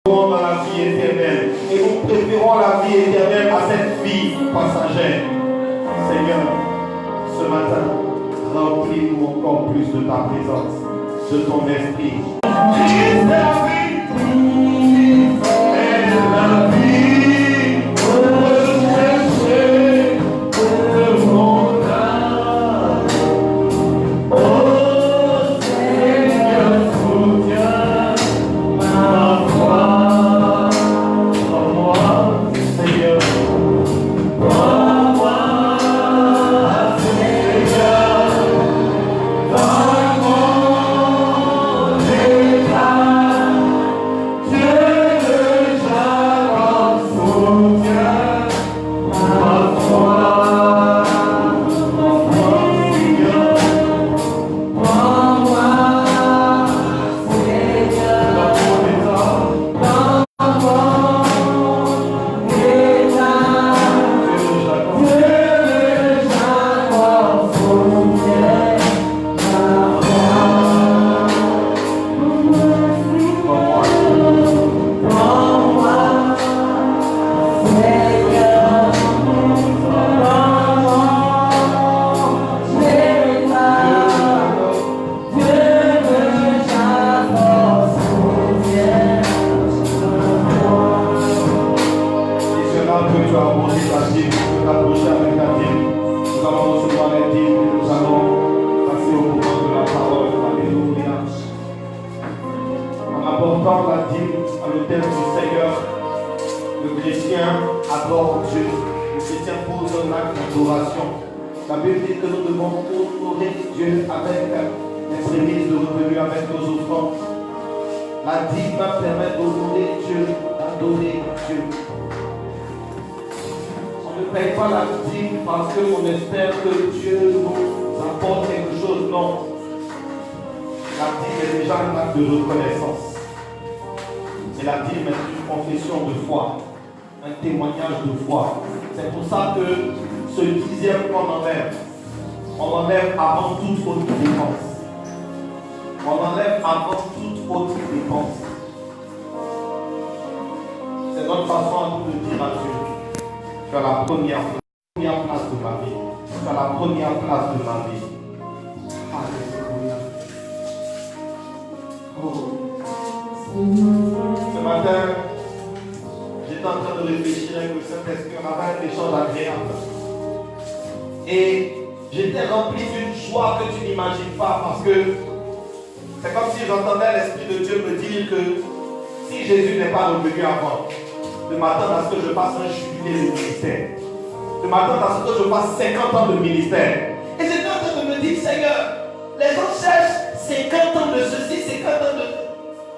Dans la vie éternelle. Et nous préférons la vie éternelle à cette vie passagère. Seigneur, ce matin, remplis-nous encore plus de ta présence, de ton esprit. Christ est la vie. Est la vie. Recherchez de mon âme. Oh Seigneur, soutiens ma foi. En moi, Seigneur. En moi, Seigneur. Dans mon état, Dieu déjà m'en soutient. Ma foi. En moi, Seigneur. En moi, Seigneur. Dans mon état. Dans mon état. Dieu déjà m'en soutient. Ma foi. En moi, Seigneur. Dans mon état. Dieu déjà m'en soutient. Et cela que tu as monté ta dîme, tu t'approcher avec ta dîme. Nous allons recevoir les dîmes et nous allons passer au moment de la parole. Alléluia. En apportant la dîme à l'autel du Seigneur, le chrétien adore Dieu. Le chrétien pose un acte d'adoration. La Bible dit que nous devons honorer Dieu avec les prémices de revenus, avec nos offrandes. La dîme permet d'honorer Dieu, d'adorer Dieu. On ne paye pas la dîme parce qu'on espère que Dieu nous apporte quelque chose. Non. La dîme est déjà un acte de reconnaissance. Et la dîme est une confession de foi, un témoignage de foi. C'est pour ça que ce dixième on enlève avant toute autre dépense. On enlève avant toute autre dépense. C'est notre façon à nous de dire à Dieu, tu as la première place de ma vie. Tu as la première place de ma vie. Alléluia. Oh. Ce matin, j'étais en train de réfléchir avec le Saint-Esprit, on avait un échange agréable. Et j'étais rempli d'une joie que tu n'imagines pas, parce que c'est comme si j'entendais l'Esprit de Dieu me dire que si Jésus n'est pas revenu avant, de m'attendre à ce que je fasse un jubilé de ministère, de m'attendre à ce que je fasse 50 ans de ministère. Et j'étais en train de me dire, Seigneur, les gens cherchent 50 ans de ceci, 50 ans de...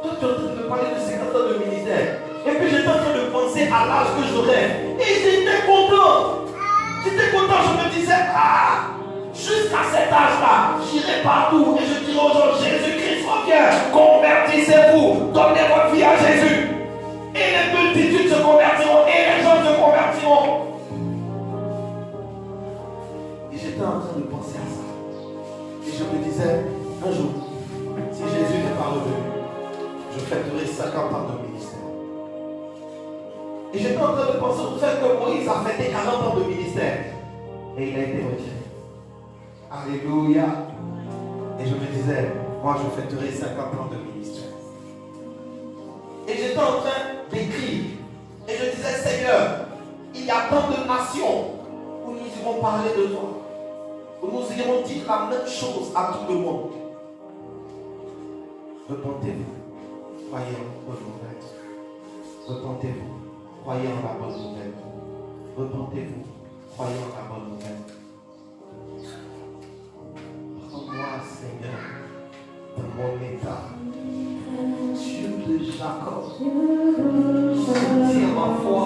Toi, tu es en train de me parler de 50 ans de ministère. Et puis j'étais en train de penser à l'âge que j'aurais. Et j'étais content. J'étais content, je me disais, jusqu'à cet âge-là, j'irai partout et je dirai aux gens, Jésus-Christ revient, convertissez-vous, donnez votre vie à Jésus. Et les multitudes se convertiront, et les gens se convertiront. Et j'étais en train de penser à ça. Et je me disais, un jour, si Jésus n'est pas revenu, je fêterai 50 ans de ministère. Et j'étais en train de penser au fait que Moïse a fêté 40 ans de ministère. Et il a été retiré. Alléluia. Et je me disais, moi je fêterai 50 ans de ministère. Et j'étais en train d'écrire. Et je disais, Seigneur, il y a tant de nations où nous irons parler de toi. Où nous irons dire la même chose à tout le monde. Repentez-vous. Croyez en la bonne nouvelle. Repentez-vous. Croyez en la bonne nouvelle. Repentez-vous. Croyez en la bonne nouvelle. Prends-moi, Seigneur, dans mon état. Dieu de Jacob. Soutiens ma foi.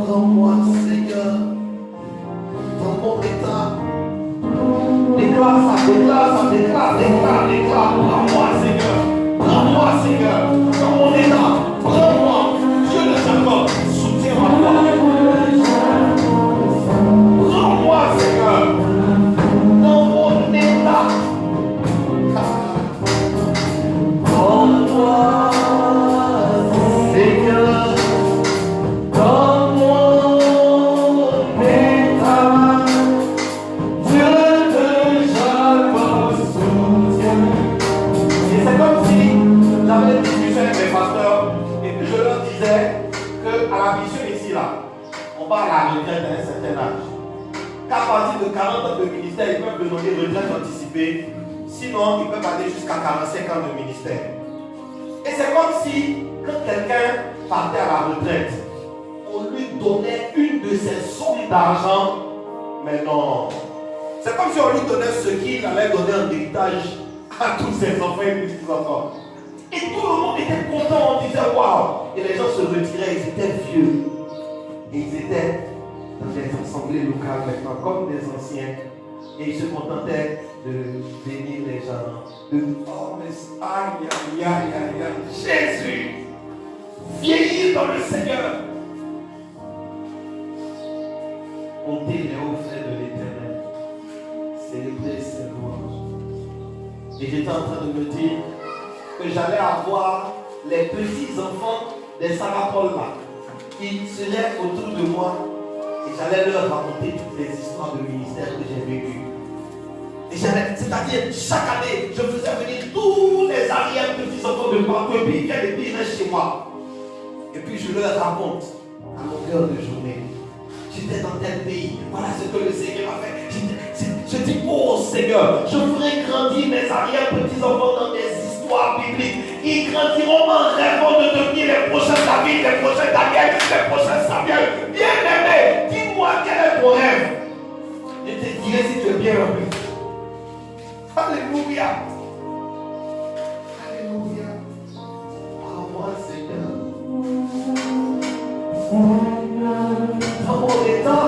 Prends-moi, Seigneur, dans mon état. Déclare ça, déclare. Prends-moi, Seigneur. Prends-moi, Seigneur. Dans mon état. Prends-moi. Dieu de Jacob. Soutiens ma foi. Prends-moi, Seigneur. Dans mon état. Prends-moi. part à la retraite à un certain âge. Qu'à partir de 40 ans de ministère, ils peuvent demander retraite anticipée. Sinon, ils peuvent aller jusqu'à 45 ans de ministère. Et c'est comme si, quand quelqu'un partait à la retraite, on lui donnait une de ses sommes d'argent. Mais non. C'est comme si on lui donnait ce qu'il allait donner en héritage à tous ses enfants et petits-enfants. Et tout le monde était content, on disait waouh. Et les gens se retiraient, ils étaient vieux. Et ils étaient dans des assemblées locales maintenant, comme des anciens. Et ils se contentaient de bénir les gens. Oh, mais aïe, aïe, aïe, aïe, aïe. Jésus, vieillir dans le Seigneur. Comptez les hauts faits de l'Éternel. Célébrer ses louanges. Et j'étais en train de me dire que j'allais avoir les petits-enfants des Sarah Paul là, qui seraient autour de moi et j'allais leur raconter toutes les histoires de ministère que j'ai vécues. Et c'est-à-dire, chaque année, je faisais venir tous les arrière-petits-enfants de partout et puis ils viennent et puis ils restent chez moi. Et puis je leur raconte à longueur de journée. J'étais dans tel pays, voilà ce que le Seigneur a fait. Je dis, oh Seigneur, je ferai grandir mes arrière-petits-enfants dans des histoires bibliques. Ils grandiront en rêvant de devenir les prochains David, les prochains Daniel, les prochains Samuel. Bien-aimé, dis-moi quel est ton rêve. Je te dirai si tu es bien rempli. Alléluia. Alléluia. Parle-moi, Seigneur. Dans mon état.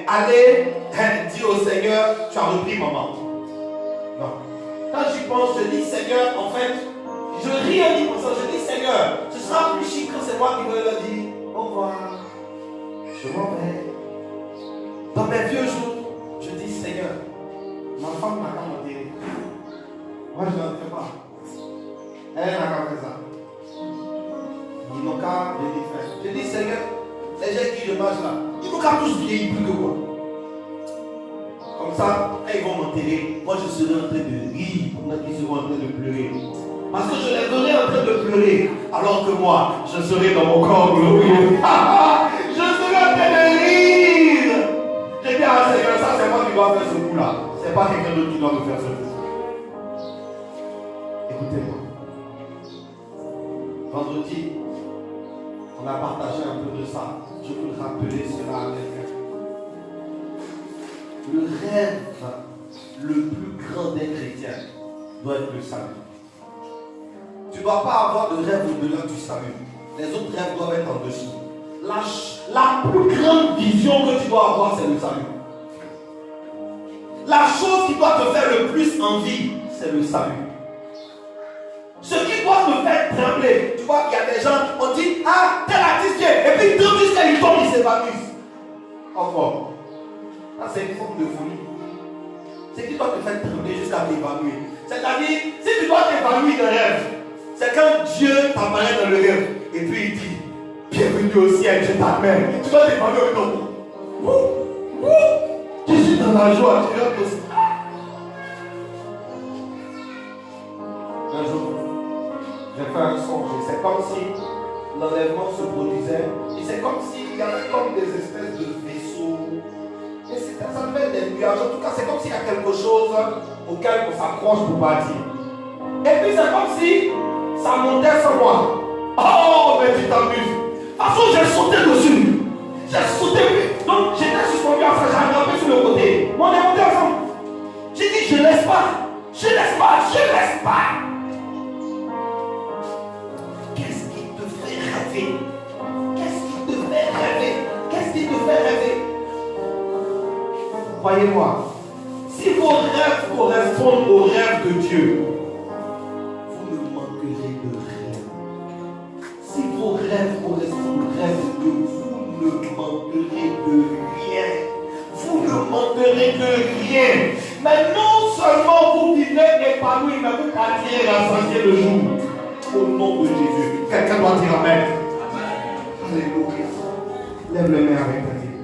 Allez dire au Seigneur, tu as repris maman. Non. Quand j'y pense, je dis Seigneur, en fait, je ris en y pensant, je dis Seigneur, ce sera plus chic quand c'est moi qui vais leur dire au revoir, je m'en vais. Dans mes vieux jours, je dis Seigneur, ma femme n'a qu'à m'enterrer. Moi je n'en fais pas. Elle n'a qu'à faire ça. Ils n'ont qu'à venir faire. Je dis Seigneur, les gens qui je marche là, ils n'ont qu'à tous vieillir plus que moi. Comme ça, quand ils vont m'enterrer, moi je serai en train de rire pendant qu'ils seront en train de pleurer. Parce que je les verrai en train de pleurer, alors que moi, je serai dans mon corps glorieux. Je serai en train de rire. J'ai dit à Seigneur, ça c'est moi qui dois faire ce coup-là. C'est pas quelqu'un d'autre qui doit me faire ce coup. Écoutez-moi. Vendredi, on a partagé un peu de ça. Je veux rappeler cela à quelqu'un. Le rêve le plus grand des chrétiens doit être le salut. Tu ne dois pas avoir de rêve au-delà du salut. Les autres rêves doivent être en dessous. La plus grande vision que tu dois avoir, c'est le salut. La chose qui doit te faire le plus envie, c'est le salut. Ce qui doit me faire trembler, tu vois, il y a des gens, on dit, ah, tel artiste, et puis deux jusqu'à ils tombent, ils s'évanouissent. Encore. Ça, c'est une forme de folie. Ce qui doit te faire trembler jusqu'à t'évanouir. C'est-à-dire, si tu dois t'évanouir d'un rêve, c'est quand Dieu t'apparaît dans le rêve, et puis il dit, bienvenue au ciel, je t'amène. Tu dois t'évanouir avec ton. Tu suis dans la joie, tu rêves aussi. Un jour, j'ai fait un songe, et c'est comme si l'enlèvement se produisait, et c'est comme s'il y avait comme des espèces de vaisseaux, et ça fait des nuages, en tout cas c'est comme s'il y a quelque chose auquel on s'accroche pour partir. Et puis c'est comme si ça montait sur moi. Oh, mais tu t'amuses. De toute façon, j'ai sauté dessus. J'ai sauté, donc j'étais suspendu en fait, j'ai grimpé sur le côté. Mais on est monté ensemble. J'ai dit, je laisse pas, je laisse pas, je laisse pas. Qu'est-ce qui te fait rêver? Qu'est-ce qui te fait rêver? Qu'est-ce qui te fait rêver? Croyez-moi, si vos rêves correspondent aux rêves de Dieu, n'aurez que rien. Mais non seulement vous vivez épanoui, mais vous partirez rassasié le jour. Au nom de Jésus. Quelqu'un doit dire Amen. Alléluia. Lève les mains avec ta vie.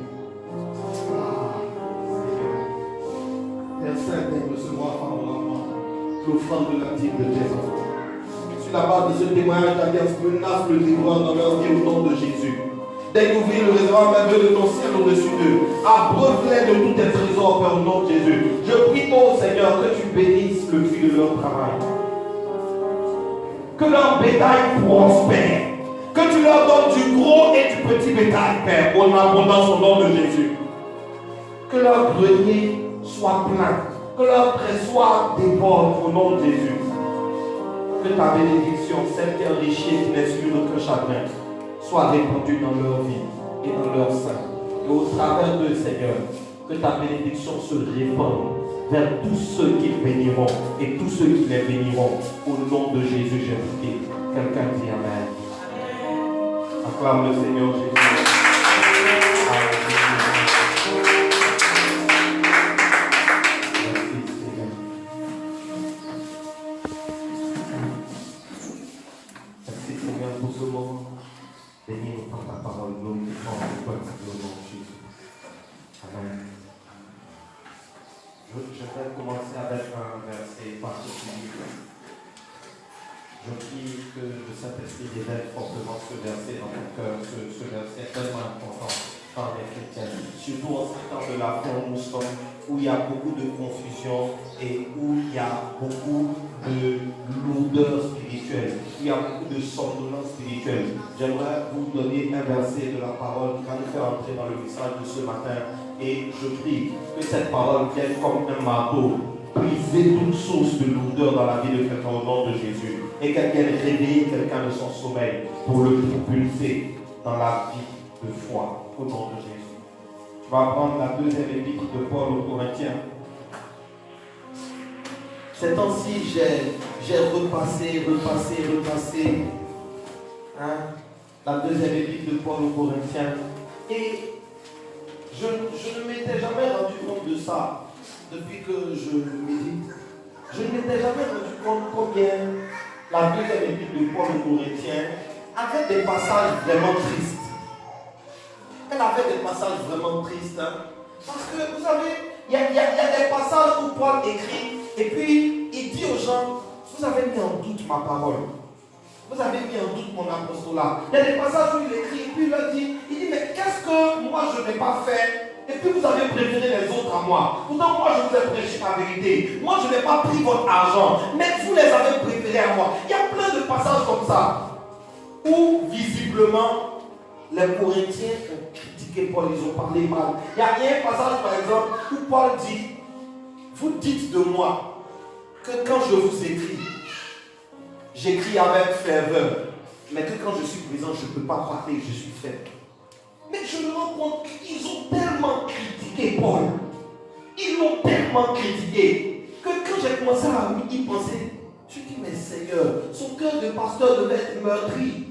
Père Saint, recevoir favorablement l'offrande de la dîme de tes enfants. Sur la base de ce témoignage d'alliance, menace le livreur dans leur vie au nom de Jésus. Découvrir le réservoir merveilleux de ton ciel au-dessus d'eux. Abreuve-les de tous tes trésors, Père, au nom de Jésus. Je prie, ô Seigneur, que tu bénisses le fruit de leur travail. Que leur bétail prospère. Que tu leur donnes du gros et du petit bétail, Père, en abondance au nom de Jésus. Que leur grenier soit plein. Que leur trésor déborde au nom de Jésus. Que ta bénédiction, celle qui enrichit et qui n'exclut aucun chagrin, soit répandue dans leur vie et dans leur sein. Et au travers d'eux, Seigneur, que ta bénédiction se répande vers tous ceux qui béniront et tous ceux qui les béniront. Au nom de Jésus, j'ai prié. Quelqu'un dit Amen. Acclame le Seigneur Jésus. Bénis-nous par ta parole, glorifiant le peuple au nom de Jésus. Amen. Je vais commencer avec un verset particulier. Je prie que le Saint-Esprit révèle fortement ce verset dans ton cœur, ce verset tellement important dans les chrétiens. Surtout en ce temps de la fin où nous sommes, où il y a beaucoup de confusion et où il y a beaucoup de lourdeur spirituelle, où il y a beaucoup de somnolence spirituelle. J'aimerais vous donner un verset de la parole qui va nous faire entrer dans le message de ce matin. Et je prie que cette parole vienne comme un marteau, briser toute source de lourdeur dans la vie de quelqu'un au nom de Jésus. Et qu'elle vienne réveiller quelqu'un de son sommeil pour le propulser dans la vie de foi au nom de Jésus. Tu vas prendre la deuxième épître de Paul aux Corinthiens. Ces temps-ci, j'ai repassé la deuxième épître de Paul aux Corinthiens. Et je ne m'étais jamais rendu compte de ça depuis que je médite. Je ne m'étais jamais rendu compte combien la deuxième épître de Paul aux Corinthiens avait des passages vraiment tristes. Elle avait des passages vraiment tristes. Parce que, vous savez, il y a des passages où Paul écrit et puis il dit aux gens, vous avez mis en doute ma parole. Vous avez mis en doute mon apostolat. Il y a des passages où il écrit et puis il leur dit, mais qu'est-ce que moi je n'ai pas fait? Et puis vous avez préféré les autres à moi. Pourtant moi je vous ai prêché la vérité. Moi je n'ai pas pris votre argent. Mais vous les avez préférés à moi. Il y a plein de passages comme ça. Où visiblement les Corinthiens ont critiqué Paul. Ils ont parlé mal. Il y a un passage par exemple où Paul dit, vous dites de moi que quand je vous écris, j'écris avec ferveur. Mais que quand je suis présent, je ne peux pas parler, je suis faible. Mais je me rends compte qu'ils ont tellement critiqué Paul. Ils l'ont tellement critiqué que quand j'ai commencé à y penser, je dis, mais Seigneur, son cœur de pasteur devait être meurtri.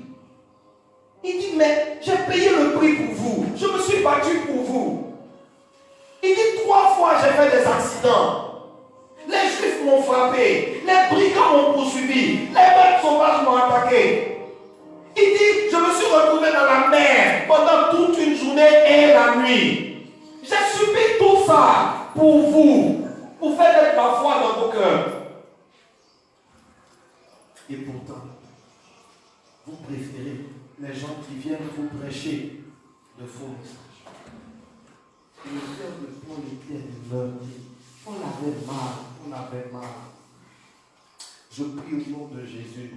Il dit, mais j'ai payé le prix pour vous. Je me suis battu pour vous. Il dit, 3 fois j'ai fait des accidents. Les Juifs m'ont frappé. Les brigands m'ont poursuivi. Les bêtes sauvages m'ont attaqué. Il dit, je me suis retrouvé dans la mer pendant toute une journée et la nuit. J'ai subi tout ça pour vous, pour faire naître la foi dans vos cœurs. Et pourtant, vous préférez les gens qui viennent vous prêcher de faux messages. Le cœur de Paul était meurtri. On avait mal. Je prie au nom de Jésus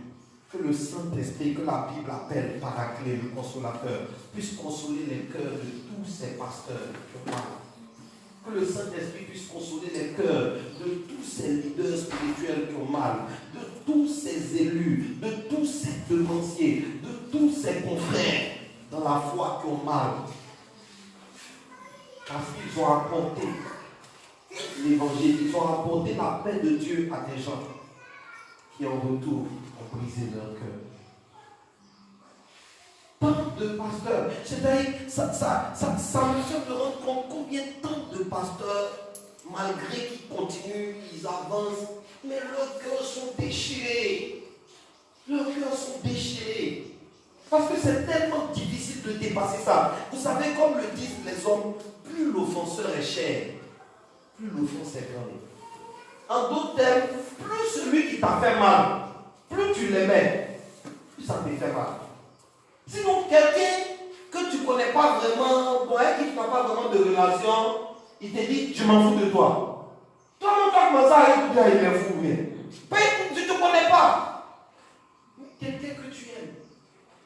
que le Saint-Esprit, que la Bible appelle Paraclet, le consolateur, puisse consoler les cœurs de tous ces pasteurs qui ont mal. Que le Saint-Esprit puisse consoler les cœurs de tous ces leaders spirituels qui ont mal, de tous ces élus, de tous ces devanciers, de tous ces confrères dans la foi qui ont mal. Parce qu'ils ont apporté l'évangile, ils ont apporté la paix de Dieu à des gens qui en retour ont brisé leur cœur. Tant de pasteurs, c'est-à-dire, ça me fait me rendre compte combien tant de pasteurs malgré qu'ils continuent, ils avancent, mais leurs cœurs sont déchirés. Leurs cœurs sont déchirés. Parce que c'est tellement difficile de dépasser ça. Vous savez, comme le disent les hommes, plus l'offenseur est cher, plus l'offense est grande. En d'autres termes, plus celui qui t'a fait mal, plus tu l'aimais, plus ça te fait mal. Sinon, quelqu'un que tu ne connais pas vraiment, avec qui tu n'as pas vraiment de relation, il te dit, je m'en fous de toi. Toi-même, tu as commencé à écouter, il est fou. Tu ne te connais pas. Quelqu'un que tu aimes,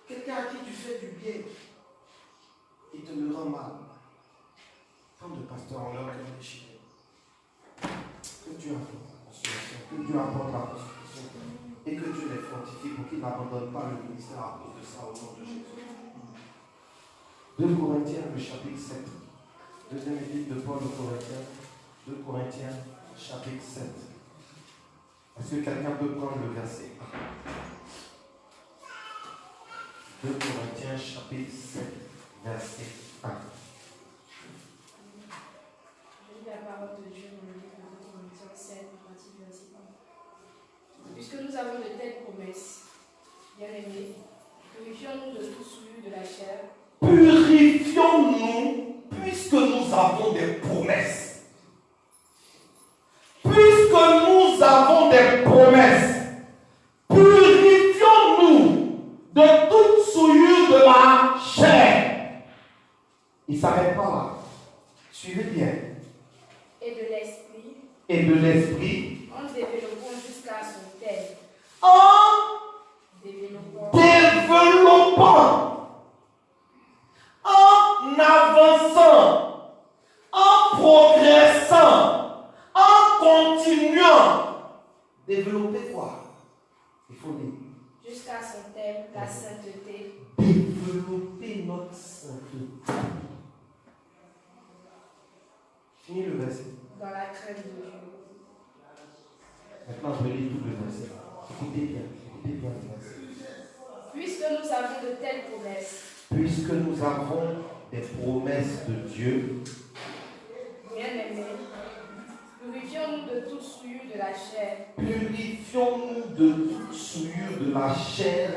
quelqu'un à qui tu fais du bien, il te le rend mal. Tant de pasteurs ont leur cœur déchiré. Que Dieu apporte la consolation, que Dieu apporte la consolation et que Dieu les fortifie pour qu'ils n'abandonnent pas le ministère à cause de ça au nom de Jésus. 2 Corinthiens, le chapitre 7. Deuxième épître de Paul aux Corinthiens. 2 Corinthiens, chapitre 7. Est-ce que quelqu'un peut prendre le verset 1? 2 Corinthiens, chapitre 7, verset 1. La parole de Dieu dans le livre de Corinthiens 7, partie verset 1. Puisque nous avons de telles promesses, bien-aimés, purifions-nous de tout souillure de la chair. Purifions-nous, puisque nous avons des promesses. Puisque nous avons des promesses, purifions-nous de toute souillure de la chair. Il ne s'arrête pas là. Suivez bien. Et de l'esprit. Et de l'esprit. En développant jusqu'à son terme. En développant. En avançant. En progressant. En continuant. Développer quoi? Il faut dire. Jusqu'à son terme, la sainteté. Développer notre sainteté. Finis le verset. Dans la crainte de Dieu. Maintenant, je vais lire tout le verset. Écoutez bien le verset. Puisque nous avons de telles promesses. Puisque nous avons des promesses de Dieu. Bien-aimés, purifions-nous de toute souillure de la chair. Purifions-nous de toute souillure de la chair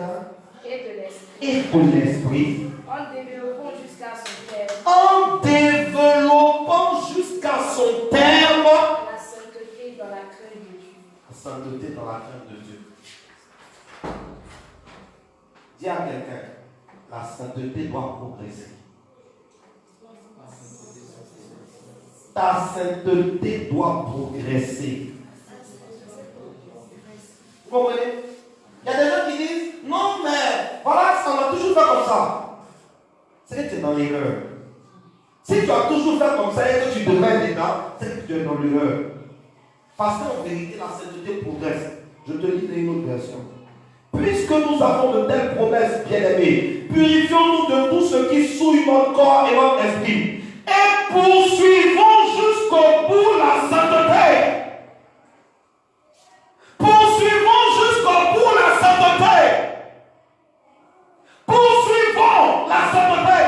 Et de l'esprit. et de l'esprit. En développant jusqu'à son terme. En développant jusqu'à son terme. La sainteté dans la crainte de Dieu. La sainteté dans la crainte de Dieu. Dis à quelqu'un, la sainteté doit progresser. Ta sainteté doit progresser. Vous comprenez? Il y a des gens qui disent, non mais, voilà, ça m'a toujours fait comme ça. C'est que tu es dans l'erreur. Si tu as toujours fait comme ça et que tu devrais être dedans, c'est que tu es dans l'erreur. Parce qu'en vérité, la sainteté progresse. Je te lis une autre version. Puisque nous avons de telles promesses, bien-aimés, purifions-nous de tout ce qui souille notre corps et notre esprit. Et poursuivons jusqu'au bout la sainteté. Poursuivons jusqu'au bout la sainteté. Poursuivons la sainteté.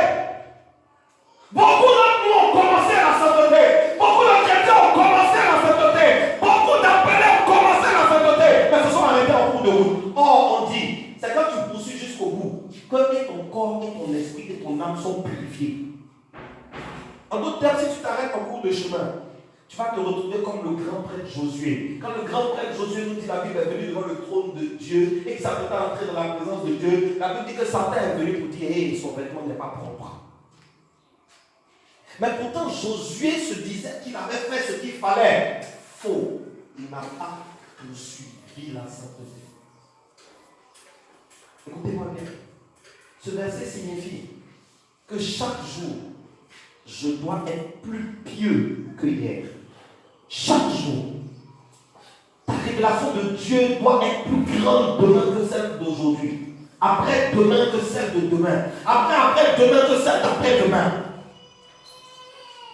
Beaucoup d'entre nous ont commencé la sainteté. Beaucoup de chrétiens ont commencé la sainteté. Beaucoup d'appelés ont commencé la sainteté. Mais se sont arrêtés en cours de route. Or, on dit, c'est quand tu poursuis jusqu'au bout que ton corps et ton esprit et ton âme sont purifiés. En d'autres termes, si tu t'arrêtes en cours de chemin, tu vas te retrouver comme le grand prêtre Josué. Quand le grand prêtre Josué nous dit la Bible est venue devant le trône de Dieu et qu'il s'apprêtait à entrer dans la présence de Dieu, la Bible dit que Satan est venu pour dire hey, son vêtement n'est pas propre. Mais pourtant, Josué se disait qu'il avait fait ce qu'il fallait. Faux. Il n'a pas poursuivi la sainteté. Écoutez-moi bien. Ce verset signifie que chaque jour, je dois être plus pieux que hier. Chaque jour. Ta révélation de Dieu doit être plus grande demain que celle d'aujourd'hui. Après-demain que celle de demain. Après-demain que celle d'après-demain.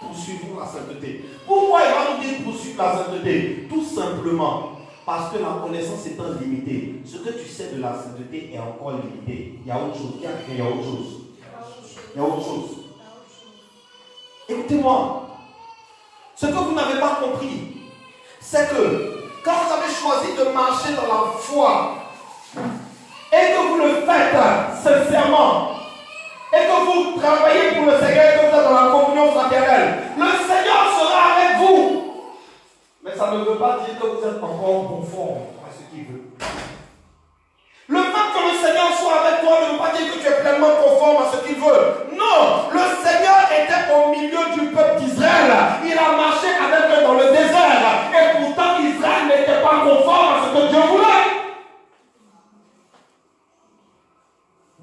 Poursuivons la sainteté. Pourquoi il va nous dire poursuivre la sainteté? Tout simplement parce que la connaissance étant limitée, ce que tu sais de la sainteté est encore limité. Il y a autre chose. Il y a autre chose. Il y a autre chose. Écoutez-moi. Ce que vous n'avez pas compris, c'est que quand vous avez choisi de marcher dans la foi et que vous le faites sincèrement et que vous travaillez pour le Seigneur et que vous êtes dans la communion fraternelle, le Seigneur sera avec vous. Mais ça ne veut pas dire que vous êtes encore conforme à ce qu'il veut. Le fait que le Seigneur soit avec toi ne veut pas dire que tu es pleinement conforme à ce qu'il veut. Non, le Seigneur était au milieu du peuple d'Israël. Il a marché avec eux dans le désert. Et pourtant, Israël n'était pas conforme à ce que Dieu voulait.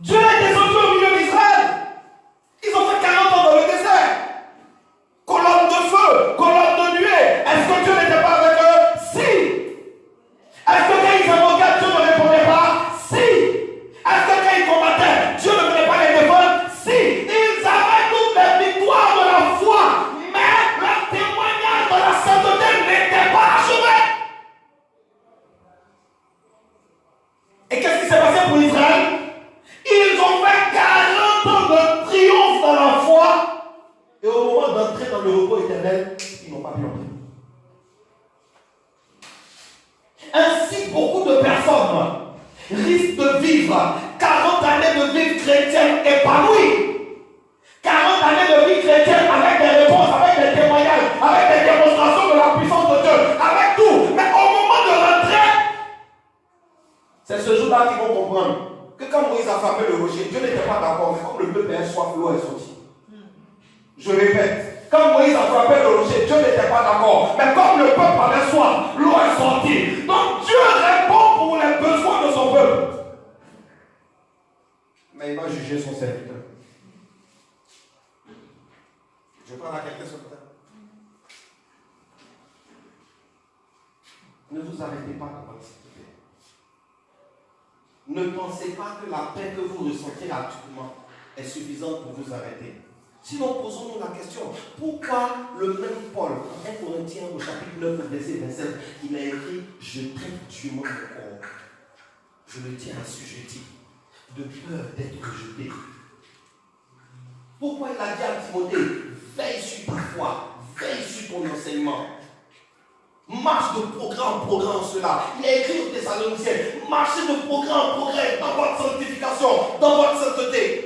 Dieu est descendu au milieu d'Israël. Ils ont fait 40 ans dans le désert. Colonne de feu, colonne de nuée. Est-ce que Dieu n'était pas avec eux? Si. Est-ce que quand ils invoquaient, Dieu ne répondait pas? Si. Est-ce que quand ils combattaient, Dieu ne venait pas les défendre? Si. Ils avaient toutes les victoires de la foi, mais leur témoignage de la sainteté n'était pas achevé. Et qu'est-ce qui s'est passé pour Israël? Ils ont fait 40 ans de triomphe dans la foi. Et au moment d'entrer dans le repos éternel, ils n'ont pas pu entrer. Ainsi, beaucoup de personnes risquent de vivre 40 années de vie chrétienne épanouie. 40 années de vie chrétienne avec des réponses, avec des témoignages, avec des démonstrations de la puissance de Dieu, avec tout. Mais au moment de rentrer, c'est ce jour-là qu'ils vont comprendre que quand Moïse a frappé le rocher, Dieu n'était pas d'accord, mais comme le peuple est soif, l'eau est sortie. Je répète, quand Moïse a frappé le rocher, Dieu n'était pas d'accord. Mais comme le peuple avait soif, l'eau est sortie. Donc Dieu répond pour les besoins de son peuple. Mais il va juger son serviteur. Je parle à quelqu'un ce matin. Ne vous arrêtez pas dans votre activité. Ne pensez pas que la paix que vous ressentez actuellement est suffisante pour vous arrêter. Sinon, posons-nous la question, pourquoi le même Paul, en 1 Corinthiens au chapitre 9, verset 27, il a écrit « Je traite durement mon corps, je le tiens assujetti, de peur d'être rejeté. » Pourquoi il a dit à Timothée « Veille sur ta foi, veille sur ton enseignement. » Marche de progrès en progrès en cela. Il a écrit aux Thessaloniciens « Marchez de progrès en progrès dans votre sanctification, dans votre sainteté. »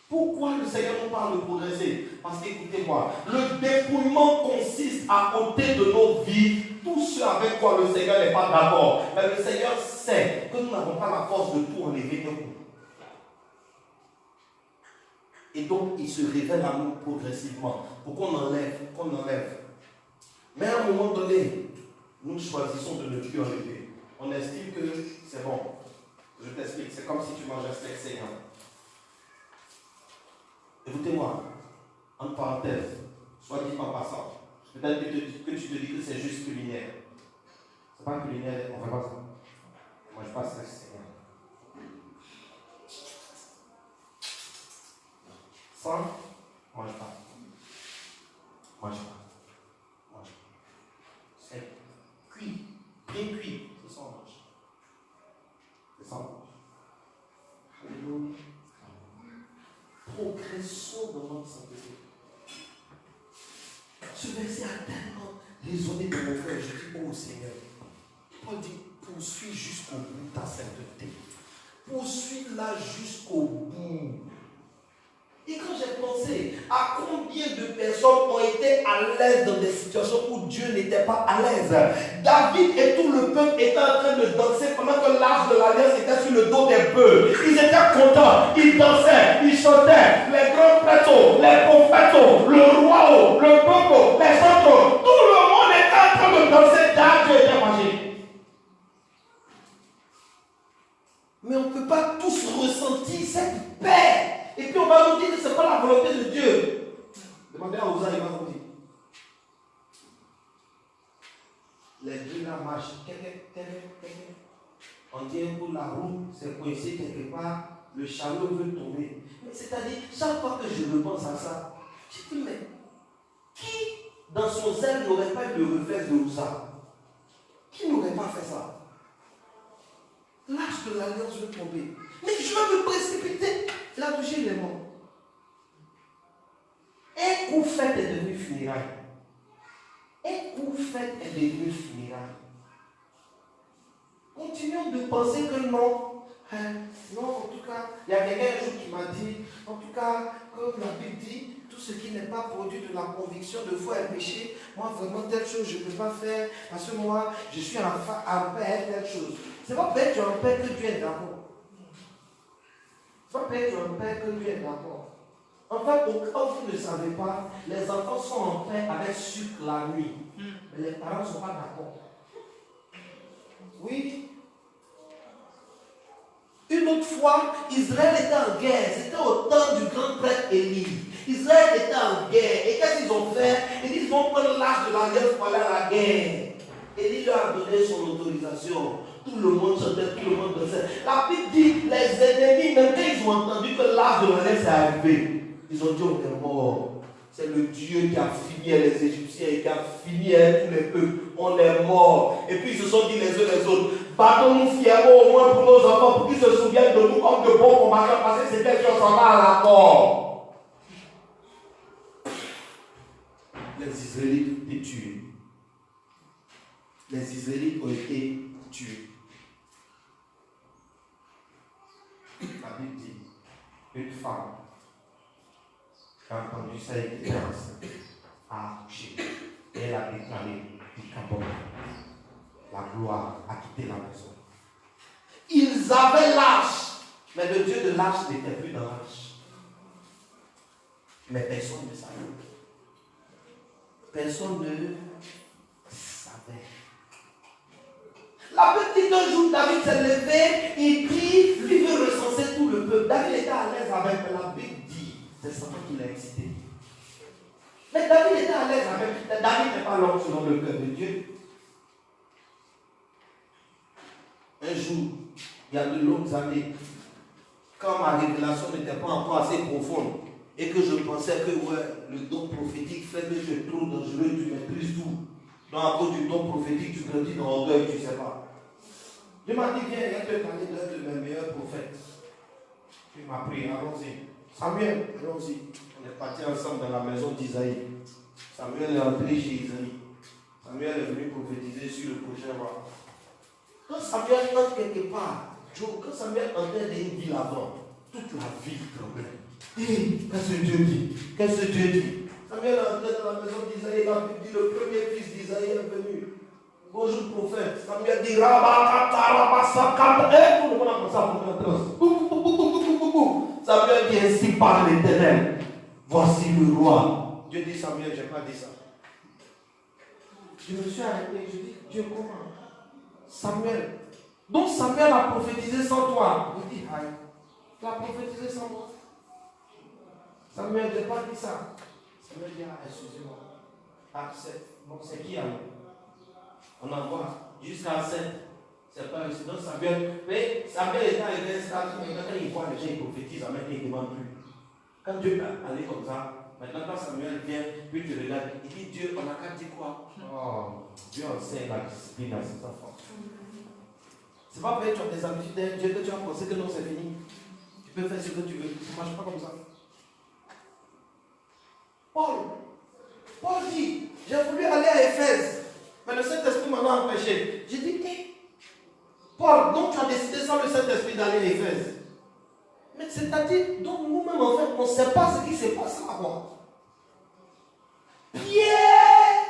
Pourquoi le Seigneur nous parle de progresser? Parce qu'écoutez-moi, le dépouillement consiste à ôter de nos vies tout ce avec quoi le Seigneur n'est pas d'accord. Mais le Seigneur sait que nous n'avons pas la force de tout enlever d'un coup. Et donc, il se révèle à nous progressivement pour qu'on enlève, Mais à un moment donné, nous choisissons de ne plus enlever. On estime que c'est bon. Je t'explique, c'est comme si tu mangeais un steak saignant. Écoutez-moi, en parenthèse, soit dit en passant, peut-être que tu te dis que c'est juste culinaire. C'est pas culinaire, on ne fait pas ça. On ne mange pas ça, c'est rien. Sans, mange pas. Mange pas. Mange pas. C'est cuit, bien cuit, c'est ça on mange. C'est ça on mange. Alléluia. Progressons dans notre sainteté. Ce verset a tellement résonné dans mon cœur. Je dis, oh Seigneur, Paul dit, poursuis jusqu'au bout ta sainteté. Poursuis-la jusqu'au bout. Et quand j'ai pensé à combien de personnes ont été à l'aise dans des situations où Dieu n'était pas à l'aise. David et tout le peuple étaient en train de danser pendant que l'arche de l'alliance était sur le dos des bœufs. Ils étaient contents, ils dansaient, ils chantaient. Les grands prêtres, les prophètes, le roi, le peuple, les autres, tout le monde était en train de danser. Dieu était magique. Mais on ne peut pas tous ressentir cette paix. Et puis on va nous dire que ce n'est pas la volonté de Dieu. Demandez à Ouza, il va vous dire. Les deux là marchent. On dit un coup la roue, c'est coincé quelque part, le chariot veut tomber. Mais c'est-à-dire, chaque fois que je repense à ça, je dis, mais qui dans son zèle n'aurait pas eu le réflexe de Ouza? Qui n'aurait pas fait ça? L'arche de l'alliance veut tomber. Mais je vais me précipiter. Là, toucher les morts. Et Un coup fait est devenu funérailles. Un coup fait est devenu funérailles. Continuons de penser que non. Non, en tout cas, il y a quelqu'un un jour qui m'a dit, en tout cas, comme la Bible dit, tout ce qui n'est pas produit de la conviction de foi est péché. Moi, vraiment, telle chose, je ne peux pas faire, parce que moi, je suis en paix, telle chose. C'est pas peut-être que tu es en paix que Dieu est d'accord. C'est pas peut-être que tu es en paix que Dieu est d'accord. En fait, au cas où vous ne savez pas, les enfants sont en paix avec sucre la nuit. Mais les parents ne sont pas d'accord. Oui. Une autre fois, Israël était en guerre. C'était au temps du grand prêtre Élie. Israël était en guerre. Et qu'est-ce qu'ils ont fait? Ils disent, ils vont prendre l'âge de l'alliance pour aller à la guerre. Élie leur a donné son autorisation. Tout le monde chantait, tout le monde dansait. La Bible dit, les ennemis, même quand ils ont entendu que l'âge de l'alliance est arrivé, ils ont dit, on est mort. C'est le Dieu qui a fini les Égyptiens et qui a fini tous les peuples. On est mort. Et puis ils se sont dit les uns les autres, battons-nous fièrement au moins pour nos enfants, pour qu'ils se souviennent de nous comme de bons combattants, parce que c'est tel qu'on s'en va à la mort. Les Israélites ont été tués. Les Israélites ont été tués. La Bible dit, une femme qui a entendu ça et qui a accouché. Et elle a déclaré du Gabon. La gloire a quitté la maison. Ils avaient l'arche, mais le Dieu de l'arche n'était plus dans l'arche. Mais personne ne savait. Personne ne savait. La Bible dit qu'un jour, David s'est levé, il prie, lui veut recenser tout le peuple. David était à l'aise avec, mais la Bible dit, c'est Satan qui l'a excité. Mais David était à l'aise avec, David n'est pas l'homme selon le cœur de Dieu. Un jour, il y a de longues années, quand ma révélation n'était pas encore assez profonde, et que je pensais que le don prophétique fait que tu es trop dangereux, tu maîtrises tout. Donc à cause du don prophétique, tu grandis dans l'orgueil, tu ne sais pas. Dieu m'a dit, viens, il y a te parler d'un de mes meilleurs prophètes. Il m'a pris, allons-y. Samuel, allons-y. On est partis ensemble dans la maison d'Isaïe. Samuel est entré chez Isaïe. Samuel est venu prophétiser sur le prochain roi. Quand Samuel entre quelque part, quand Samuel entrait dans une ville avant, toute la ville tremblait. Qu'est-ce que Dieu dit? Qu'est-ce que Dieu dit? Samuel est entré dans la maison d'Isaïe, la Bible dit, le premier fils d'Isaïe est venu. Bonjour prophète. Samuel dit, Rabakata, Rabasakata, tout le monde a commencé à prendre un trans. Samuel dit, ainsi parle l'Éternel. Voici le roi. Dieu dit, Samuel, je n'ai pas dit ça. Je me suis arrêté, je dis, Dieu, comment? Samuel. Donc Samuel a prophétisé sans toi. Il dit, aïe, tu as prophétisé sans moi. Samuel, je n'ai pas dit ça. Samuel dit, ah, excusez-moi. Ah, c'est qui alors? On envoie jusqu'à 7. C'est pas réussi. Donc Samuel, mais Samuel est arrivé à un stade où quand il voit les gens, il prophétise, maintenant il ne demande plus. Quand Dieu peut aller comme ça, maintenant quand Samuel vient, puis tu regardes, il dit, Dieu, on a qu'à dire quoi? Oh, Dieu enseigne la discipline à ses enfants. C'est pas parce que tu as des habitudes d'un Dieu que tu as pensé que non, c'est fini. Tu peux faire ce que tu veux. Ça ne marche pas comme ça. Paul dit, j'ai voulu aller à Éphèse, mais le Saint-Esprit m'en a empêché. J'ai dit, Paul, donc tu as décidé sans le Saint-Esprit d'aller à Éphèse. Mais c'est-à-dire, donc nous-mêmes en fait, on ne sait pas ce qui se passe là-bas. Pierre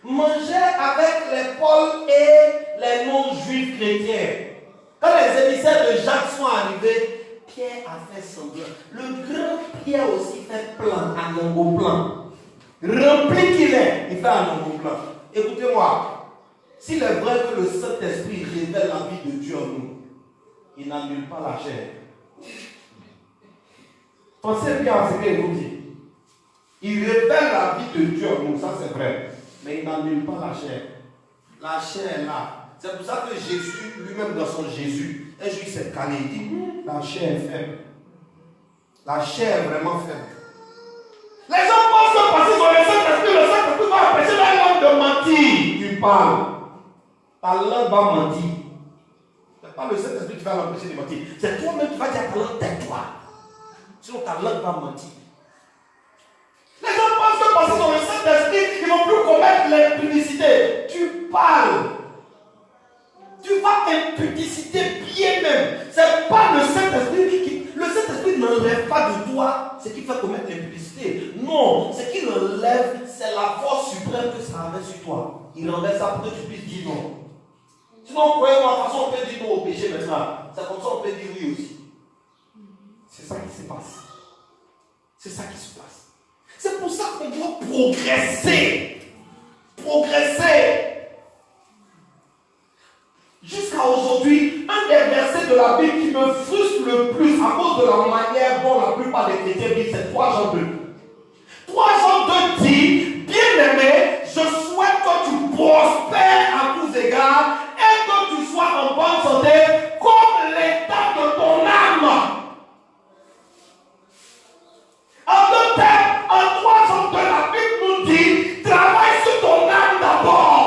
mangeait avec les Paul et les non-juifs chrétiens. Quand les émissaires de Jacques sont arrivés, Pierre a fait semblant. Le grand Pierre aussi fait plan, à longo plan. Rempli qu'il est, il fait un longo plan. Écoutez-moi, s'il est vrai que le Saint-Esprit révèle la vie de Dieu en nous, il n'annule pas la chair. Pensez bien à ce qu'il vous dit. Il révèle la vie de Dieu en nous, ça c'est vrai. Mais il n'annule pas la chair. La chair est là. C'est pour ça que Jésus, lui-même dans son Jésus, un jour il s'est calé, il dit, la chair est faible. La chair est vraiment faible. Les gens pensent que parce qu'ils ont le Saint-Esprit va empêcher la langue de mentir. Tu parles. Ta langue va mentir. Ce n'est pas le Saint-Esprit qui va l'empêcher de mentir. C'est toi-même qui vas dire à ta langue, tais-toi. Sinon ta langue va mentir. Les gens parles. Tu vas impudicité bien même. C'est pas le Saint-Esprit qui... Le Saint-Esprit n'enlève pas de toi ce qui fait commettre l'impudicité. Non, ce qu'il enlève, c'est la force suprême que ça avait sur toi. Il enlève ça pour que tu puisses dire non. Sinon, croyez-moi, de toute façon, on peut dire non au péché maintenant. C'est comme ça qu'on peut dire oui aussi. C'est ça qui se passe. C'est ça qui se passe. C'est pour ça qu'on doit progresser. Progresser. Jusqu'à aujourd'hui, un des versets de la Bible qui me frustre le plus à cause de la manière dont la plupart des chrétiens vivent, c'est 3 Jean 2. 3 Jean 2 dit, bien-aimé, je souhaite que tu prospères à tous égards et que tu sois en bonne santé comme l'état de ton âme. En deux termes, en 3 Jean 2, la Bible nous dit, travaille sur ton âme d'abord.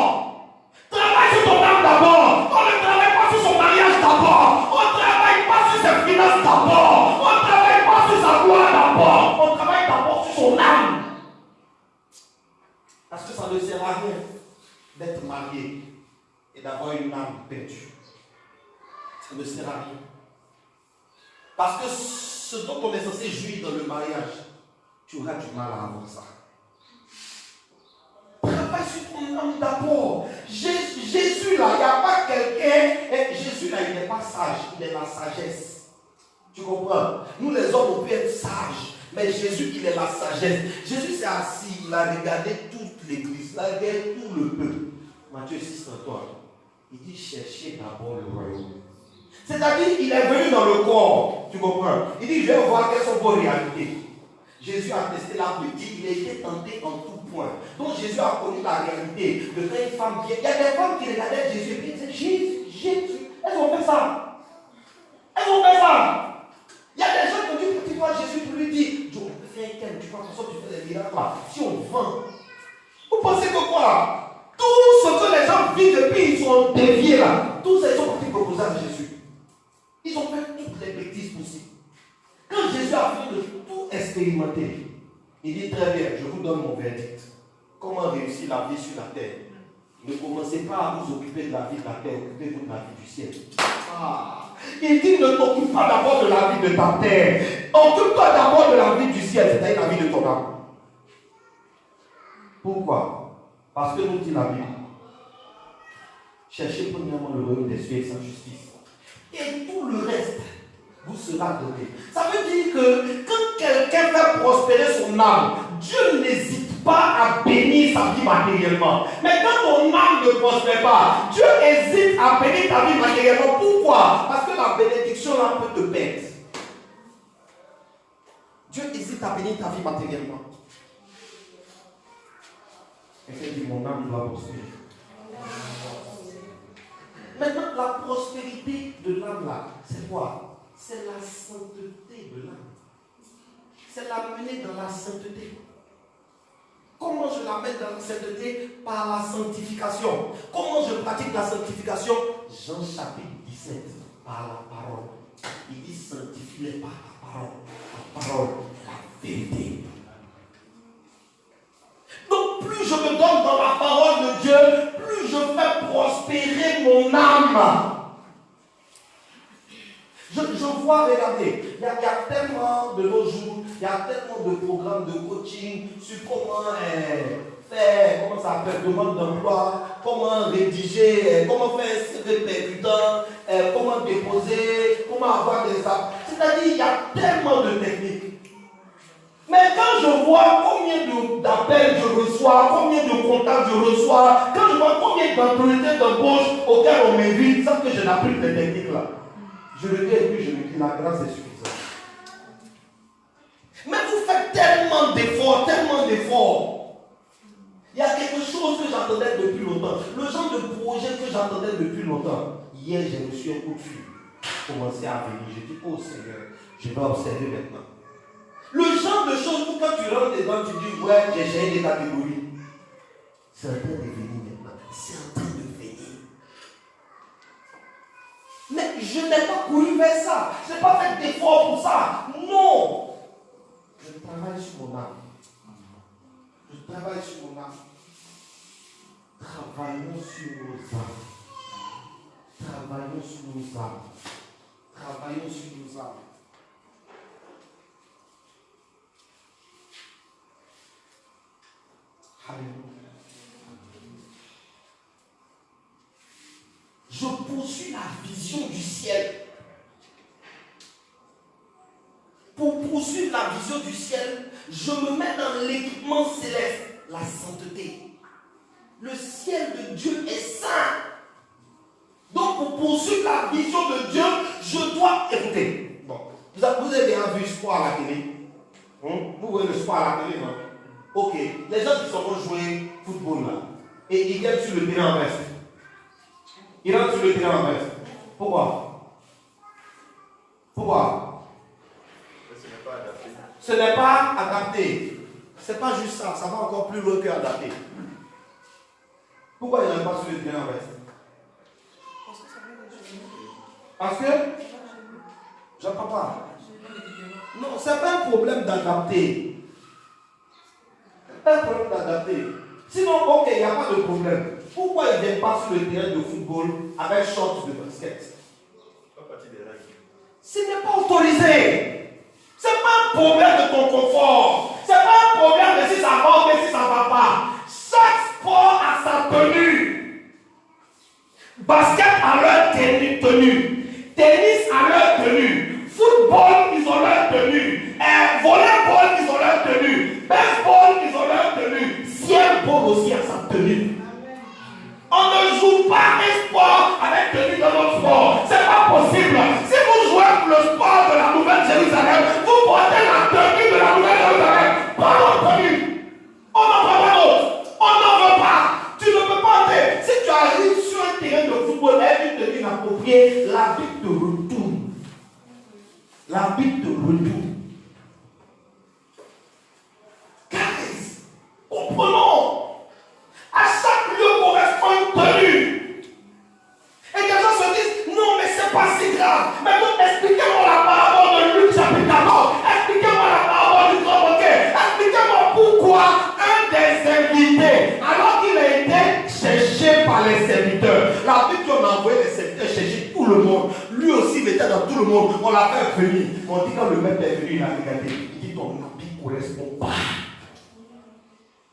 Travaille sur ton âme d'abord. On ne travaille pas sur son mariage d'abord. On ne travaille pas sur ses finances d'abord. On ne travaille pas sur sa gloire d'abord. On travaille d'abord sur son âme. Parce que ça ne sert à rien d'être marié et d'avoir une âme perdue. Ça ne sert à rien. Parce que ce dont on est censé jouir dans le mariage, tu auras du mal à avoir ça. Travaille sur ton âme d'abord. Jésus là, il n'y a pas quelqu'un. Jésus là, il n'est pas sage, il est la sagesse. Tu comprends? Nous les hommes, on peut être sages. Mais Jésus, il est la sagesse. Jésus s'est assis, il a regardé toute l'église, il a regardé tout le peuple. Matthieu 6, 33. Il dit cherchez d'abord le royaume. C'est-à-dire, il est venu dans le corps. Tu comprends? Il dit je vais voir quelles sont vos réalités. Jésus a testé la petite, il a été tenté en tout point. Donc Jésus a connu la réalité. De quand une femme vient, il y a des femmes qui regardaient Jésus et qui disaient Jésus, elles ont fait ça. Elles ont fait ça. Il y a des gens qui ont dit, quand tu vois Jésus, tu lui dis, Dieu, fais un thème, tu vois, comme ça tu fais des miracles là. Si on vend, vous pensez que quoi? Tout ce que les gens vivent depuis, ils sont déviés là. Tous ces gens ont été proposés à Jésus. Ils ont fait toutes les bêtises possibles. Quand Jésus a fini de tout expérimenter, il dit très bien, je vous donne mon verdict. Comment réussir la vie sur la terre? Ne commencez pas à vous occuper de la vie de la terre, occupez-vous de la vie du ciel. Il dit ne t'occupe pas d'abord de la vie de ta terre. Occupe-toi d'abord de la vie du ciel, c'est-à-dire la vie de ton âme. Pourquoi? Parce que nous dit la Bible. Cherchez premièrement le royaume des cieux et sa justice. Et tout le reste vous sera donné. Ça veut dire que quand quelqu'un fait prospérer son âme, Dieu n'hésite pas à bénir sa vie matériellement. Mais quand ton âme ne prospère pas, Dieu hésite à bénir ta vie matériellement. Pourquoi? Parce que la bénédiction là peut te perdre. Dieu hésite à bénir ta vie matériellement. Quelqu'un dit mon âme doit prospérer. Maintenant, la prospérité de l'âme là, c'est quoi? C'est la sainteté de l'âme. C'est l'amener dans la sainteté. Comment je l'amène dans la sainteté? Par la sanctification. Comment je pratique la sanctification? Jean chapitre 17, par la parole. Il dit sanctifie-les par la parole. La parole, la vérité. Donc plus je me donne dans la parole de Dieu, plus je fais prospérer mon âme. Je vois, regardez, il y a tellement de nos jours, il y a tellement de programmes de coaching sur comment faire, comment ça s'appelle, demande d'emploi, comment rédiger, comment faire un CV percutant, comment déposer, comment avoir des apps. C'est-à-dire, il y a tellement de techniques. Mais quand je vois combien d'appels je reçois, combien de contacts je reçois, quand je vois combien d'opportunités d'embauche auxquelles on m'invite, sans que je n'applique les techniques là, je le dis et puis je me dis la grâce est suffisante. Mais vous faites tellement d'efforts, tellement d'efforts. Il y a quelque chose que j'attendais depuis longtemps. Le genre de projet que j'attendais depuis longtemps. Hier, j'ai reçu un coup de fil. Commencer à venir. Je dis, oh Seigneur, je vais observer maintenant. Le genre de choses où quand tu rentres dedans, tu dis, ouais, j'ai géré des catégories. C'est en train de venir maintenant. C'est en train de venir. Mais je n'ai pas couru vers ça. Je n'ai pas fait d'effort pour ça. Non. Je travaille sur mon âme. Je travaille sur mon âme. Travaillons sur nos âmes. Travaillons sur nos âmes. Travaillons sur nos âmes. Alléluia. Je poursuis la vision du ciel. Pour poursuivre la vision du ciel, je me mets dans l'équipement céleste, la sainteté. Le ciel de Dieu est saint. Donc pour poursuivre la vision de Dieu, je dois écouter. Bon, vous avez bien vu le sport à la télé. Vous voyez le sport à la télé, non? Ok, les gens qui sont venus jouer football là, et ils viennent sur le terrain en veste. Ils rentrent sur le terrain en veste. Pourquoi? Pourquoi? Ce n'est pas adapté. Ce n'est pas juste ça, ça va encore plus loin qu'adapté. Pourquoi ils n'ont pas sur le terrain en veste? Parce que j'entends pas. Non, ce n'est pas un problème d'adapter. C'est pas un problème d'adapter. Sinon, ok, il n'y a pas de problème. Pourquoi ils ne viennent pas sur le terrain de football avec shorts de basket? Ce n'est pas autorisé. Ce n'est pas un problème de ton confort. Ce n'est pas un problème de si ça va ou si ça ne va pas. Chaque sport a sa tenue. Basket a leur tenue. Tennis a leur tenue. Football, ils ont leur tenue. Volleyball, ils ont leur tenue. Baseball, ils ont leur tenue. Ciel-ball aussi a sa tenue. On ne joue pas un sport avec tenue de notre sport. Ce n'est pas possible. Si vous jouez pour le sport de la Nouvelle-Jérusalem, vous portez la tenue de la Nouvelle-Jérusalem. Pas notre tenue. On n'en veut pas d'autre. On n'en veut pas. Tu ne peux pas faire. Si tu arrives sur un terrain de football avec une tenue inappropriée, l'arbitre te retourne. L'arbitre te retourne. Guys, comprenons. À chaque lieu correspond une tenue. Et des gens se disent, non mais c'est pas si grave. Mais donc expliquez-moi la parabole de Luc chapitre 14. Expliquez-moi la parabole du grand banquet. Expliquez-moi pourquoi un des invités, alors qu'il a été cherché par les serviteurs. La Bible dit on a envoyé les serviteurs chercher tout le monde. Lui aussi il était dans tout le monde. On l'a fait venir. On dit quand le maître est venu, il a regardé. Il dit ton habit ne correspond pas.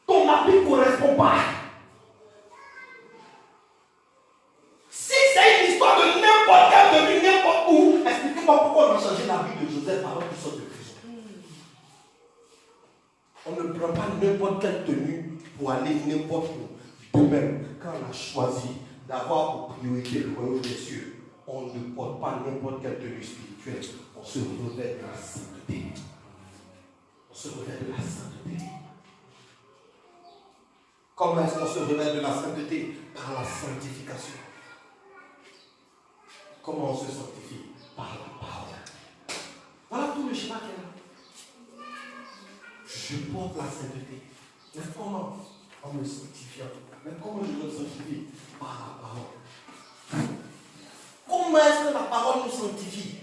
Ton habit ne correspond pas. Si c'est une histoire de n'importe quelle tenue, n'importe où, expliquez-moi pourquoi on a changé la vie de Joseph avant qu'il sorte de prison. On ne prend pas n'importe quelle tenue pour aller n'importe où. De même, quand on a choisi d'avoir pour priorité le royaume des cieux, on ne porte pas n'importe quelle tenue spirituelle. On se revêt de la sainteté. On se revêt de la sainteté. Comment est-ce qu'on se revêt de la sainteté? Par la sanctification. Comment on se sanctifie? Par la parole. Voilà tout le schéma qu'il y a. Je porte la sainteté. Mais comment? En me sanctifiant. Mais comment je me sanctifie? Par la parole. Comment est-ce que la parole nous sanctifie?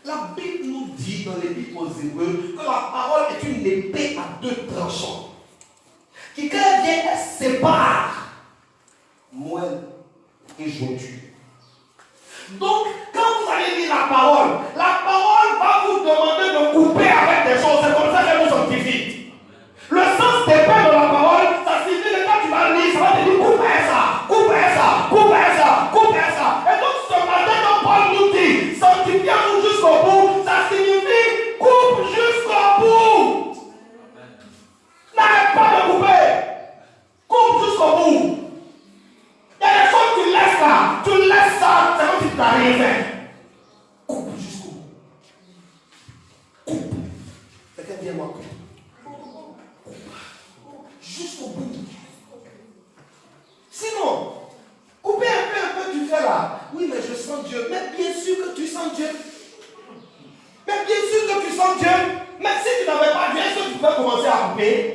La Bible nous dit dans l'Épître aux Hébreux que la parole est une épée à deux tranchants. Qui quand elle vient, elle sépare moelle et jointure. Donc, quand vous allez lire la parole va vous demander de couper avec des choses. C'est comme ça qu'elle nous sanctifie. Le sens des paix de la parole, ça signifie que quand tu vas lire, ça va te dire coupez ça, coupez ça, coupez ça, coupez ça. Et donc, ce matin, quand Paul nous dit sanctifiez-vous jusqu'au bout, ça signifie coupe jusqu'au bout. N'arrête pas de couper. Coupe jusqu'au bout. Il y a des choses que tu laisses là. Tu laisses ça, c'est comme si tu n'as rien fait. Coupe jusqu'au bout. Coupe. Quelqu'un vient moi coupe. Jusqu'au bout. Sinon, couper un peu, tu fais là. Oui, mais je sens Dieu. Mais bien sûr que tu sens Dieu. Mais bien sûr que tu sens Dieu. Même si tu n'avais pas Dieu, est-ce que tu pouvais commencer à couper?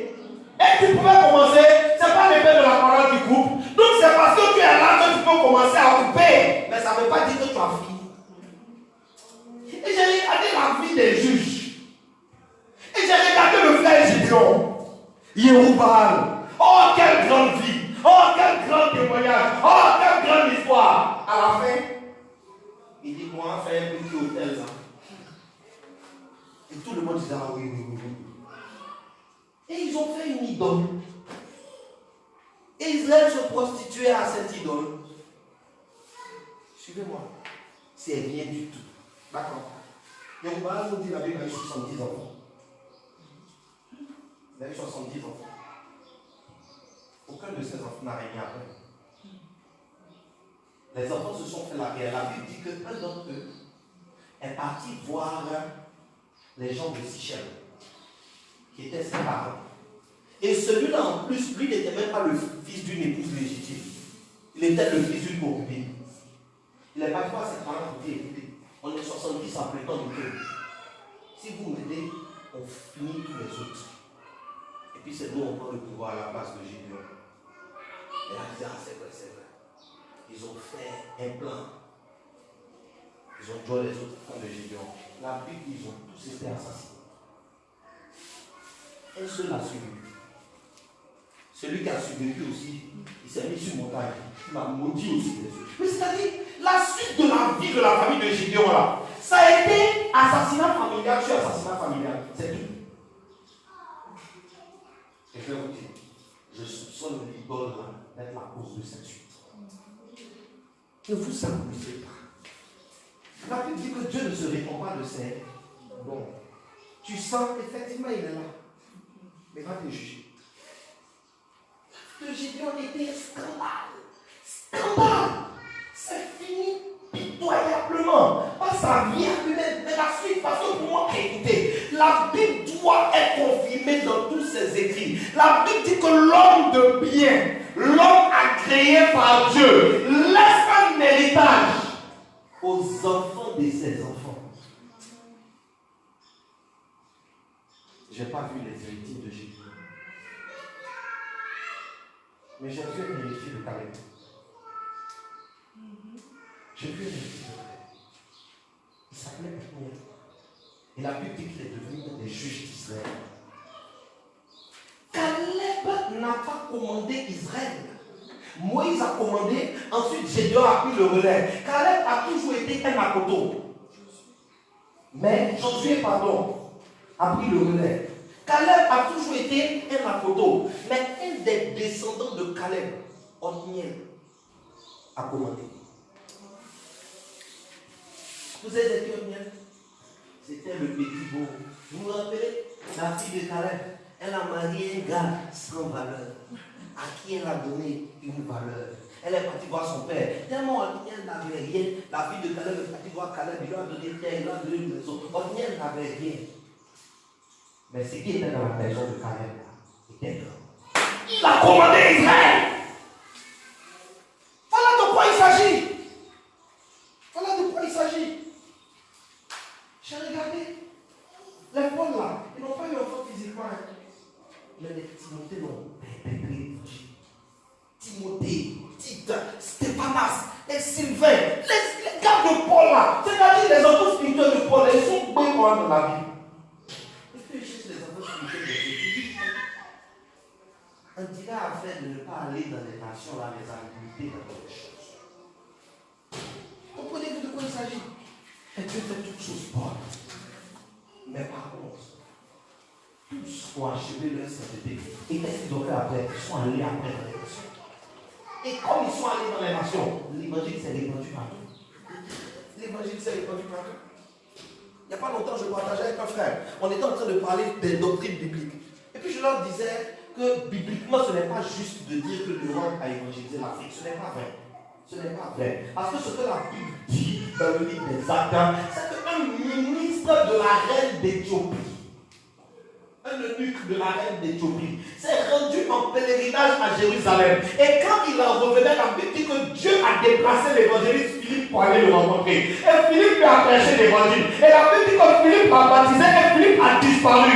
Et tu pouvais commencer, c'est pas l'épée de la parole qui coupe. Donc c'est parce que tu es là que tu peux commencer à couper. Mais ça ne veut pas dire que tu as fini. Et j'ai regardé la vie des juges. Et j'ai regardé le frère Gédéon. Yéroubal. Oh, quelle grande vie. Oh, quel grand témoignage. Oh, quelle grande histoire. À la fin, il dit, on va faire un petit hôtel là. Et tout le monde disait, ah oui, oui, oui, oui. Et ils ont fait une idole. Et Israël se prostituait à cette idole. Suivez-moi. C'est rien du tout. D'accord. Yoruba nous dit la Bible a eu 70 enfants. Il a eu 70 enfants. Aucun de ces enfants n'a régné après. Les enfants se sont fait la guerre. La Bible dit qu'un d'entre eux est parti voir les gens de Sichem, qui étaient ses parents. Et celui-là, en plus, lui n'était même pas le fils d'une épouse légitime. Il était le fils d'une concubine. Il est parti voir ses parents pour dire, écoutez, on est 70 après le temps du cœur. Si vous m'aidez, on finit tous les autres. Et puis c'est nous, on prend le pouvoir à la place de Gédéon. Et là, il disait, ah, c'est vrai, c'est vrai. Ils ont fait un plan. Ils ont joué les autres camps de Gédéon. La Bible, ils ont tous été assassinés. Un seul a survécu. Celui qui a survécu aussi, il s'est mis sur montagne. Il m'a maudit aussi les autres. Mais c'est-à-dire, la suite de la vie de la famille de Gédéon là, ça a été assassinat familial sur assassinat familial. C'est tout. Et je vais vous dire, je soupçonne l'idole d'être la cause de cette suite. Ne vous amusez pas. La Bible dit que Dieu ne se répond pas de ses dons. Tu sens effectivement il est là. Mais va te juger. Le Gédéon était un scandale. Scandale. C'est fini pitoyablement. Pas sa vie humaine, mais la suite. Parce que pour moi, écoutez, la Bible doit être confirmée dans tous ses écrits. La Bible dit que l'homme de bien, l'homme agréé par Dieu, laisse un héritage aux enfants de ses enfants. Je n'ai pas vu les héritiers de Jésus. Mais j'ai vu un héritier de Caleb. J'ai vu un héritier de Caleb. Il s'appelait Othniel. Et la Bible dit qu'il est devenu un des juges d'Israël. Caleb n'a pas commandé Israël. Moïse a commandé, ensuite Gédéon a pris le relais. Caleb a toujours été un akoto. Mais Josué, a pris le relais. Caleb a toujours été un akoto. Mais un des descendants de Caleb, Othniel, a commandé. Vous êtes qui Othniel? C'était le petit beau. Vous vous rappelez? La fille de Caleb, elle a marié un gars sans valeur. À qui elle a donné une valeur. Elle est partie voir son père. Tellement Othniel n'avait rien. La fille de Caleb est partie voir Caleb. Il lui a donné terre, il lui a donné une maison. Othniel n'avait rien. Mais ce qui était dans la maison de Caleb était grand. Il a commandé Israël. Voilà de quoi il s'agit. Voilà de quoi il s'agit. J'ai regardé. Les Paul là, ils n'ont pas eu enfant physiquement. Mais les Timothée l'ont perpétré l'évangile. Timothée, Tite, Stéphanas, les Sylvain, les gars de Paul là. C'est-à-dire les enfants spirituels de Paul, ils sont bien dans la vie. Est-ce que je cherche les enfants spirituels de Jésus? On dirait à faire de ne pas aller dans les nations là, les ambiguïtés dans les choses. Comprenez-vous de quoi il s'agit? Et Dieu fait toutes choses bonnes. Mais par contre, tous ont achevé leur sainteté. Et qu'est-ce qu'ils ont fait après? Ils sont allés après dans les nations. Et comme ils sont allés dans les nations, l'évangile s'est répandu partout. L'évangile s'est répandu partout. Il n'y a pas longtemps, je partageais avec un frère. On était en train de parler des doctrines bibliques. Et puis je leur disais que bibliquement, ce n'est pas juste de dire que l'Europe a évangélisé l'Afrique. Ce n'est pas vrai. Ce n'est pas vrai. Parce que ce que la Bible dit dans le livre des Actes, c'est qu'un ministre de la reine d'Éthiopie, un eunuque de la reine d'Éthiopie, s'est rendu en pèlerinage à Jérusalem. Et quand il en revenait, la Bible dit que Dieu a déplacé l'évangéliste Philippe pour aller le rencontrer. Et Philippe lui a prêché l'évangile. Et la Bible dit que Philippe a baptisé et Philippe a disparu.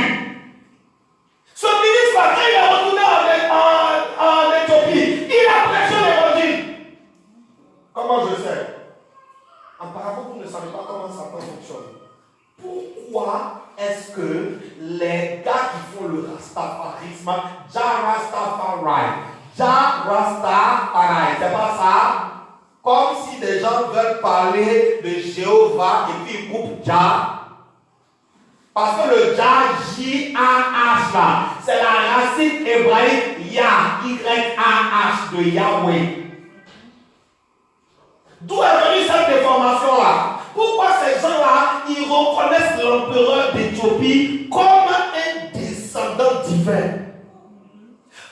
Ce ministre-là, quand il est retourné en Éthiopie, il a prêché l'évangile. Comment je sais? Apparemment, vous ne savez pas comment Satan fonctionne. Pourquoi est-ce que les gars qui font le rastafarisme, Jah Rasta pareil. C'est pas ça? Comme si des gens veulent parler de Jéhovah et puis ils coupent Jah. Parce que le Jah, J-A-H là, c'est la racine hébraïque Yah, Y-A-H de Yahweh. D'où est venue cette déformation là? Pourquoi ces gens-là, ils reconnaissent l'empereur d'Éthiopie comme un descendant divin?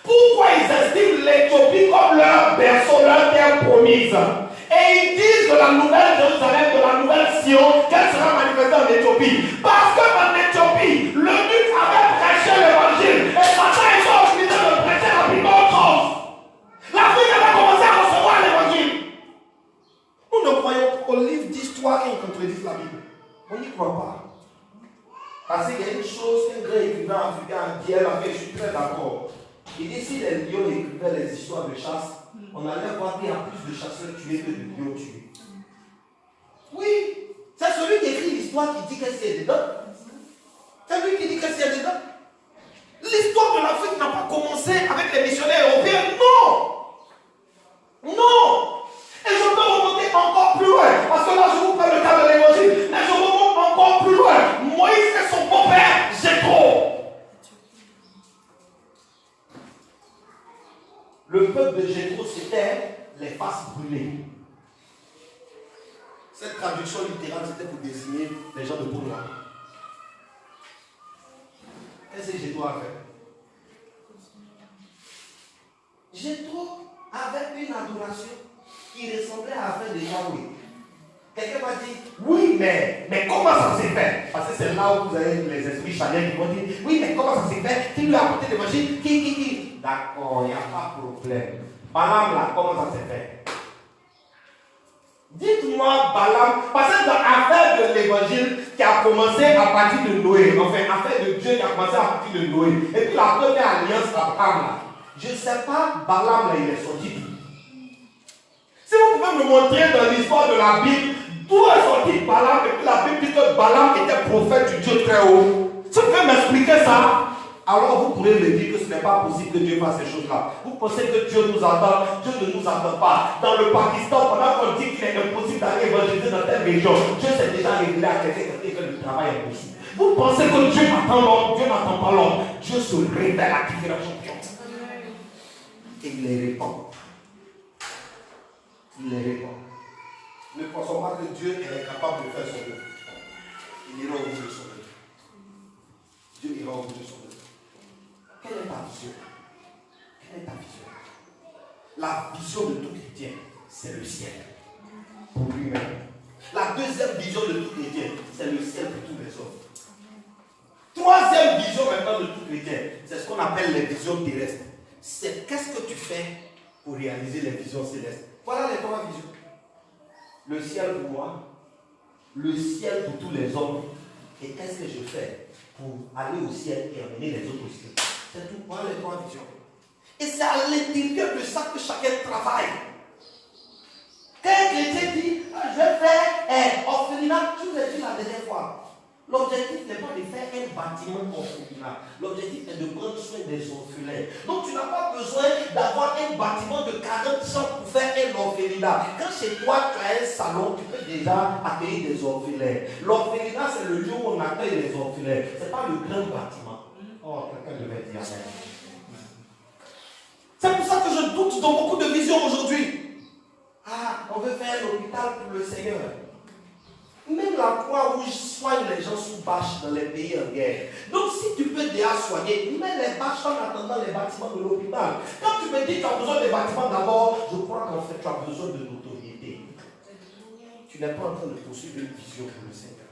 Pourquoi ils estiment l'Éthiopie comme leur berceau, leur terre promise? Et ils disent de la nouvelle Jérusalem, de la nouvelle Sion, qu'elle sera manifestée en Éthiopie. Parce qu'en Éthiopie, le but avait prêché l'évangile. Et Satan est obligé de prêcher rapidement autre chose. L'Afrique avait commencé à recevoir l'évangile. Nous ne croyons pas aux livres d'histoire qui contredisent la Bible. On n'y croit pas. Parce qu'il y a une chose qu'un grand écrivain africain dit, je suis très d'accord. Il dit si les lions écrivaient les histoires de chasse, on allait voir qu'il y a plus de chasseurs tués que de lions tués. Oui, c'est celui qui écrit l'histoire qui dit qu'est-ce qu'il y a dedans. C'est lui qui dit qu'est-ce qu'il y a dedans. L'histoire de l'Afrique n'a pas commencé avec les missionnaires européens, non. Non. Et je peux remonter encore plus loin, parce que là je vous prends le cas de l'évangile, mais je remonte encore plus loin. Moïse et son beau-père, Jéthro. Le peuple de Jéthro, c'était les faces brûlées. Cette traduction littérale, c'était pour désigner les gens de peau noire. Qu'est-ce que Jéthro a fait? Jéthro avait une adoration qui ressemblait à celle de Yahweh. Quelqu'un m'a dit, oui, mais comment ça s'est fait? Parce que c'est là où vous avez les esprits chaliens qui vont dire, oui, mais comment ça s'est fait? Qui lui a apporté l'évangile? Qui? D'accord, il n'y a pas de problème. Balaam là, comment ça s'est fait? Dites-moi Balaam, parce que dans l'affaire de l'évangile qui a commencé à partir de Noé, enfin, affaire de Dieu qui a commencé à partir de Noé, et puis la première alliance Abraham là, je ne sais pas, Balaam là, il est sorti d'où? Si vous pouvez me montrer dans l'histoire de la Bible, d'où est sorti Balaam, et puis la Bible dit que Balaam était prophète du Dieu très haut. Si vous pouvez m'expliquer ça, alors vous pourrez me dire que ce n'est pas possible que Dieu fasse ces choses-là. Vous pensez que Dieu nous attend? Dieu ne nous attend pas. Dans le Pakistan, pendant qu'on dit qu'il est impossible d'aller évangéliser dans telle région, Dieu s'est déjà révélé à quelqu'un qui dit que le travail est possible. Vous pensez que Dieu attend l'homme? Dieu n'attend pas l'homme. Dieu se révèle à différents champions. Et il les répand. Il les répand. Ne pensons pas que Dieu est incapable de faire son œuvre. Il ira au bout de son œuvre. Dieu ira au bout de son œuvre. Quelle est ta vision? Quelle est ta vision? La vision de tout chrétien, c'est le ciel. Pour lui-même. La deuxième vision de tout chrétien, c'est le ciel pour tous les hommes. Troisième vision maintenant de tout chrétien, c'est ce qu'on appelle les visions terrestres. C'est qu'est-ce que tu fais pour réaliser les visions célestes. Voilà les trois visions. Le ciel pour moi, le ciel pour tous les hommes, et qu'est-ce que je fais pour aller au ciel et amener les autres au ciel. C'est tout. Voilà les trois visions. Et c'est à l'intérieur de ça que chacun travaille. Quand un chrétien dit, je vais faire orphelinat, je vous ai dit la dernière fois. L'objectif n'est pas de faire un bâtiment orphelinat. L'objectif est de prendre soin des orphelins. Donc tu n'as pas besoin d'avoir un bâtiment de 40 chambres pour faire un orphelinat. Quand chez toi tu as un salon, tu peux déjà accueillir des orphelins. L'orphelinat c'est le lieu où on accueille les orphelins. Ce n'est pas le grand bâtiment. Oh, quelqu'un devait dire amen. C'est pour ça que je doute dans beaucoup de visions aujourd'hui. Ah, on veut faire un hôpital pour le Seigneur. Même la Croix-Rouge soigne les gens sous bâche dans les pays en guerre. Donc si tu peux déjà soigner, mets les bâches en attendant les bâtiments de l'hôpital. Quand tu me dis que tu as besoin des bâtiments d'abord, je crois qu'en fait tu as besoin de notoriété. Tu n'es pas en train de poursuivre une vision pour le Seigneur.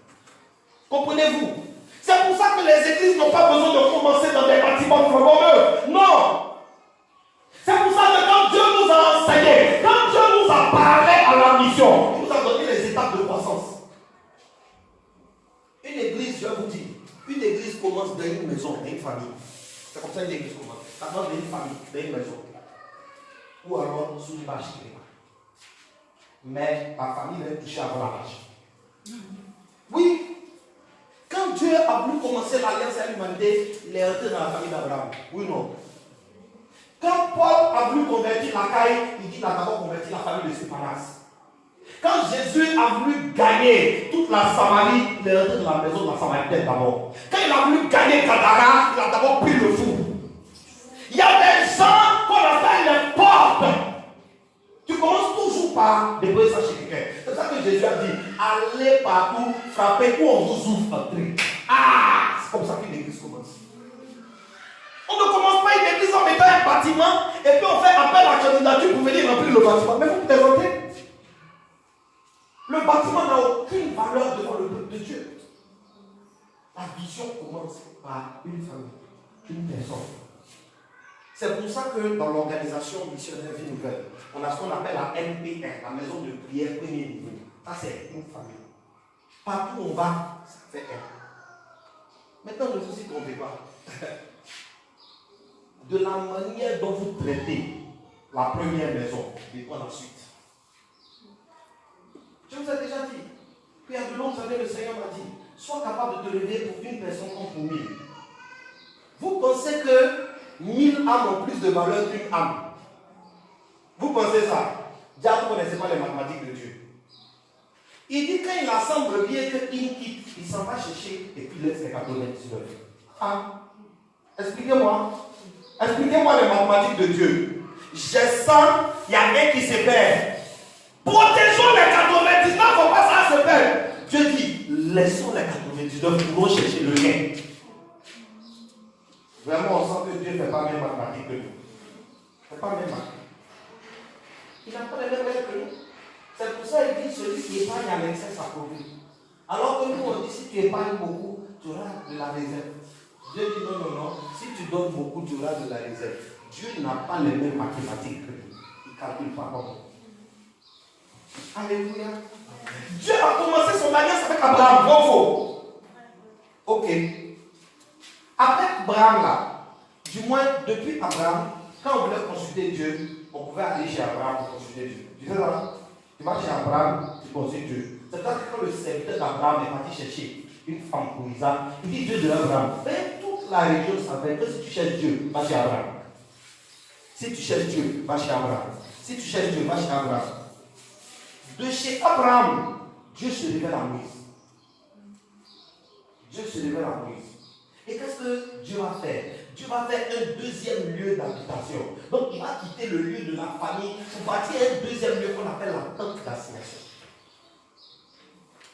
Comprenez-vous? C'est pour ça que les églises n'ont pas besoin de commencer dans des bâtiments flamboyants. Non! C'est pour ça que quand Dieu nous a enseigné, quand Dieu nous a parlé à la mission, il nous a donné les étapes de croissance. Une église, je vais vous dire, une église commence dans une maison, dans une famille. C'est comme ça une église commence. Ça commence dans une famille, dans une maison. Ou alors sous une vache. Mais la famille va toucher avant la vache. Oui. Quand Dieu a voulu commencer l'alliance à l'humanité, il est entré dans la famille d'Abraham. Oui ou non? Quand Paul a voulu convertir la caille, il dit qu'il a d'abord converti la famille de Stéphanas. Quand Jésus a voulu gagner toute la Samarie, il est rentré dans la maison de la Samaritaine d'abord. Quand il a voulu gagner Gadara, il a d'abord pris le fou. Il y a des gens qu'on appelle les portes. Tu commences toujours par débrouiller ça chez quelqu'un. C'est ça que Jésus a dit. Allez partout, frappez où on vous ouvre, entrez. Ah, c'est comme ça qu'une église commence. On ne commence pas une église en mettant un bâtiment et puis on fait appel à la candidature pour venir remplir le bâtiment. Mais vous présentez. Le bâtiment n'a aucune valeur devant le peuple de Dieu. La vision commence par une famille, une personne. C'est pour ça que dans l'organisation missionnaire Vie Nouvelle, on a ce qu'on appelle la MPR, la maison de prière premier niveau. Ça, c'est une famille. Partout où on va, ça fait un. Maintenant, ne vous y trompez pas. De la manière dont vous traitez la première maison, dépend la suite. Je vous ai déjà dit, il y a de longues années, le Seigneur m'a dit, sois capable de te lever pour une personne comme pour 1000. Vous pensez que 1000 âmes ont plus de valeur qu'une âme? Vous pensez ça? Déjà, vous ne connaissez pas les mathématiques de Dieu. Il dit quand il assemble bien qu'il quitte, il s'en va chercher et puis il laisse les 99. Ah, expliquez-moi. Expliquez-moi les mathématiques de Dieu. J'ai 100, il y a un qui se perd. Protégeons les 99, faut pas ça se perd. Dieu dit, laissons les 99 pour nous chercher le gain. Vraiment, on sent que Dieu ne fait pas même mathématiques que nous. Il ne fait pas même mathématiques. Il n'a pas les mêmes règles que nous. C'est pour ça qu'il dit, celui qui épargne à l'excès s'appauvrit. Alors que nous, on dit, si tu épargnes beaucoup, tu auras de la réserve. Dieu dit, non, non, non. Si tu donnes beaucoup, tu auras de la réserve. Dieu n'a pas les mêmes mathématiques que nous. Il ne calcule pas comme nous. Alléluia. Dieu a commencé son alliance avec Abraham. Bon, faux. Ok. Avec Abraham là, du moins depuis Abraham, quand on voulait consulter Dieu, on pouvait aller chez Abraham pour consulter Dieu. Tu sais ça? Tu vas chez Abraham, tu consultes Dieu. C'est pour ça que quand le serviteur d'Abraham est parti chercher une femme pour Isaac, il dit Dieu de l'Abraham. Mais toute la région savait que si tu cherches Dieu, va chez Abraham. Si tu cherches Dieu, va chez Abraham. Si tu cherches Dieu, va chez Abraham. De chez Abraham, Dieu se révèle à Moïse. Dieu se révèle à Moïse. Et qu'est-ce que Dieu va faire? Dieu va faire un deuxième lieu d'habitation. Donc il va quitter le lieu de la famille pour bâtir un deuxième lieu qu'on appelle la tente d'assignation.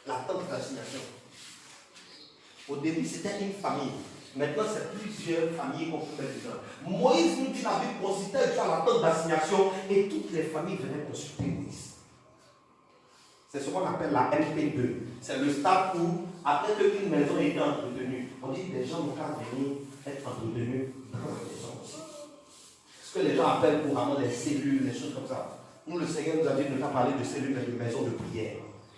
La tente d'assignation. Au début c'était une famille. Maintenant c'est plusieurs familles qu'on peut mettre dedans. Moïse nous dit la Bible consultait Dieu à la tente d'assignation et toutes les familles venaient consulter Moïse. C'est ce qu'on appelle la MP2. C'est le stade où, après qu'une maison ait été entretenue, on dit que les gens n'ont qu'à venir être entretenus dans la maison aussi. Ce que les gens appellent couramment les cellules, les choses comme ça. Nous, le Seigneur nous a dit de ne pas parler de cellules, mais de maison de prière.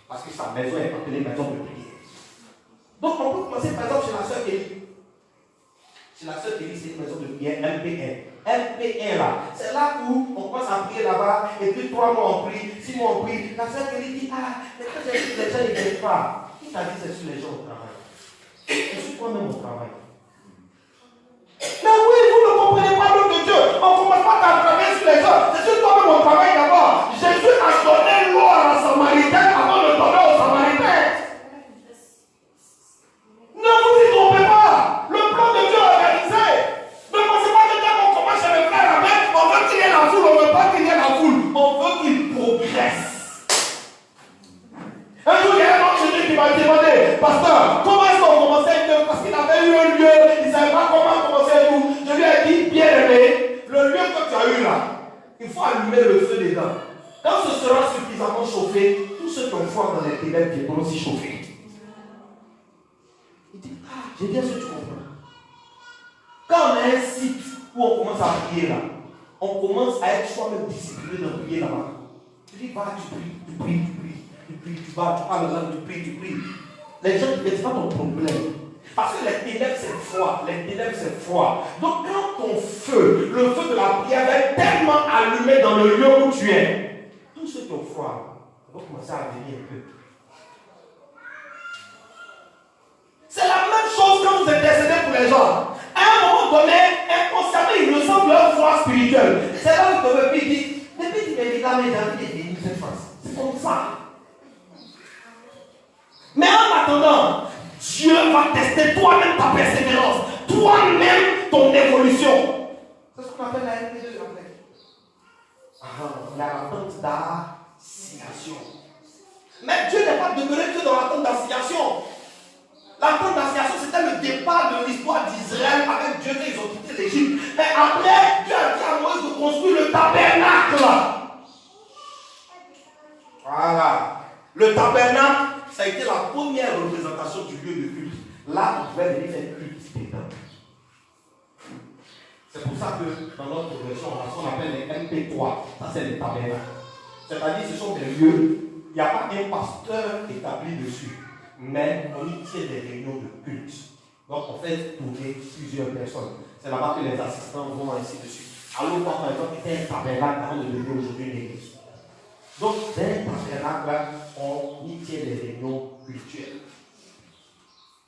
Parce que sa maison est appelée maison de prière. Donc, on peut commencer par exemple chez la sœur Kelly. Chez la sœur Kelly, c'est une maison de prière MP1. MP1 là, c'est là où on commence à prier là-bas, et puis 3 mois on prie, 6 mois on prie. La sœur Kelly dit, ah, mais quand j'ai dit que les gens ne viennent pas, qui t'a dit c'est sur les gens au travail? C'est sur toi-même au travail. Mais oui, vous ne comprenez pas l'œuvre de Dieu. On ne commence pas à travailler sur les gens, c'est sur toi-même au travail d'abord. Jésus a donné l'eau à la Samaritaine avant de donner aux Samaritains. Ne vous y trompez pas. Le plan de Dieu est organisé. Ne pensez pas que quand on commence chez le frère avec, on veut qu'il y ait la foule, on ne veut pas qu'il y ait la foule. On veut qu'il progresse. Un jour, il y a un homme chez lui qui m'a demandé, pasteur, comment est-ce qu'on commençait une œuvre? Parce qu'il avait eu un lieu, il ne savait pas comment commencer tout. Je lui ai dit, bien aimé, le lieu que tu as eu là, il faut allumer le feu dedans. Quand ce sera suffisamment chauffé, tous ceux qui ont foi dans les ténèbres viendront aussi chauffer. Il dit, ah, j'ai bien ce que tu comprends. Quand on a un site où on commence à prier là, on commence à être soi-même discipliné de prier là-bas. Tu dis, va, tu pries, tu pries, tu pries, tu pries, tu vas, tu parles là, tu pries, tu pries. Les gens ne disent pas ton problème. Parce que les ténèbres c'est froid, les ténèbres c'est froid. Donc quand ton feu, le feu de la prière est tellement allumé dans le lieu où tu es, tous ceux qui ont froid vont commencer à venir un peu. C'est la même chose quand vous intercédez pour les gens. À un moment donné, inconsciemment, ils ressentent leur foi spirituel. C'est là où le peuple dit, depuis qu'il m'invite là, mais David est venu cette fois-ci. C'est comme ça. Mais en attendant, Dieu va tester toi-même ta persévérance, toi-même ton évolution. C'est ce qu'on appelle la MP2 après. L'attente d'assignation. Mais Dieu n'est pas demeuré que dans l'attente d'assignation. L'attente d'assignation, c'était le départ de l'histoire d'Israël avec Dieu quand ils ont quitté l'Égypte. Mais après, Dieu a dit à Moïse de construire le tabernacle. Voilà. Le tabernacle, ça a été la première représentation du lieu de culte. Là, on pouvait venir faire culte spectacle. C'est pour ça que dans notre version, on a ce qu'on appelle les MP3. Ça, c'est les tabernacles. C'est-à-dire, ce sont des lieux, il n'y a pas un pasteur établi dessus, mais on y tient des réunions de culte. Donc, on fait tourner plusieurs personnes. C'est là-bas que les assistants vont ainsi de suite. Alors, moi, par exemple, était un tabernacle avant de devenir aujourd'hui une église. Donc, dans un tabernacle, on y tient des réunions culturelles.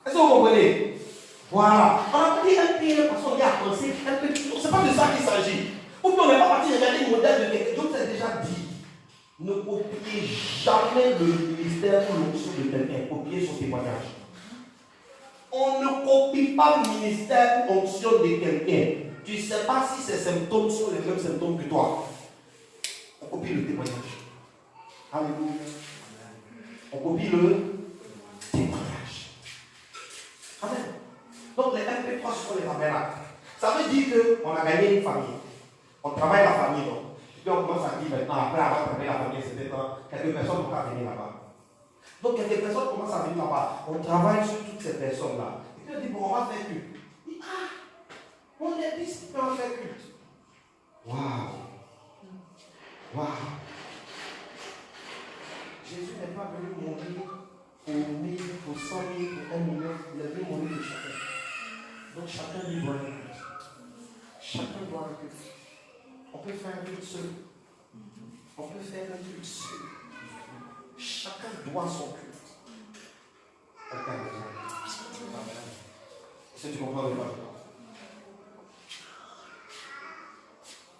Est-ce que vous comprenez? Voilà. On a pris un peu parce qu'on y a pensé un peu. C'est pas de ça qu'il s'agit. Ou bien on n'est pas parti regarder le modèle de quelqu'un d'autre, c'est déjà dit. Ne copiez jamais le ministère ou l'onction de quelqu'un. Copiez son témoignage. On ne copie pas le ministère ou l'onction de quelqu'un. Tu ne sais pas si ses symptômes sont les mêmes symptômes que toi. On copie le témoignage. Alléluia. On copie le témoignage. Amen. Donc les MP3 sont les tabernacles. Ça veut dire qu'on a gagné une famille. On travaille la famille, donc. Et puis on commence à dire maintenant, après avoir travaillé la famille, c'était quand quelques personnes vont venir là-bas. Donc quelques personnes commencent à venir là-bas. On travaille sur toutes ces personnes-là. Et puis on dit, bon, on va faire culte. On dit, on est 10 qui peuvent faire culte. Waouh! Waouh! Jésus n'est pas venu mourir pour 1000, pour 100 000, pour 1 million. Il est venu mourir pour chacun. Donc chacun lui doit un culte. Chacun doit un culte. On peut faire un culte seul. On peut faire un culte seul. Chacun doit son culte. Est-ce que tu comprends le pas?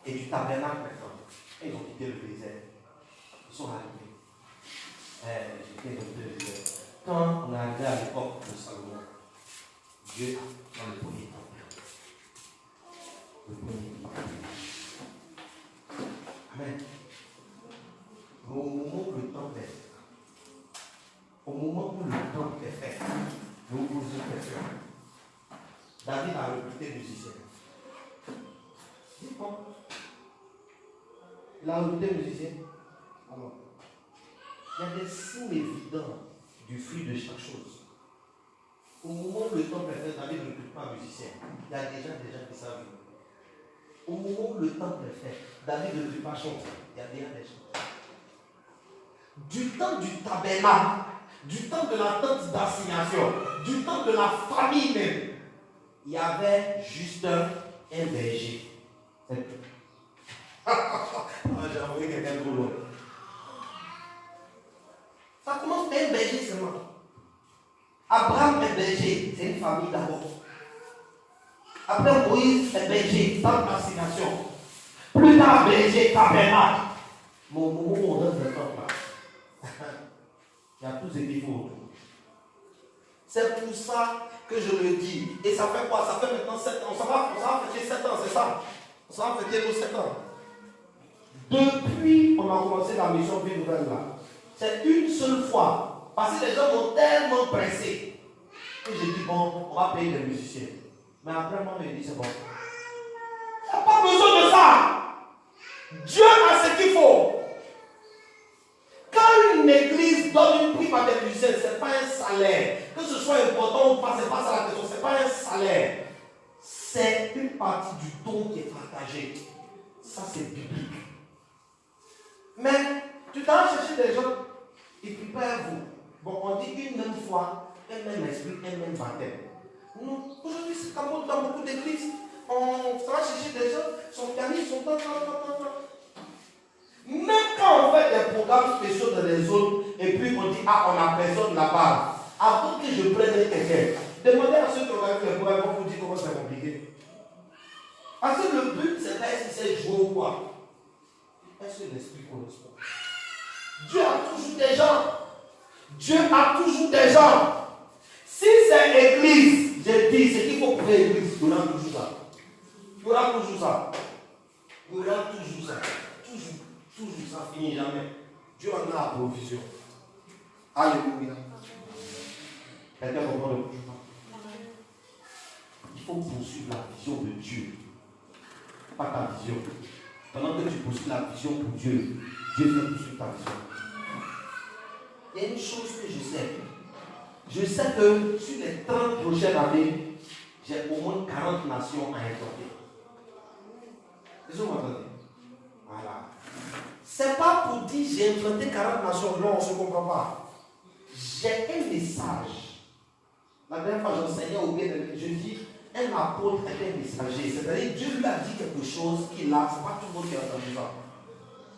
Et du tabernacle maintenant, ils ont quitté le désert. Ils sont arrivés. Quand on est arrivé à l'époque de Salomon, Dieu a dans le premier temple. Le premier temple. Amen. Au moment où le temple est fait, au moment où le temple est fait, nous vous question. David a recruté musicien. Dites-moi. Il a recruté musicien. Alors, il y a des signes évidents du fruit de chaque chose. Au moment où le temple est fait, David ne recrute pas un musicien. Il y a déjà des gens qui savent. Au moment où le temple est fait, David ne peut pas chanter. Il y a déjà des gens. Du temps du tabernacle, du temps de la tente d'assignation, du temps de la famille même, il y avait juste un berger. J'ai envoyé quelqu'un de loin. Ça commence par un berger seulement. Abraham est berger, c'est une famille d'abord. Après Moïse est berger, dans l'assignation. Plus tard, berger, tabernacle. Mon moment où on donne le temps là, il y a tous ces niveaux autour. C'est pour ça que je le dis. Et ça fait quoi? Ça fait maintenant 7 ans. Ça va fêter 7 ans, c'est ça? Ça va fêter nos 7 ans. Depuis on a commencé la mission Vie Nouvelle là, c'est une seule fois. Parce que les gens m'ont tellement pressé. Et j'ai dit, bon, on va payer les musiciens. Mais après, moi, je me dis, c'est bon. Il n'y a pas besoin de ça. Dieu a ce qu'il faut. Quand une église donne une prime à des musiciens, ce n'est pas un salaire. Que ce soit important ou pas, ce n'est pas ça la question. Ce n'est pas un salaire. C'est une partie du don qui est partagée. Ça, c'est biblique. Mais tu t'en chercher des gens, ils préparent vous. Bon, on dit une même foi, un même esprit, un même baptême. Non, aujourd'hui, c'est comme dans beaucoup d'églises. On va chercher des gens, son pianiste, son temps. Même quand on fait des programmes spéciaux dans les zones, et puis on dit, ah, on a personne là-bas. Avant que je prenne quelqu'un, demandez à ceux qui ont fait les programmes, ils vont vous dire comment c'est compliqué. Parce que le but, c'est pas si c'est toi. Est-ce que l'esprit correspond? Dieu a toujours des gens. Dieu a toujours des gens. Si c'est église, j'ai dit, c'est qu'il faut pour l'église, il y aura toujours ça. Il y aura toujours ça. Il y aura toujours ça. Toujours ça finit jamais. Dieu en a la provision. Alléluia. Quelqu'un comprend le coup? Il faut poursuivre la vision de Dieu. Pas ta vision. Pendant que tu poursuis la vision pour Dieu, Dieu vient poursuivre ta vision. Il y a une chose que je sais. Je sais que sur les 30 prochaines années, j'ai au moins 40 nations à implanter. Est-ce que vous m'entendez? Voilà. C'est pas pour dire j'ai implanté 40 nations. Non, on ne se comprend pas. J'ai un message. La dernière fois, j'enseignais au bien, je dis un apôtre est un messager. C'est-à-dire Dieu lui a dit quelque chose qu'il a. Ce n'est pas tout le monde qui a entendu ça.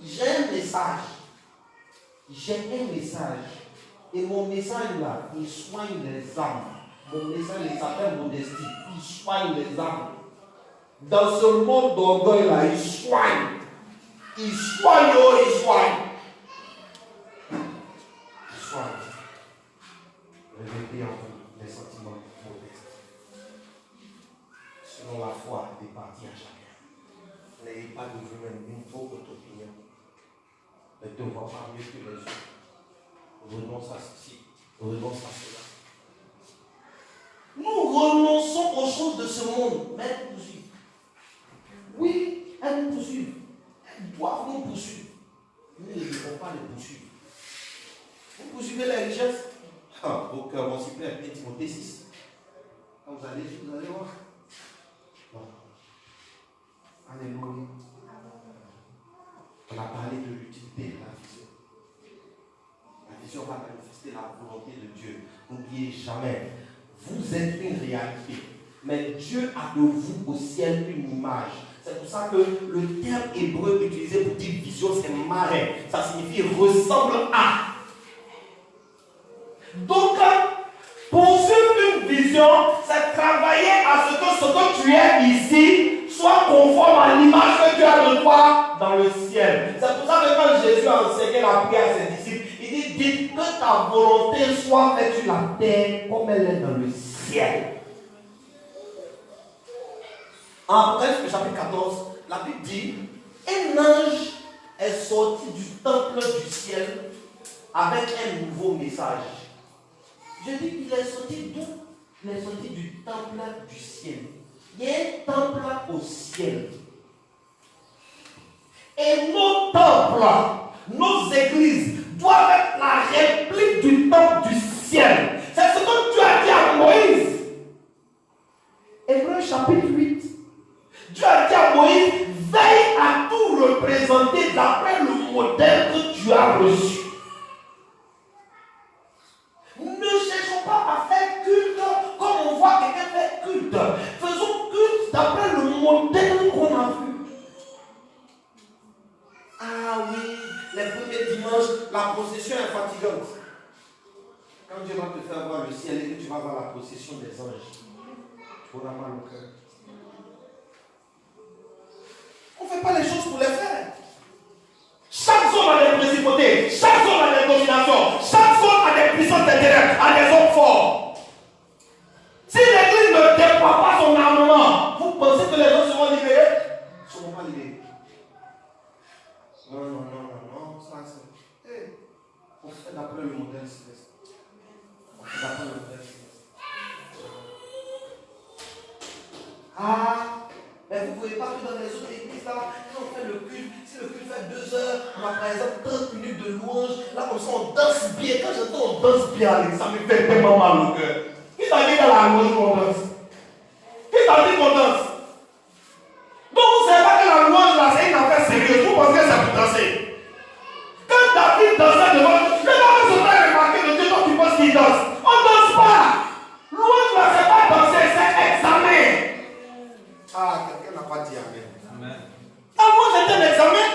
J'ai un message. J'ai un message. Et mon message là, il soigne les âmes. Mon message, il s'appelle modestie. Il soigne les âmes. Dans ce monde d'orgueil là, il soigne. Il soigne, oh, il soigne. Il soigne. Réveillez en vous les sentiments modestes. Selon la foi, départie à chacun. N'ayez pas de vous-même une fausse opinion. Ne te vois pas mieux que les autres. Renonce à ceci, renonce à cela. Nous renonçons aux choses de ce monde, mais elles nous poursuivent. Oui, elles nous poursuivent. Elles doivent nous poursuivre. Nous ne devons pas les poursuivre. Vous poursuivez les richesses. Au cœur, on s'y plaît, 1 Timothée 6. Quand vous allez voir. Non. Alléluia. On a parlé de l'utilité de la vision. La vision va manifester la volonté de Dieu. N'oubliez jamais, vous êtes une réalité. Mais Dieu a de vous au ciel une image. C'est pour ça que le terme hébreu utilisé pour dire vision, c'est marais. Ça signifie ressemble à. Donc, poursuivre une vision, c'est travailler à ce que tu es ici soit conforme à l'image que tu as de toi dans le ciel. C'est pour ça que quand Jésus a enseigné la prière à ses disciples, il dit, dites que ta volonté soit faite sur la terre comme elle est dans le ciel. En Apocalypse chapitre 14, la Bible dit, un ange est sorti du temple du ciel avec un nouveau message. Je dis qu'il est sorti d'où? Il est sorti du temple du ciel. Il y a un temple au ciel. Et nos temples, nos églises doivent être la réplique du temple du ciel. C'est ce que tu as dit à Moïse. Hébreux chapitre 8. Dieu a dit à Moïse, veille à tout représenter d'après le modèle que tu as reçu. Ne cherchons pas à faire culte comme on voit quelqu'un faire culte. Faisons culte d'après le modèle qu'on a vu. Ah oui, les premiers dimanches, la procession est fatigante. Quand Dieu va te faire voir le ciel et que tu vas voir la procession des anges, tu auras mal au cœur. On ne fait pas les choses pour les faire. Chaque zone a des principautés, chaque zone a des dominations, chaque zone a des puissances intérieures, a des hommes forts. Si l'église ne déploie pas son armement, vous pensez que les gens seront libérés? Ils ne seront pas libérés. Non, ça c'est. Hey, on fait d'après le modèle céleste. On fait d'après le modèle céleste. Ah! Mais vous ne voyez pas que dans les autres églises, là, quand on fait le culte, si le culte fait 2 heures, on a par exemple 30 minutes de louange, là comme ça on danse bien. Quand j'entends on danse bien, ça me fait tellement mal au cœur. Qui t'a dit dans la louange qu'on danse? Qui t'a dit qu'on danse? Donc vous ne savez pas que la louange là c'est une affaire sérieuse, vous pensez que c'est pour danser. Quand David dansait devant, le gars se fait remarquer de Dieu, donc tu penses qu'il danse. On ne danse pas. Louange là c'est pas danser, c'est examen. Ah, quelqu'un n'a pas dit amen. La louange est un examen.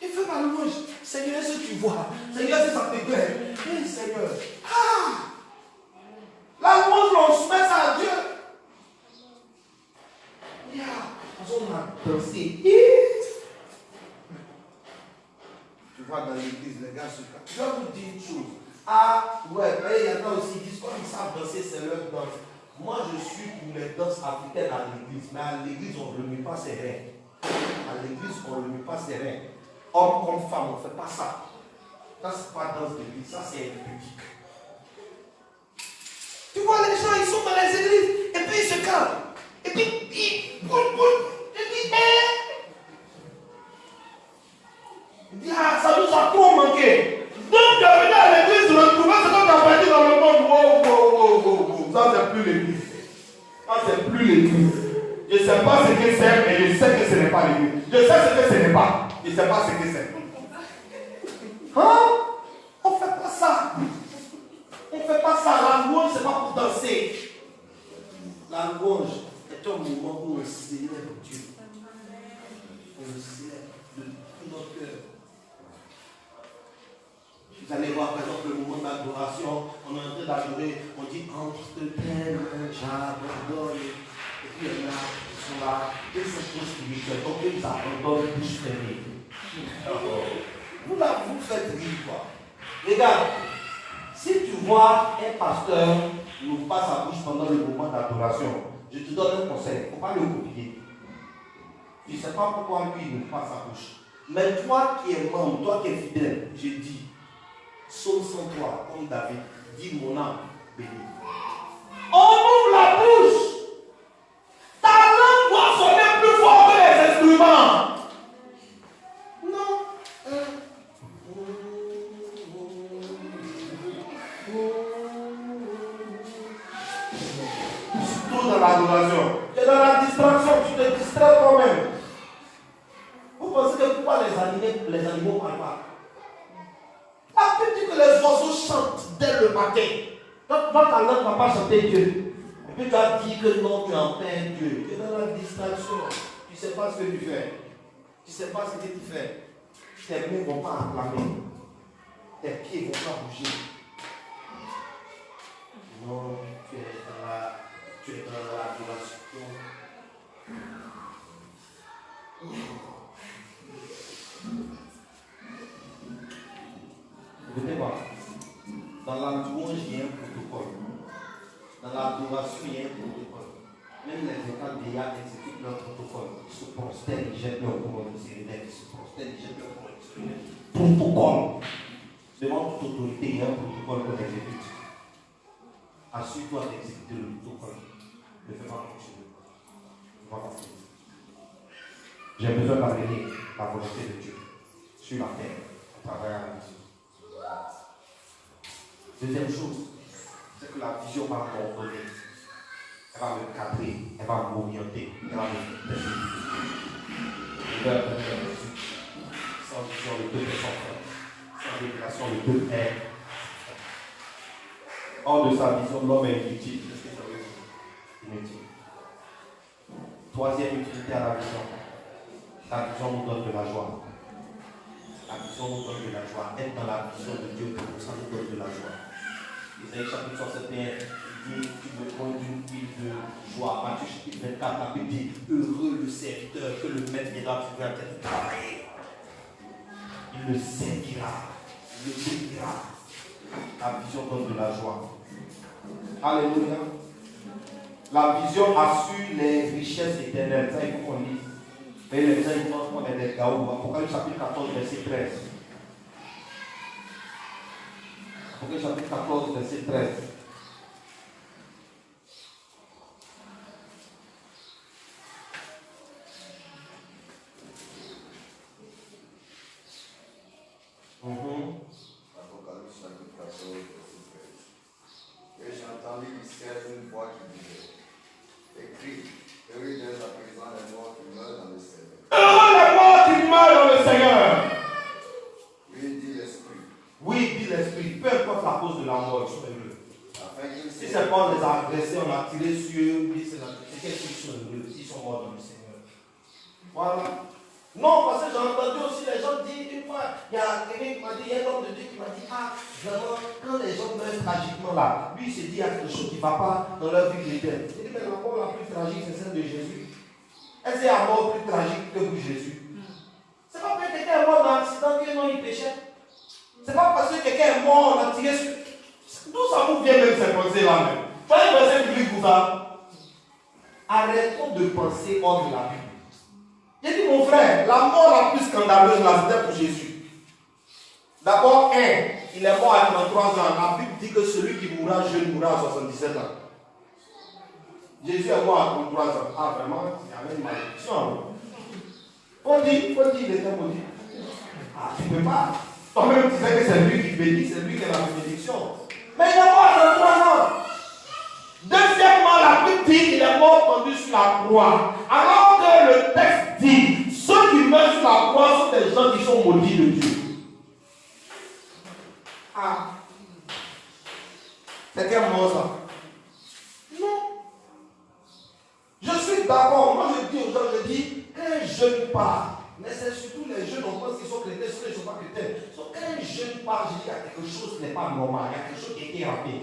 Il fait ma louange. Seigneur, est-ce que tu vois? Seigneur, est-ce que ça te plaît? Oui, Seigneur. Ah! La louange, on soumet ça à Dieu. danser. Tu vois dans l'église, les gars se cachent. Je vais vous dire une chose. Ah, ouais, il y en a aussi qui disent comme ils savent danser, c'est leur danse. Moi, je suis pour les danses africaines à l'église, mais à l'église, on ne remue pas ses reins. À l'église, on ne remue pas ses reins. Homme comme femme, on ne fait pas ça. Ça, c'est pas danse d'église, ça, c'est impudique. Tu vois, les gens, ils sont dans les églises, et puis ils se calment. Et puis, ils boum, boum. Et puis, il dit, ah, ça nous a trop manqué. Donc, tu es venu à l'église, retrouver ce qu'on t'a perdu dans le monde. Wow. Ça, c'est plus l'église. Ça, c'est plus l'église. Je ne sais pas ce que c'est, mais je sais que ce n'est pas l'église. Je sais ce que ce n'est pas. Je ne sais pas ce que c'est. Hein? On ne fait pas ça. On ne fait pas ça. La louange, ce n'est pas pour danser. La louange est un moment où on célèbre Dieu. On le célèbre de tout notre cœur. Vous allez voir, par exemple, le moment d'adoration, on est en train d'adorer, on dit entre tes mains, j'abandonne. Et puis il y en a qui sont là, ils sont trop spirituels, donc ils abandonnent bouche fermée. Vous là, vous faites rire quoi. Regarde, si tu vois un pasteur nous passe sa bouche pendant le moment d'adoration, je te donne un conseil, il ne faut pas le copier. Je ne sais pas pourquoi lui il nous passe sa bouche. Mais toi qui es membre, toi qui es fidèle, je dis, Psaume 103, comme David, dit mon âme bénie. On ouvre la bouche. Ta langue doit sonner plus fort que les instruments. Non. Surtout dans l'adoration. Tu es dans la distraction, tu te distrais toi-même. Vous pensez que pourquoi les animaux ne parlent pas? Ah, tu dis que les oiseaux chantent dès le matin. Toi, ta langue ne va pas chanter Dieu. Et puis tu as dit que non, tu empêches Dieu. Tu es dans la distraction. Tu ne sais pas ce que tu fais. Tu ne sais pas ce que tu fais. Tes mains ne vont pas acclamer. Tes pieds ne vont pas bouger. Non, tu es dans l'adoration. Venez voir. Dans la louange, il y a un protocole. Dans l'adoration, il y a un protocole. Même les états d'IA exécutent leur protocole. Ils se prosternent, ils jettent leur couronne de sérénité. Ils se prosternent, ils jettent leur couronne de sérénité. Protocole. Devant toute autorité, il y a un protocole qu'on exécute. Assure-toi d'exécuter le protocole. Ne fais pas fonctionner. Ne va pas fonctionner. J'ai besoin d'amener la volonté de Dieu sur la terre, à travers la vision. Deuxième chose, c'est que la vision va m'ordonner. Elle va me cadrer, elle va m'orienter, elle va me faire. Sans vision, le peuple est sans frère. Sans révélation, le peuple est. Hors de sa vision, l'homme est inutile. Qu'est-ce que ça veut dire? Inutile. Troisième utilité à la vision. La vision nous donne de la joie. La vision nous donne de la joie. Être dans la vision de Dieu, ça nous donne de la joie. Isaïe chapitre 61, il dit, tu me prends d'une huile de joie. Matthieu chapitre 24, la Bible dit, heureux le serviteur que le maître viendra trouver à terre de travailler. Il le servira, il le bénira. La vision donne de la joie. Alléluia. La vision assure les richesses éternelles. Ça, il faut qu'on lise. Mais les gens, ils pensent qu'on est des gaou. Apocalypse chapitre 14, verset 13. Apocalypse chapitre 14, verset 13. Apocalypse chapitre 14, verset 13. Et j'entendis du ciel une voix qui disait, écrit, heureux est à présent les morts qui meurent dans le Seigneur. Heureux les morts qui meurent dans le Seigneur. Oui, dit l'Esprit. Oui, dit l'Esprit. Peu importe la cause de la mort, ils sont heureux. Afin qu'ils Si c'est pas on les a agressés, on a tiré sur eux, oui, c'est qu'est-ce qu'ils sont heureux, s'ils sont morts dans le Seigneur. Voilà. Non, parce que j'ai entendu aussi les gens dire, une fois, il y a quelqu'un qui m'a dit, il y a un homme de Dieu qui m'a dit, ah, vraiment, quand les gens meurent tragiquement là, lui il s'est dit, il y a quelque chose qui ne va pas dans leur vie chrétienne. Il dit, mais la mort la plus tragique, c'est celle de Jésus. Est-ce qu'il y a un mort plus tragique que pour Jésus? C'est pas parce que quelqu'un est mort dans l'accident que non, il péchait. C'est pas parce que quelqu'un est mort, on a tiré sur. D'où ça vous vient même ces pensées-là même? Tu as un verset biblique pour ça? Arrêtons de penser hors de la Bible. J'ai dit, mon frère, la mort la plus scandaleuse là, c'était pour Jésus. D'abord, il est mort à 33 ans. La Bible dit que celui qui mourra jeune mourra à 77 ans. Jésus est mort à 33 ans. Ah, vraiment, il y avait une malédiction. On dit, il était maudit. Ah, tu ne peux pas. Toi-même, tu sais que c'est lui qui bénit, c'est lui qui a la bénédiction. Mais il est mort à 33 ans. Deuxièmement, la Bible dit qu'il est mort pendu sur la croix. Alors que le texte dit, ceux qui meurent sur la croix sont des gens qui sont maudits de Dieu. Ah. C'est quel mot ça? Non. Je suis d'accord. Moi je dis aux gens, je dis, qu'un jeune part, mais c'est surtout les jeunes, on pense qu'ils sont chrétiens, ceux qui ne sont pas chrétiens. Quand un jeune part, je dis, il y a quelque chose qui n'est pas normal, il y a quelque chose qui a été raté.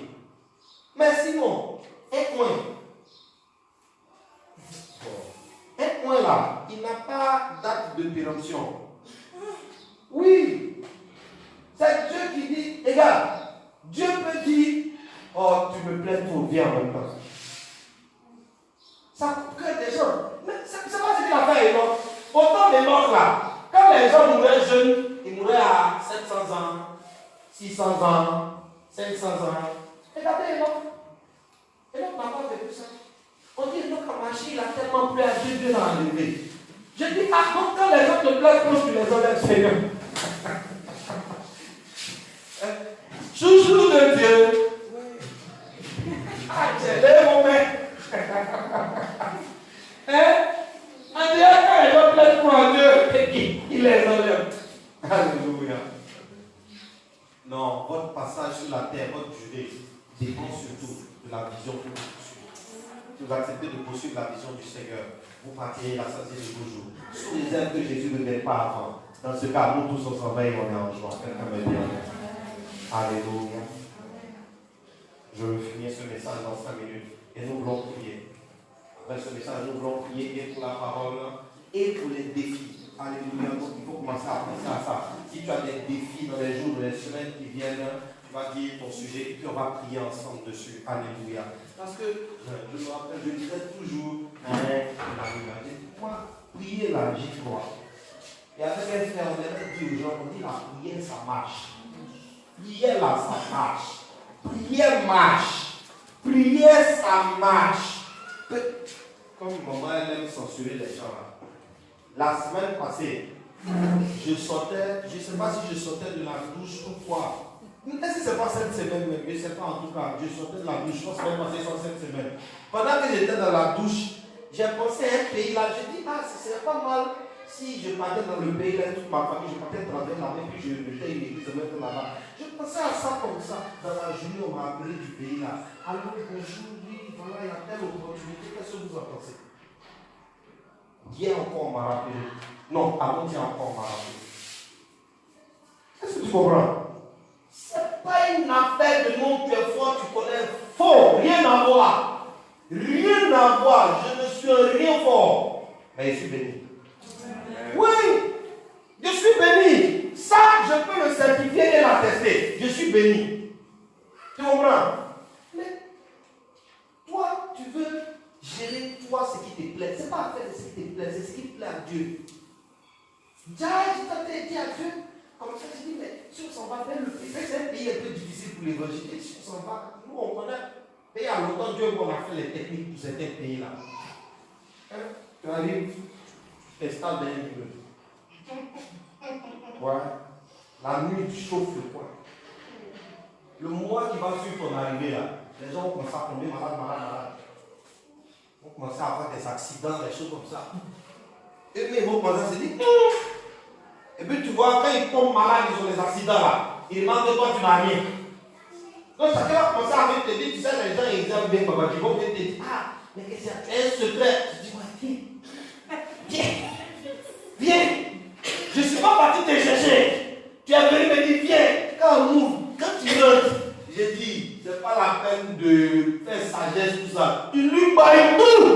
Mais sinon, un coin là, il n'a pas date de péremption. Oui. C'est Dieu qui dit, regarde, Dieu peut dire, oh, tu me plais trop bien maintenant. Ça crée des gens. Mais c'est pas ce qu'il a fait, Enoch. Autant des morts là, quand les gens mouraient jeunes, ils mouraient à 700 ans, 600 ans, 500 ans. Regardez Enoch. Enoch n'a pas fait tout ça. On dit Enoch a marché, il a tellement plu à Dieu, Dieu l'a enlevé. Je dis, ah donc quand les gens te plaisent, quand tu les enlèves, Seigneur. Chouchou de Dieu. Ah, j'ai l'air mon mec. On dirait quand les gens plaisent pour Dieu, il les enlève. Alléluia. Non, votre passage sur la terre, votre durée, dépend surtout de la vision que vous poursuivez. Si vous acceptez de poursuivre la vision du Seigneur, vous partirez la santé de vos jours. Sous les ailes que Jésus ne met pas avant. Dans ce cas, nous tous on s'en va et on est en joie. Quelqu'un me dit Alléluia. Je vais finir ce message dans 5 minutes et nous voulons prier. Après ce message, nous voulons prier et pour la parole et pour les défis. Alléluia. Donc il faut commencer à penser à ça. Si tu as des défis dans les jours, dans les semaines qui viennent, tu vas dire ton sujet et puis on va prier ensemble dessus. Alléluia. Parce que je me rappelle, je disais toujours, moi, prier là, j'y crois. Et avec un frère, on avait dit aux gens, on dit la prière, ça marche. Prière là, ça marche. Prière marche. Prière, ça marche. Comme maman, elle aime censurer les gens là. La semaine passée, je sortais, je ne sais pas si je sortais de la douche ou quoi. Est-ce que ce n'est pas cette semaine même? Je ne sais pas en tout cas. Je sortais de la douche, je pense que semaine passée, soit cette semaine. Pendant que j'étais dans la douche, j'ai pensé à un pays là. Je dis, ah, ce serait pas mal si je partais dans le pays là, toute ma famille, je partais travailler là-bas, puis je mettais une église, je mettais là-bas. Je pensais à ça comme ça. Dans la journée, on m'a appelé du pays là. Alors, bonjour, oui, voilà, il y a telle opportunité. Qu'est-ce que vous en pensez? Hier encore, on m'a rappelé. Non, avant-hier encore, on m'a rappelé. Est-ce que tu comprends? C'est pas une affaire de nom, tu es fort, tu connais. Faux, rien à voir. Rien à voir. Je ne suis rien fort. Mais je suis béni. Oui, je suis béni. Ça, je peux le certifier et l'attester. Je suis béni. Tu comprends? Mais toi, tu veux gérer toi ce qui te plaît. Ce n'est pas faire ce qui te plaît, c'est ce qui plaît à Dieu. Déjà, je t'ai dit à Dieu. Comme ça, je dis, mais si on s'en va vers le pays, c'est un pays un peu difficile pour l'évangile. Si on s'en va, nous on connaît. Et il y a longtemps, Dieu on a fait les techniques pour certains pays-là. Tu arrives, tu t'installes dans un immeuble. Ouais. La nuit, tu chauffes le coin. Le mois qui va suivre ton arrivée, là, les gens vont commencer à tomber malade. Ils vont commencer à avoir des accidents, des choses comme ça. Et puis ils vont commencer à se dire, et puis tu vois, quand ils tombent malades, ils ont des accidents là, ils demandent de toi, tu n'as rien. Donc chacun va commencer à venir te dire, tu sais, les gens, ils aiment bien papa, ils vont venir te dire, ah, mais qu'est-ce qu'il y a? Tu es un secret. Je dis, ouais, viens. Je ne suis pas parti te chercher. Tu es venu me dire, viens. Quand on ouvre, quand tu rentres, j'ai dit, c'est pas la peine de faire sagesse, tout ça. Tu lui bailles tout.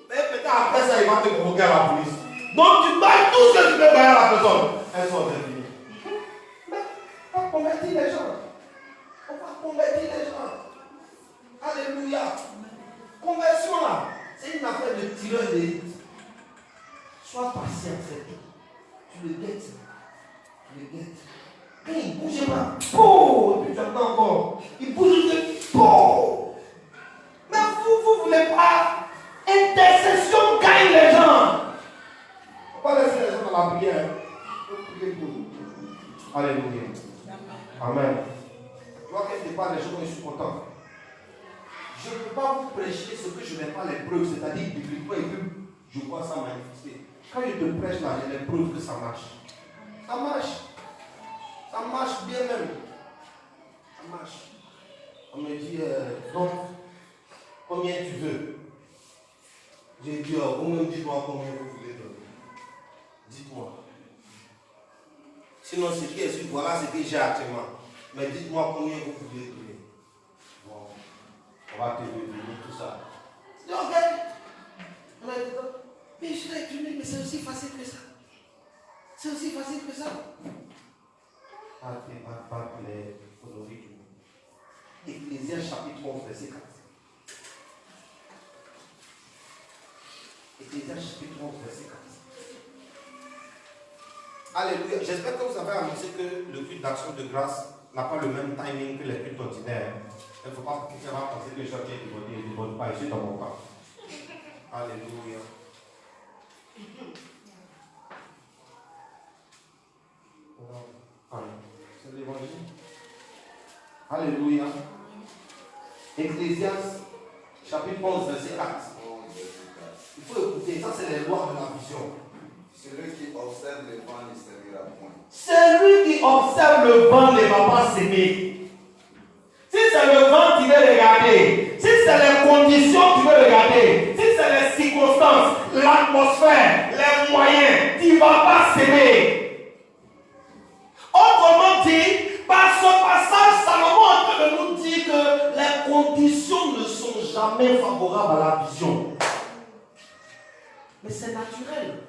Mais peut-être après ça, il va te de convoquer à la police. Donc tu bailles tout ce que tu peux bailler à la personne. Elles sont définies. Mais on va convertir les gens. On va convertir les gens. Alléluia. Conversion là, c'est une affaire de tireur d'élite. Sois patient, c'est tout. Tu le guettes. Tu le guettes. Quand il ne bouge pas, et puis tu attends encore. Il bouge de mais vous ne voulez pas. Intercession gagne les gens. On va laisser les gens dans la prière. Priez pour nous. Alléluia. Amen. Je vois quelque part les gens, je suis content. Je ne peux pas vous prêcher ce que je n'ai pas les preuves, c'est-à-dire bibliquement et puis je vois ça manifester. Quand je te prêche là, j'ai les preuves que ça marche. Ça marche. Ça marche bien même. Ça marche. On me dit, donc, combien tu veux? J'ai dit, vous-même dites-moi combien vous voulez donner. Dites-moi. Sinon, ce qui est sûr, voilà ce que j'ai actuellement. Mais dites-moi combien vous voulez donner. Bon, on va te donner tout ça. Je dis, ok. Mais je l'ai donné, mais c'est aussi facile que ça. C'est aussi facile que ça. Ecclésiaste chapitre 11, verset 4. Ecclésiaste chapitre 11, verset 4. Alléluia. J'espère que vous avez annoncé que le culte d'action de grâce n'a pas le même timing que les cultes ordinaires. Il ne faut pas penser que les gens qui ne dévotent pas. Je suis dans mon cas. Alléluia. C'est l'évangile. Alléluia. Ecclésiaste, chapitre 11, verset 4. Il faut écouter, ça c'est les lois de la vision. Celui qui observe le vent ne servira point. Celui qui observe le vent ne va pas s'aimer. Si c'est le vent qui veut regarder, si c'est les conditions qui veut regarder, si c'est les circonstances, l'atmosphère, les moyens, tu ne vas pas s'aimer. Autrement dit, par ce passage, Salomon est en train de nous dire que les conditions ne sont jamais favorables à la vision. Mais c'est naturel.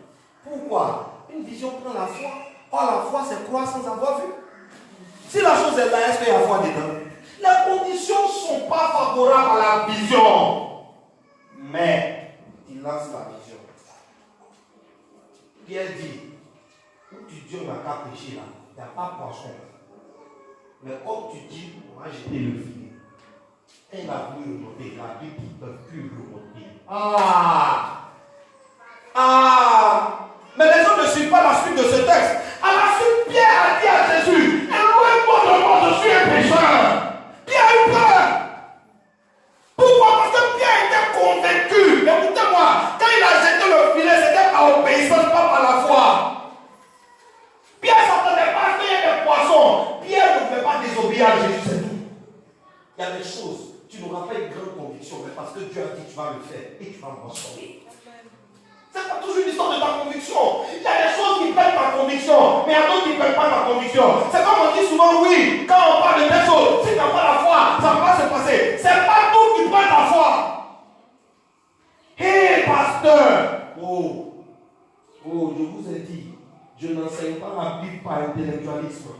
Pourquoi? Une vision prend la foi. Or, la foi, c'est croire sans avoir vu. Si la chose est là, est-ce qu'il y a foi dedans? Les conditions ne sont pas favorables à la vision. Mais, il lance la vision. Pierre dit, où tu dis on n'a qu'à pécher là, il n'y a pas poisson. Mais comme tu dis, on va jeter le filet. Elle a voulu remonter, la Bible ne peut plus remonter. Mais les gens ne suivent pas la suite de ce texte. À la suite, Pierre a dit à Jésus, éloigne-moi de moi, je suis un pécheur. Pierre a eu peur. Pourquoi? Parce que Pierre était convaincu. Écoutez-moi, quand il a jeté le filet, c'était par obéissance, pas par la foi. Pierre ne s'attendait pas à ce qu'il y ait des poissons. Pierre ne pouvait pas désobéir à Jésus, c'est tout. Il y a des choses, tu n'auras pas une grande conviction, mais parce que Dieu a dit tu vas le faire et tu vas m'en sortir. C'est pas toujours une histoire de ta conviction. Il y a des choses qui prennent ta conviction, mais il y a d'autres qui ne prennent pas ta conviction. C'est comme on dit souvent, oui, quand on parle de telle chose, si tu n'as pas la foi, ça ne va pas se passer. C'est pas tout qui prend ta foi. Hé, pasteur! Je vous ai dit, je n'enseigne pas la Bible par intellectualisme.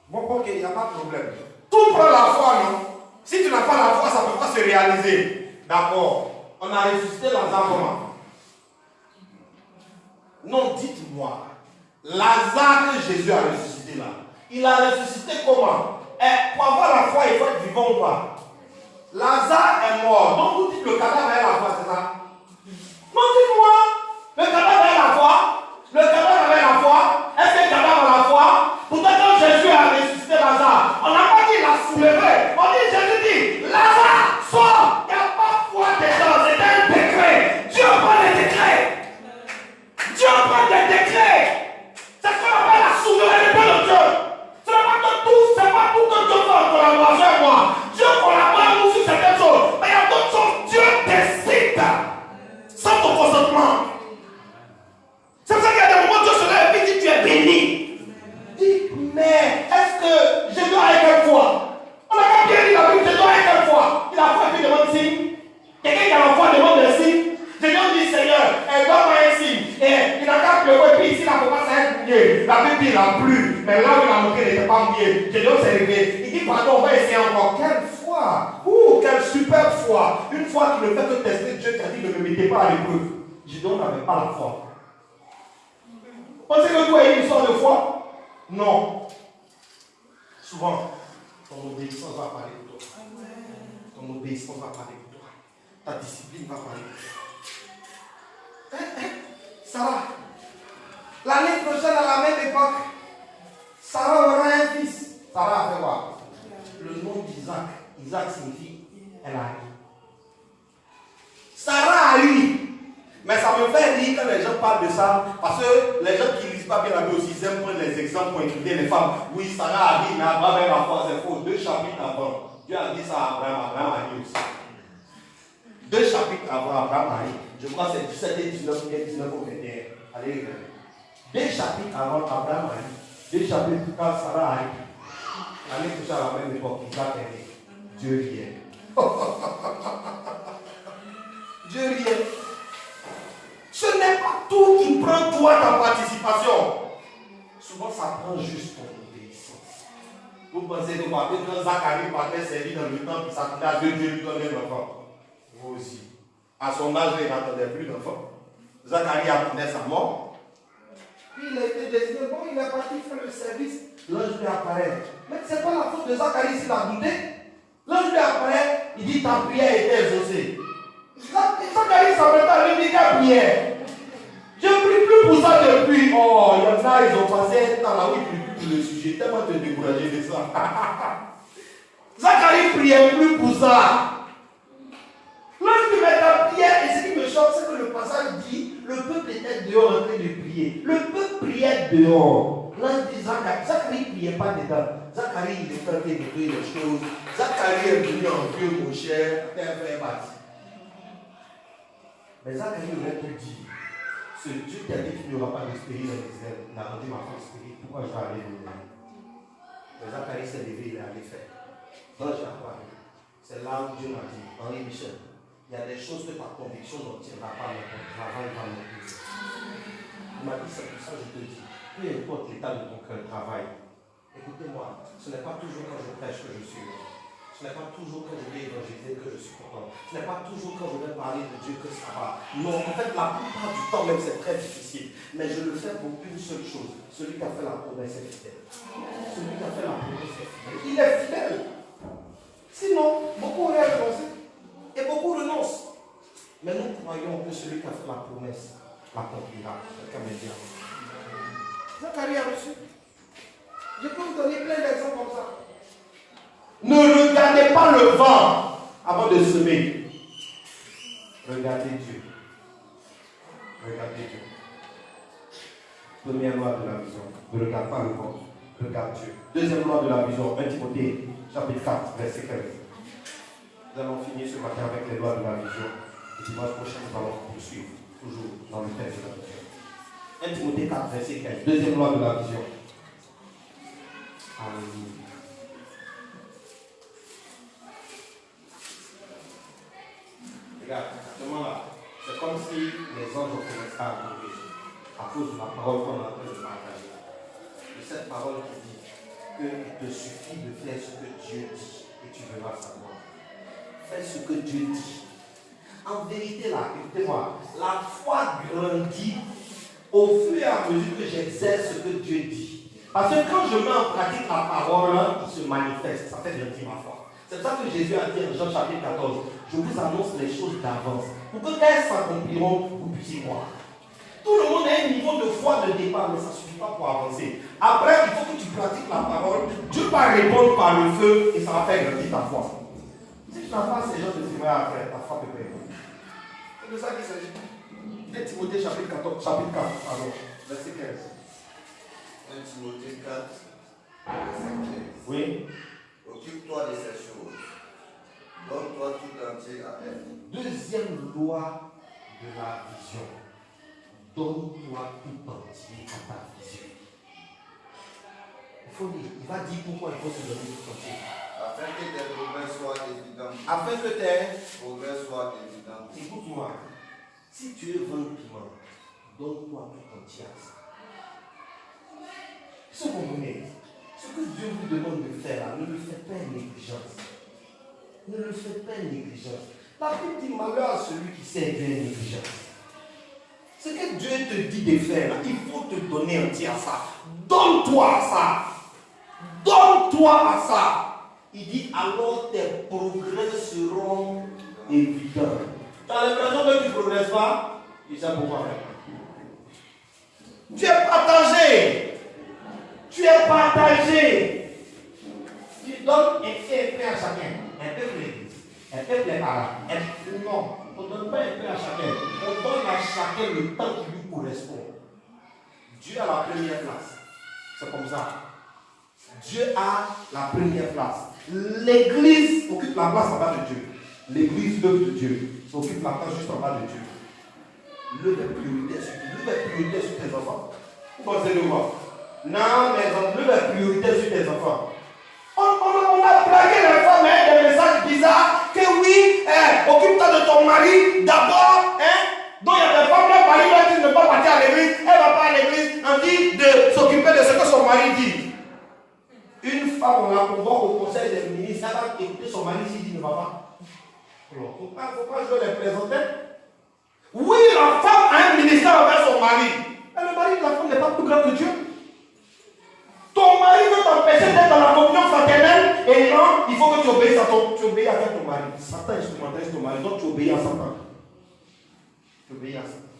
Bon, ok, il n'y a pas de problème. Tout prend la foi, non? Si tu n'as pas la foi, ça ne peut pas se réaliser. D'accord. On a ressuscité Lazare comment? Non, dites-moi. Lazare que Jésus a ressuscité là, il a ressuscité comment? Pour avoir la foi, il faut être vivant ou pas? Lazare est mort. Donc vous dites le cadavre est la foi, c'est ça? Non, dites-moi. Le cadavre est la foi. Le cadavre avait la foi. Est-ce que le cadavre a la foi? Pourtant, quand Jésus a ressuscité Lazare, on n'a pas dit qu'il l'a soulevé. On dit, Jésus dit, Lazare, sors. Il n'y a pas de foi dedans. C'est un décret. Dieu prend des décrets. Dieu prend des décrets. C'est ce qu'on appelle la souveraineté de Dieu. Ce n'est pas tout que Dieu fait en collaboration avec moi. Dieu collabore avec nous sur certaines choses. Mais il y a d'autres choses. Dieu décide sans ton consentement. pleuvait, puis ici, la commence à être mouillée. La Bible dit, il a plu. Mais là où il a montré, il n'était pas mouillé. Gédéon s'est réveillé. Il dit, pardon, on va essayer encore. Quelle foi! Quelle super foi! Une foi qui ne fait que tester Dieu, qui a dit, ne me mettez pas à l'épreuve. Gédéon n'avait pas la foi. Pensez que toi, il y a une histoire de foi? Non. Souvent, ton obéissance va parler de toi. Ton obéissance va parler de toi. Ta discipline va parler de toi. Sarah, l'année prochaine, à la même époque, Sarah aura un fils. Sarah a fait quoi? Le nom d'Isaac. Isaac signifie elle a ri. Sarah a ri. Mais ça me fait rire quand les gens parlent de ça, parce que les gens qui ne lisent pas bien la Bible aussi, ils aiment prendre les exemples pour inculquer les femmes. Oui, Sarah a dit, mais Abraham est la foi, c'est faux. 2 chapitres avant, Dieu a dit ça à Abraham, Abraham a dit aussi. 2 chapitres avant, Abraham a dit. Je crois que c'est 17 et 19, ou 19 ou 21. Allez, regardez. 2 chapitres avant, Abraham a dit. 2 chapitres plus tard, Sarah a dit. L'année prochaine, à la même époque, Isaac est né. Dieu riait. Dieu riait. Ce n'est pas tout qui prend toi ta participation. Souvent, ça prend juste ton obéissance. Vous pensez que quand Zacharie partait servir dans le temple, il s'attendait à Dieu, Dieu lui donnait un enfant. Vous aussi. À son âge, il n'attendait plus d'enfant. Zacharie attendait sa mort. Puis il a été désigné. Bon, il est parti faire le service. L'ange lui apparaît. Mais ce n'est pas la faute de Zacharie s'il a douté. L'ange lui apparaît. Il dit, ta prière était exaucée. Zacharie s'apprête à lui dire quelle prière. Je ne prie plus pour ça depuis. Oh, il y en a, ils ont passé un temps là où ils ne prient plus pour le sujet. Tellement te découragé de ça. Zacharie ne priait plus pour ça. Lorsqu'il met ta prière, et ce qui me choque, c'est que le passage dit le peuple était dehors en train de prier. Le peuple priait dehors. L'ange dit Zacharie ne priait pas dedans. Zacharie, il est en train de nettoyer les choses. Zacharie est venu en vieux, mon cher. T'es un frère bâti. Mais Zacharie aurait pu dire ce Dieu qui a dit qu'il n'y aura pas de spirit dans les airs, il a rendu ma femme spirit. Pourquoi je vais aller le mener? Mais Zacharie s'est levé, il est allé faire. L'ange a parlé. C'est là où Dieu m'a dit, Henri Michel, il y a des choses que ta conviction n'obtiendra pas, mais ton travail va l'obtenir. Il m'a dit, c'est pour ça que je te dis, peu importe l'état de ton cœur, travail. Écoutez-moi, ce n'est pas toujours quand je prêche que je suis heureux. Ce n'est pas toujours quand je vais évangéliser que je suis content. Ce n'est pas toujours quand je vais parler de Dieu que ça va. Non, en fait, la plupart du temps même, c'est très difficile. Mais je le fais pour une seule chose. Celui qui a fait la promesse est fidèle. Celui qui a fait la promesse est fidèle. Il est fidèle. Sinon, beaucoup auraient renoncé. Et beaucoup renoncent. Mais nous croyons que celui qui a fait la promesse l'accomplira. Quelqu'un me dit. Zacharie a reçu. Je peux vous donner plein d'exemples comme ça. Ne regardez pas le vent avant de semer. Regardez Dieu. Regardez Dieu. Première loi de la vision. Ne regarde pas le vent. Regarde Dieu. Deuxième loi de la vision. 1 Timothée, chapitre 4, verset 15. Nous allons finir ce matin avec les lois de la vision. Et dimanche prochain, nous allons poursuivre. Toujours dans le texte de la vision. 1 Timothée 4, verset 15. Deuxième loi de la vision. Alléluia. Regarde, actuellement là, c'est comme si les anges ont commencé à arriver à cause de la parole qu'on est en train de partager. De cette parole qui dit qu'il te suffit de faire ce que Dieu dit et tu verras sa gloire. Fais ce que Dieu dit. En vérité là, écoutez-moi, la foi grandit au fur et à mesure que j'exerce ce que Dieu dit. Parce que quand je mets en pratique la parole, il se manifeste, ça fait grandir ma foi. C'est ça que Jésus a dit en Jean chapitre 14. Je vous annonce les choses d'avance. Pour que quand elles s'accompliront, vous puissiez voir. Tout le monde a un niveau de foi de départ, mais ça ne suffit pas pour avancer. Après, il faut que tu pratiques la parole. Dieu va répondre par le feu et ça va faire grandir ta foi. Si tu n'as pas ces gens de témoins à faire, ta foi peut pas évoluer. C'est de ça qu'il s'agit. 1 Timothée chapitre 14, chapitre 4, pardon, verset 15. 1 Timothée 4, verset 15. Oui. Occupe-toi de ces choses. Donne-toi tout entier à elle. Deuxième loi de la vision. Donne-toi tout entier à ta vision. Il faut dire, il va dire pourquoi il faut se donner tout entier. Afin que tes progrès soient évidents. Afin que tes progrès soient évidents. Écoute-moi. Si tu es 20 piments, donne-toi tout entier à ça. Si vous comprenez, ce que Dieu vous demande de faire là, ne le faites pas en négligence. Ne le faites pas en négligence. La Bible dit malheur à celui qui sert Dieu en négligence. Ce que Dieu te dit de faire là, il faut te donner entier à ça. Donne-toi à ça. Donne-toi à ça. Il dit alors tes progrès seront évidents. Tu as l'impression que tu ne progresses pas? Il sait pourquoi faire. Tu es partagé. Tu es partagé. Tu donnes un peu à chacun. Un peu pour l'église. Un peu pour les parents. Non, on ne donne pas un peu à chacun. On donne à chacun le temps qui lui correspond. Dieu a la première place. C'est comme ça. Dieu a la première place. L'église occupe la place en bas de Dieu. L'église, l'œuvre de Dieu, occupe la place juste en bas de Dieu. L'œuvre est prioritaire sur tes enfants. Vous pensez de quoi? Non, mais l'œuvre est prioritaire sur tes enfants. On a plagué les femmes avec des messages bizarres que oui, occupe-toi de ton mari d'abord. Donc il y a des femmes, leur mari leur dit de ne pas partir à l'église, elle ne va pas à l'église, on dit de s'occuper de ce que son mari dit. Une femme, on la convoque au conseil des ministres, elle va écouter son mari s'il dit ne va pas. Alors, il ne faut pas jouer les plaisantins. Oui, la femme a un ministère envers son mari. Mais le mari de la femme n'est pas plus grand que Dieu. Ton mari veut t'empêcher d'être dans la communion fraternelle et non, il faut que tu obéisses à ton mari. Satan instrumentalise ton mari, donc tu obéis à Satan. Tu obéis à Satan.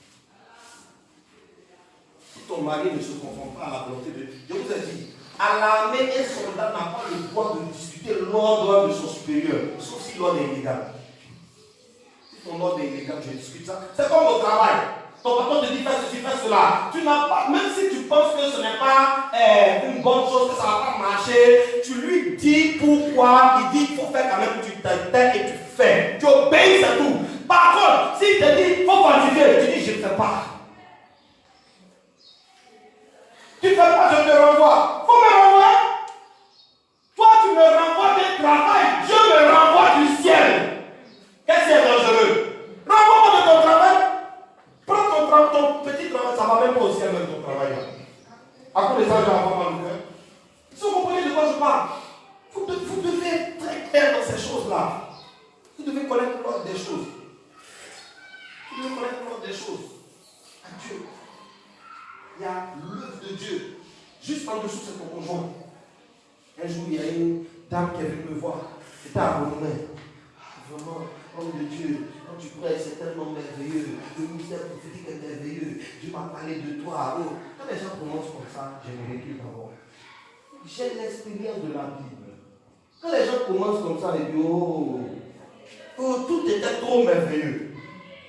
Si ton mari ne se conforme pas à la volonté de Dieu, je vous ai dit, à l'armée, un soldat n'a pas le droit de discuter l'ordre de son supérieur, sauf si l'ordre est illégal. Si ton ordre est illégal, je discute ça. C'est comme au travail. Ton patron te dit fais ceci, fais cela. Tu n'as pas, même si tu penses que ce n'est pas une bonne chose, que ça ne va pas marcher, tu lui dis pourquoi. Il dit il faut faire quand même que tu t'aimes et tu fais. Tu obéis, c'est tout. Par contre, s'il te dit il faut quantifier, tu dis je ne fais pas. Tu ne fais pas, je te renvoie. Faut me renvoyer. Toi, tu me renvoies du travail. Dieu me renvoie du ciel. Qu'est-ce qui est dangereux? Renvoie-moi de ton travail. Prends ton petit travail. Ça ne va même pas au ciel, même ton travail. À cause de ça, j'ai avoir mal au cœur. Si vous comprenez de quoi je parle, vous devez être très clair dans ces choses-là. Vous devez connaître l'ordre des choses. Vous devez connaître l'ordre des choses. À Dieu. Il y a l'œuvre de Dieu. Juste en dessous, c'est ton conjoint. Un jour, il y a une dame qui est venue me voir. C'était à Romain. Vraiment, homme de Dieu, quand tu prêches, c'est tellement merveilleux. Le ministère prophétique est merveilleux. Dieu m'a parlé de toi. Oh. Quand les gens prononcent comme ça, je me recule d'abord. J'ai l'expérience de la Bible. Quand les gens commencent comme ça, ils disent tout était trop merveilleux.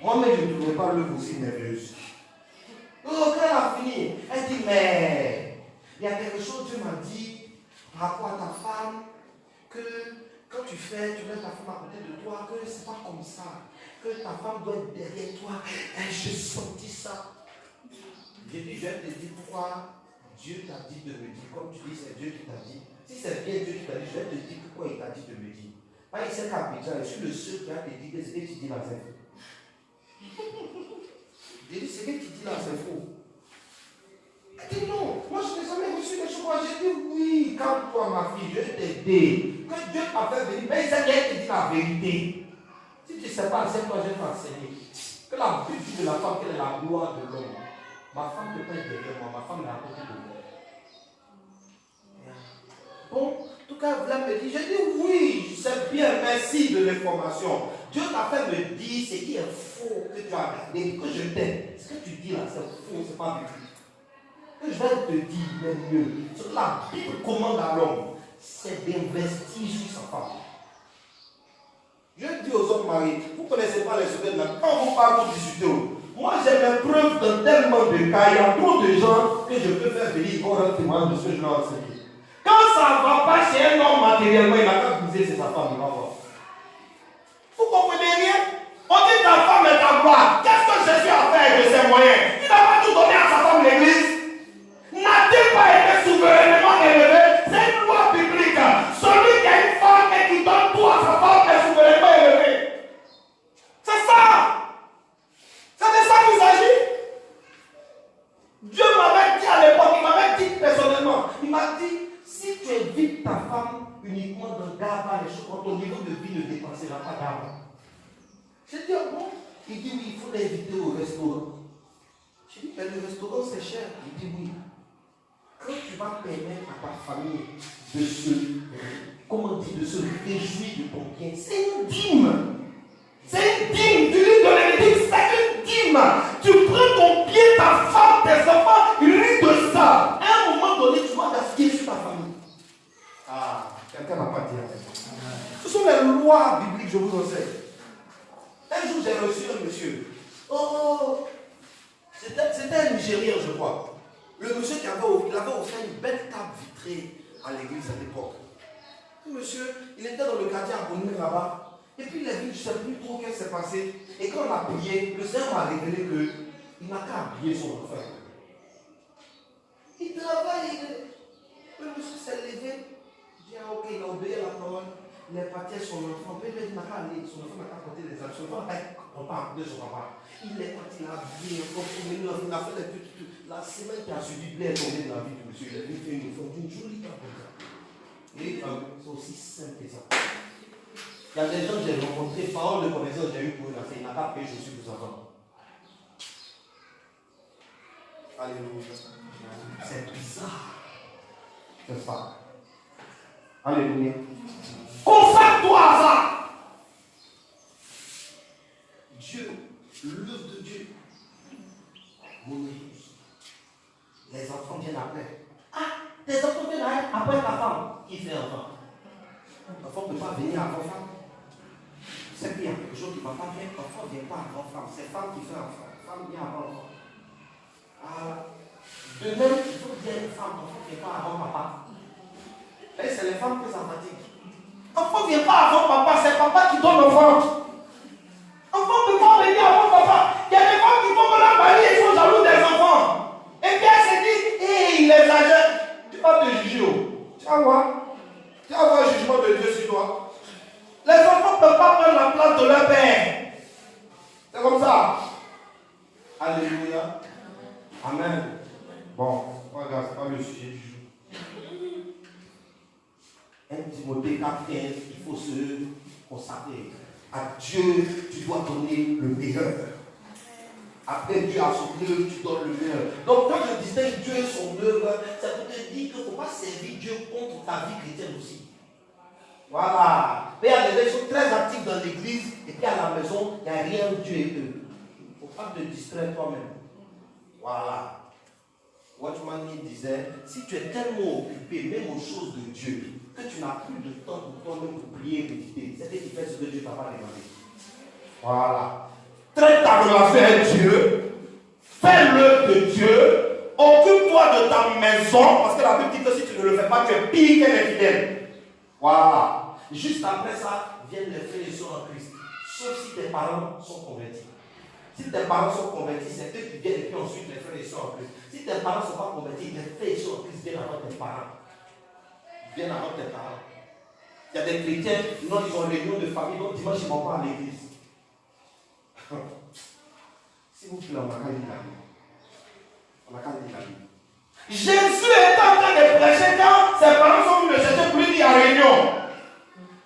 Moi-même, je ne trouvais pas l'œuvre aussi merveilleuse. Oh, quand elle a fini, elle dit, mais il y a quelque chose, Dieu m'a dit par rapport à ta femme, que quand tu mets ta femme à côté de toi, que c'est pas comme ça, que ta femme doit être derrière toi. Et j'ai senti ça. J'ai dit, je vais te dire pourquoi Dieu t'a dit de me dire, comme tu dis, c'est Dieu qui t'a dit. Si c'est bien Dieu qui t'a dit, je vais te dire pourquoi il t'a dit de me dire. Pas il sait qu'à Abidjan, je suis le seul qui a te dit que ce que tu dis là, c'est faux. J'ai dit, ce que tu dis là, c'est faux. Elle dit non, moi je n'ai jamais reçu des chocolats. J'ai dit oui, calme-toi ma fille, je vais t'aider. Que Dieu t'a fait venir, mais il sait qu'elle te dit la vérité. Si tu ne sais pas, enseigne-toi, je vais t'enseigner. Que la Bible dit de la femme, qu'elle est la gloire de l'homme. Ma femme ne peut pas être derrière moi, ma femme est à côté de moi. Bon, en tout cas, elle me dit, j'ai dit oui, c'est bien, merci de l'information. Dieu t'a fait me dire ce qui est faux que tu as regardé, que je t'aime. Ce que tu dis là, c'est faux, c'est pas biblique. Que je vais te dire, même mieux, ce que la Bible commande à l'homme, c'est d'investir sur sa femme. Je dis aux hommes mariés, vous ne connaissez pas les secrets de la vie. Quand vous parlez, vous discutez. Moi, j'ai mes preuves dans tellement de cas. Il y a trop de gens que je peux faire venir pour un témoignage de ce que je leur enseigne. Quand ça ne va pas chez un homme matériellement, il n'a qu'à briser, c'est sa femme, il va voir. Vous ne comprenez rien? On dit ta femme est ta gloire. Qu'est-ce que Jésus a fait de ses moyens? Il n'a pas tout donné à sa femme, l'église. N'a-t-il pas été souverainement élevé? C'est une loi biblique. Celui qui a une femme et qui donne tout à sa femme est souverainement élevé. C'est ça. C'est de ça qu'il s'agit. Dieu m'avait dit à l'époque, il m'avait dit personnellement, il a dit, si tu évites ta femme uniquement dans Gaba, les choses, quand ton niveau de vie ne dépassera pas Gaba. J'ai dit, ah bon? Il dit, oui, il faut l'inviter au restaurant. J'ai dit, mais le restaurant c'est cher. Il dit, oui. Quand tu vas permettre à ta famille de se, de se réjouir de ton bien, c'est une dîme. C'est une dîme. Tu lis de l'Évêque, c'est une dîme. Tu prends ton bien, ta femme, tes enfants, ils rient de ça. À un moment donné, tu vas gaspiller sur ta famille. Ah, quelqu'un n'a pas dit rien. Ce sont les lois bibliques, je vous enseigne. Un jour, j'ai reçu un monsieur. Oh, c'était un Nigérien, je crois. Le monsieur qui avait offert une belle table vitrée à l'église à l'époque. Le monsieur, il était dans le quartier abonné là-bas. Et puis il a vu, je ne sais plus trop qu'est-ce qui s'est passé. Et quand on a prié, le Seigneur m'a révélé qu'il n'a qu'à habiller son enfant. Il travaille. Le monsieur s'est levé. Il dit, ah ok, il a obéi à la parole. Il est parti à son enfant. Puis il n'a qu'à aller. Son enfant n'a qu'à porter les actions. Son enfant n'a pas appeler son papa. Il est parti, il a habillé, il a fait les trucs. La semaine qui a suivi, il est tombé dans la vie du monsieur. Il a fait une forme d'une jolie table comme ça. Et c'est aussi simple que ça. Il y a des gens que j'ai rencontrés, parole de connaissance, j'ai eu pour une affaire. Il n'a pas payé, je suis vous enfants. Alléluia. C'est bizarre. C'est ça. Alléluia. Consacre-toi à ça. Dieu, l'œuvre de Dieu. Mon épouse. Les enfants viennent après. Ah, tes enfants viennent après ta femme. Qui fait enfant? L'enfant ne peut pas venir avant femme. C'est bien, quelque chose qui ne va pas bien. L'enfant ne vient pas avant femme. C'est femme qui fait enfant. Femme vient avant enfant. De même, il faut dire une femme, l'enfant ne vient pas avant papa. Et c'est les femmes que ça fatigue. L'enfant ne vient pas avant papa, c'est papa qui donne l'enfant. L'enfant ne peut pas venir avant papa. Il y a des femmes qui font que leur mari, ils sont jaloux des enfants. Et puis elle se dit, hé, il exagère. Tu vas te juger. Tu vas voir. Tu vas voir le jugement de Dieu sur toi. Les enfants ne peuvent pas prendre la place de leur père. C'est comme ça. Alléluia. Amen. Bon, regarde, c'est pas le sujet du jour. 1 Timothée 4,15, il faut se consacrer. À Dieu, tu dois donner le meilleur. Après Dieu a son œuvre, tu donnes le meilleur. Donc quand je distingue Dieu et son œuvre, ça peut te dire qu'il ne faut pas servir Dieu contre ta vie chrétienne aussi. Voilà. Mais il y a des gens qui sont très actifs dans l'église et puis à la maison, il n'y a rien de Dieu et eux. Il ne faut pas te distraire toi-même. Voilà. Watchman disait, si tu es tellement occupé, même aux choses de Dieu, que tu n'as plus de temps pour toi-même pour prier et méditer, c'est que tu fais ce que Dieu t'a pas demandé. Voilà. Traite ta relation avec Dieu, fais l'œuvre de Dieu, occupe-toi de ta maison, parce que la Bible dit que si tu ne le fais pas, tu es pire qu'un infidèle. Voilà. Juste après ça, viennent les frères et sœurs en Christ. Sauf si tes parents sont convertis. Si tes parents sont convertis, c'est eux qui viennent et puis ensuite les frères et sœurs en Christ. Si tes parents ne sont pas convertis, les frères et sœurs en Christ viennent avant tes parents. Viennent avant tes parents. Il y a des chrétiens, non, ils ont réunion de famille, donc dimanche ils ne vont pas à l'église. S'il vous plaît, on n'a qu'à lire la Bible. On n'a qu'à lire la Bible. Jésus est en train de prêcher quand ses parents sont venus le chercher pour lui dire à réunion.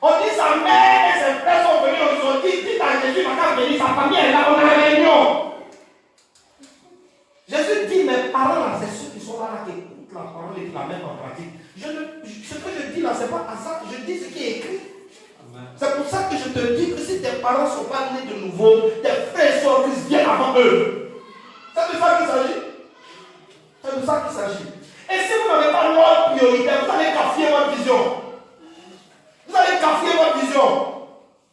On dit sa mère et ses frères sont venus, ils ont dit, dites à Jésus, il n'a qu'à venir, sa famille est là, on a la réunion. Jésus dit, mes parents là, c'est ceux qui sont là, qui écoutent la parole et qui la mettent en pratique. Ce que je dis là, ce n'est pas à ça, je dis ce qui est écrit. C'est pour ça que je te dis que si tes parents ne sont pas nés de nouveau, tes frères et sœurs Christ viennent avant eux. C'est de ça qu'il s'agit. C'est de ça qu'il s'agit. Et si vous n'avez pas l'ordre prioritaire, vous allez cafouiller votre vision. Vous allez cafouiller votre vision.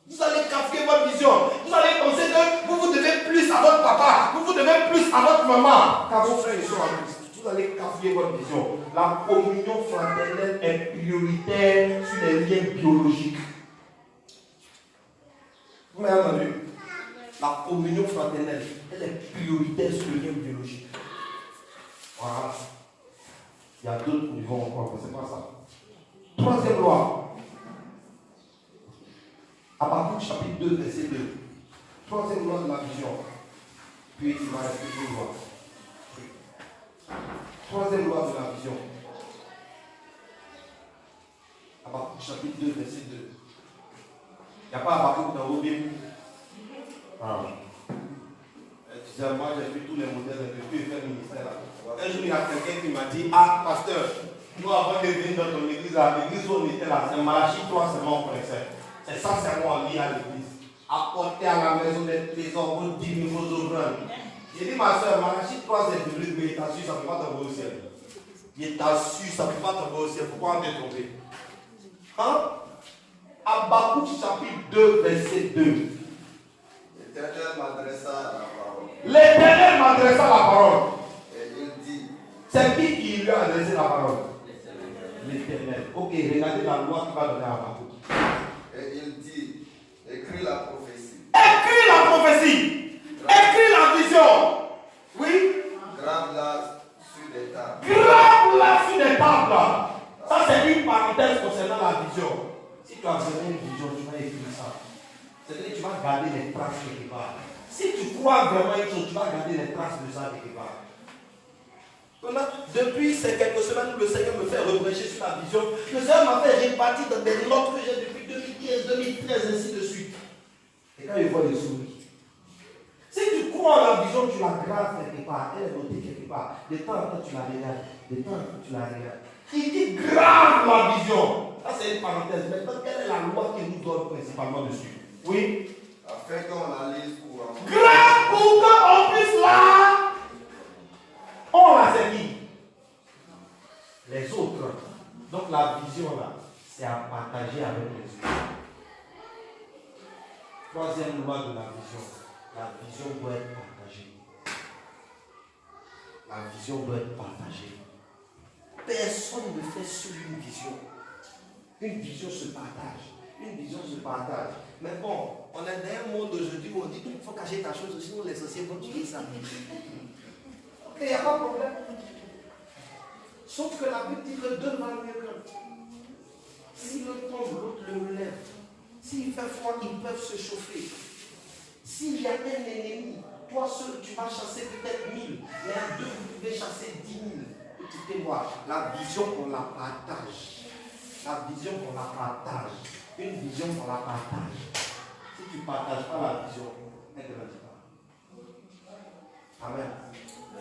Vous allez cafouiller votre vision. Vous allez penser que vous devez plus à votre papa, vous devez plus à votre maman qu'à vos frères et sœurs en Christ. Vous allez cafouiller votre vision. La communion fraternelle est prioritaire sur les liens biologiques. Vous m'avez entendu? La communion fraternelle, elle est prioritaire sur le lien biologique. Voilà. Il y a d'autres niveaux encore, mais ce n'est pas ça. Troisième loi. Habakkuk chapitre 2, verset 2. Troisième loi de la vision. Puis il va rester deux lois. Troisième loi de la vision. chapitre 2, verset 2. Il n'y a pas Habakkuk dans vos Bibles. Tu disais, moi j'ai vu tous les modèles de Dieu faire ministère là. Un jour, il y a quelqu'un qui m'a dit, ah, pasteur, nous avant de venir dans ton église, l'église où on était là, c'est Malachie 3 seulement on connaissait. C'est ça seulement lié à l'église. Apporter à la maison des trésors, vos dîmes, vos offrandes. J'ai dit, ma soeur, Malachie 3 c'est biblique, mais il t'a su, ça ne peut pas tomber au ciel. Il t'a su, ça ne peut pas tomber au ciel. Pourquoi on est tombé? Hein? Habakkuk chapitre 2, verset 2. L'Éternel m'adressa la parole. L'Éternel m'adressa la parole. Et il dit, C'est qui lui a adressé la parole? L'Éternel. Ok, regardez la loi qui va donner à Habakkuk. et il dit, écris la prophétie. Écris la prophétie. Écris la vision. Oui. Grave-la sur des tables. Grave-la sur des tables. Ça, c'est une parenthèse concernant la vision. Si tu as besoin d'une vision, tu vas écrire ça. C'est-à-dire que tu vas garder les traces quelque part. Si tu crois vraiment une chose, tu vas garder les traces de ça quelque part. Depuis ces quelques semaines où le Seigneur me fait reprêcher sur la vision, le Seigneur m'a fait répartir dans des notes que j'ai depuis 2015, 2013, ainsi de suite. Et quand il voit les souris, si tu crois en la vision, tu la graves quelque part, elle est notée quelque part. De temps en temps, tu la regardes. De temps en temps, tu la regardes. Il dit grave la vision. Ça, c'est une parenthèse. Maintenant, quelle est la loi qui nous donne principalement dessus? Oui. Afin qu'on la lise couramment. Grave pour qu'on puisse là. On l'a servi. Les autres. Donc, la vision là, c'est à partager avec les autres. Troisième loi de la vision. La vision doit être partagée. La vision doit être partagée. Personne ne fait seul une vision. Une vision se partage. Une vision se partage. Mais bon, on est dans un monde aujourd'hui où on dit qu'il faut cacher ta chose, sinon les sorciers vont tuer ça. Ok, il n'y a pas de problème. Sauf que la Bible dit que deux valent mieux qu'un. Si l'un tombe, l'autre le relève. S'il fait froid, ils peuvent se chauffer. S'il y a un ennemi, toi seul, tu vas chasser peut-être 1000, mais à deux, vous pouvez chasser 10 000. Écoutez-moi, la vision, on la partage. La vision, on la partage. Une vision, on la partage. Si tu ne partages pas la vision, elle ne grandit pas. Amen.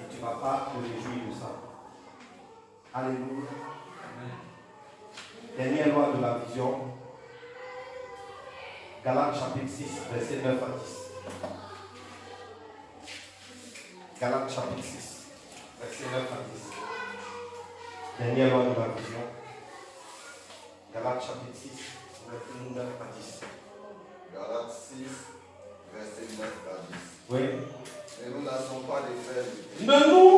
Et tu ne vas pas te réjouir de ça. Alléluia. Dernière loi de la vision. Galates chapitre 6, verset 9 à 10. Galates chapitre 6, verset 9 à 10. Dernière loi de la vision. Galates chapitre 6, verset 9 à 10. Galates 6, verset 9 à 10. Oui. Ne nous lassons pas de faire le bien. Ne nous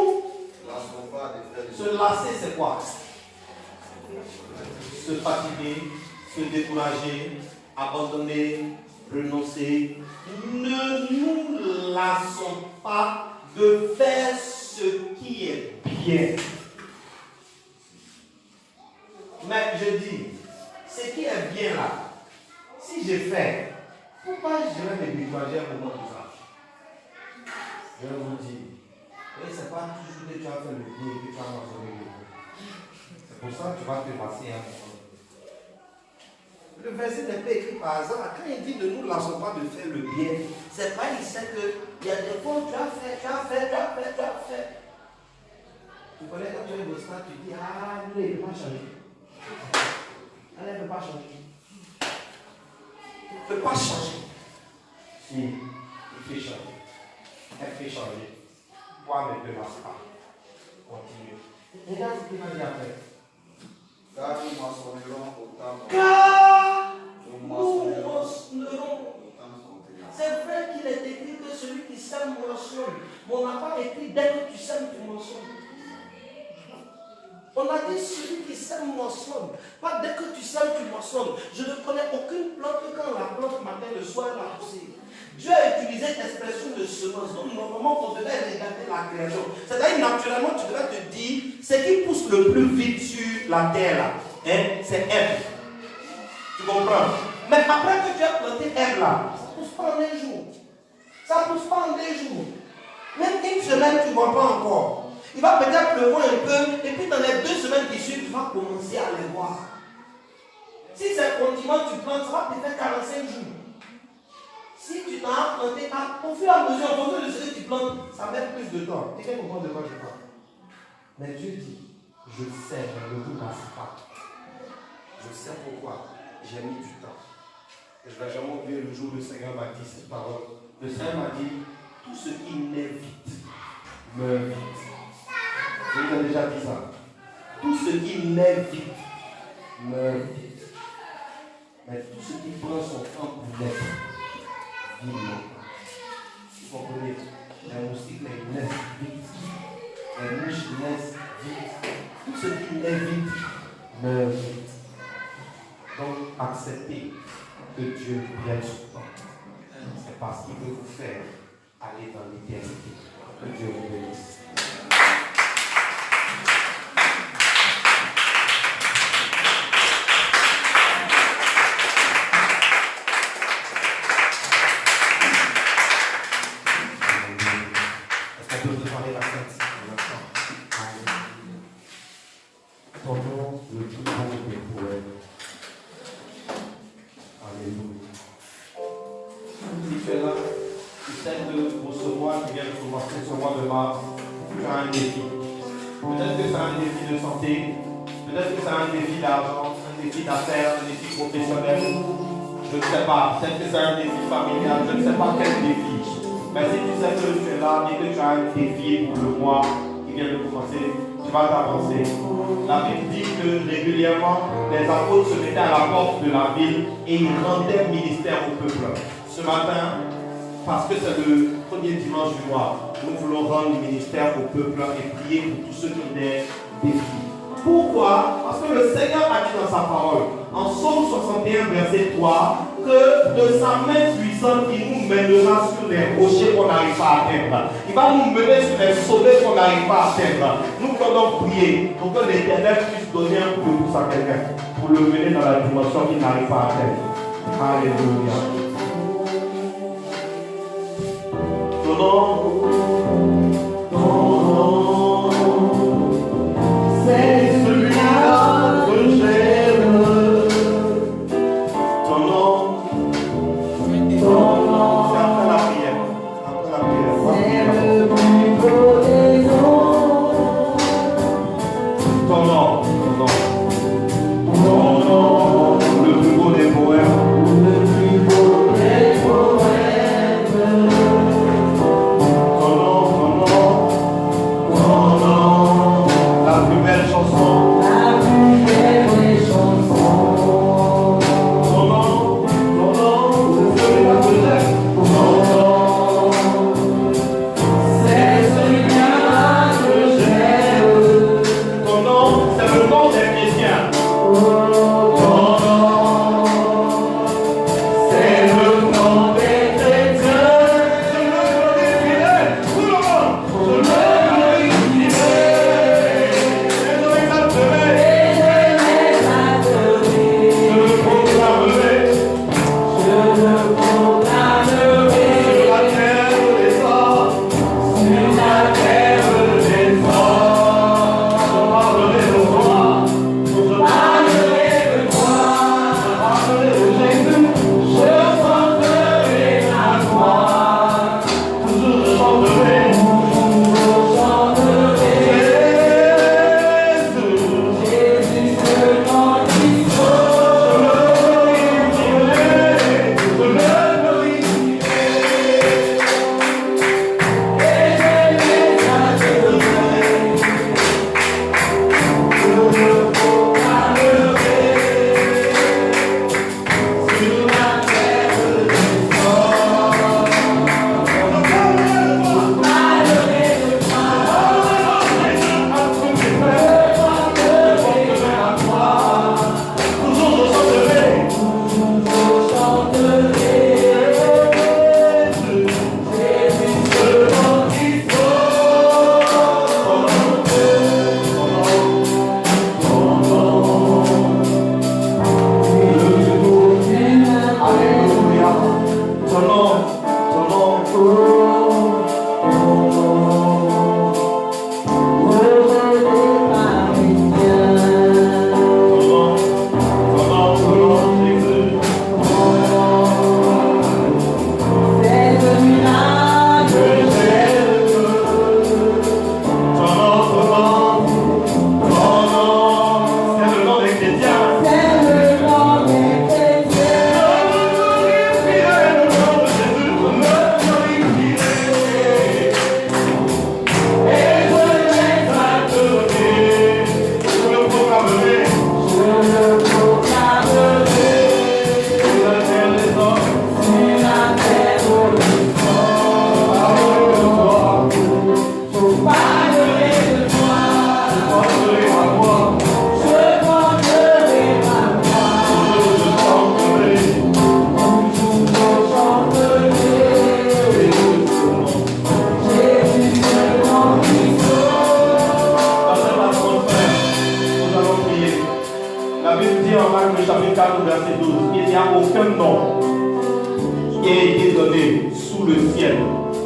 Lassons pas de faire le se lasser, c'est quoi? Se fatiguer, se décourager, abandonner, renoncer. Ne nous lassons pas de faire ce qui est bien. Mais je dis, ce qui est bien là, si j'ai fait, pourquoi je vais me décourager à un moment de ça? Je vous dis, et c'est pas toujours que tu as fait le bien et que tu as mentionné le bien. C'est pour ça que tu vas te passer un moment. Le verset n'est pas écrit par hasard. Quand il dit ne nous lassons pas de faire le bien, c'est pas il sait qu'il y a des fois tu as fait. Tu connais quand tu es au stade, tu dis ah, lui, il ne peut pas changer. Elle ne peut pas changer. Il ne peut pas changer. Si, il fait changer. Elle fait changer. Toi, ne te lasse pas. Continue. Regarde ce qu'il va dire après. Car nous moissonnerons au temps. Car Nous nous moissonnerons moissonnerons. au temps contenant. C'est vrai qu'il est écrit que celui qui sème moissonne. Mais on n'a pas écrit dès que tu sèmes, tu moissonnes. On a dit celui qui sème moissonne. Pas dès que tu sèmes, tu moissonnes. Je ne connais aucune plante que quand la plante matin, le soir, elle a poussé. Dieu a utilisé l'expression de semence. Donc, normalement, on devait regarder la création. C'est-à-dire, naturellement, tu devais te dire, ce qui pousse le plus vite sur la terre, là, hein, c'est Ève. Tu comprends? Mais après que tu as planté Ève, là, ça ne pousse pas en un jour. Ça ne pousse pas en 2 jours. Même une semaine, tu ne vois pas encore. Il va peut-être pleuvoir un peu, et puis dans les 2 semaines qui suivent, tu vas commencer à les voir. Si c'est continent, tu plantes, ça va te faire 45 jours. Si tu t'as planté, au fur et à mesure, en fonction de ce que tu plantes, ça met plus de temps. Quelqu'un comprend de quoi je parle? Mais Dieu dit, je sais, mais ne vous lasse pas. Je sais pourquoi j'ai mis du temps. Et je ne vais jamais oublier le jour où le Seigneur m'a dit cette parole. Le Seigneur m'a dit, tout ce qui naît vite, meurt vite. Je vous ai déjà dit ça. Tout ce qui naît vite, meurt vite. Mais tout ce qui prend son temps pour naître, vit longtemps. Vous comprenez? Les moustiques naissent vite. Les mouches naissent vite. Tout ce qui naît vite, meurt vite. Donc, acceptez que Dieu vienne sur le temps. C'est parce qu'il veut vous faire aller dans l'éternité. Que Dieu vous bénisse. Est-ce qu'on peut préparer la fête en même temps? Prenons le plus bon des poèmes. Alléluia. Si tu es là, tu sais que pour ce mois qui vient de commencer, ce mois de mars, tu as un défi. Peut-être que c'est un défi de santé, peut-être que c'est un défi d'argent, un défi d'affaires, un défi professionnel. Je ne sais pas. Peut-être que c'est un défi familial, je ne sais pas quel défi. Mais si tu sais que tu es là et que tu as un défi pour le mois qui vient de commencer, tu vas t'avancer. La Bible dit que régulièrement, les apôtres se mettaient à la porte de la ville et ils rendaient ministère au peuple. Ce matin, parce que c'est le premier dimanche du mois, nous voulons rendre le ministère au peuple et prier pour tous ceux qui ont des défis. Pourquoi? Parce que le Seigneur a dit dans sa parole, en Psaume 61, verset 3, que de sa main puissante, il nous mènera sur les rochers qu'on n'arrive pas à atteindre. Il va nous mener sur les sommets qu'on n'arrive pas à atteindre. Nous voulons prier pour que l'Éternel puisse donner un coup de pouce à quelqu'un pour le mener dans la dimension qu'il n'arrive pas à atteindre. Alléluia. Ton nom, c'est celui-là que j'aime. Ton nom, c'est après la prière. Après la prière. Ton nom, le plus beau des poèmes. La plus belle chanson. Ton nom, c'est celui-là que j'aime. C'est celui-là que j'aime. Ton nom, c'est le nom des dans Actes chapitre 4, verset 12. Il n'y a aucun nom qui ait été donné sous le ciel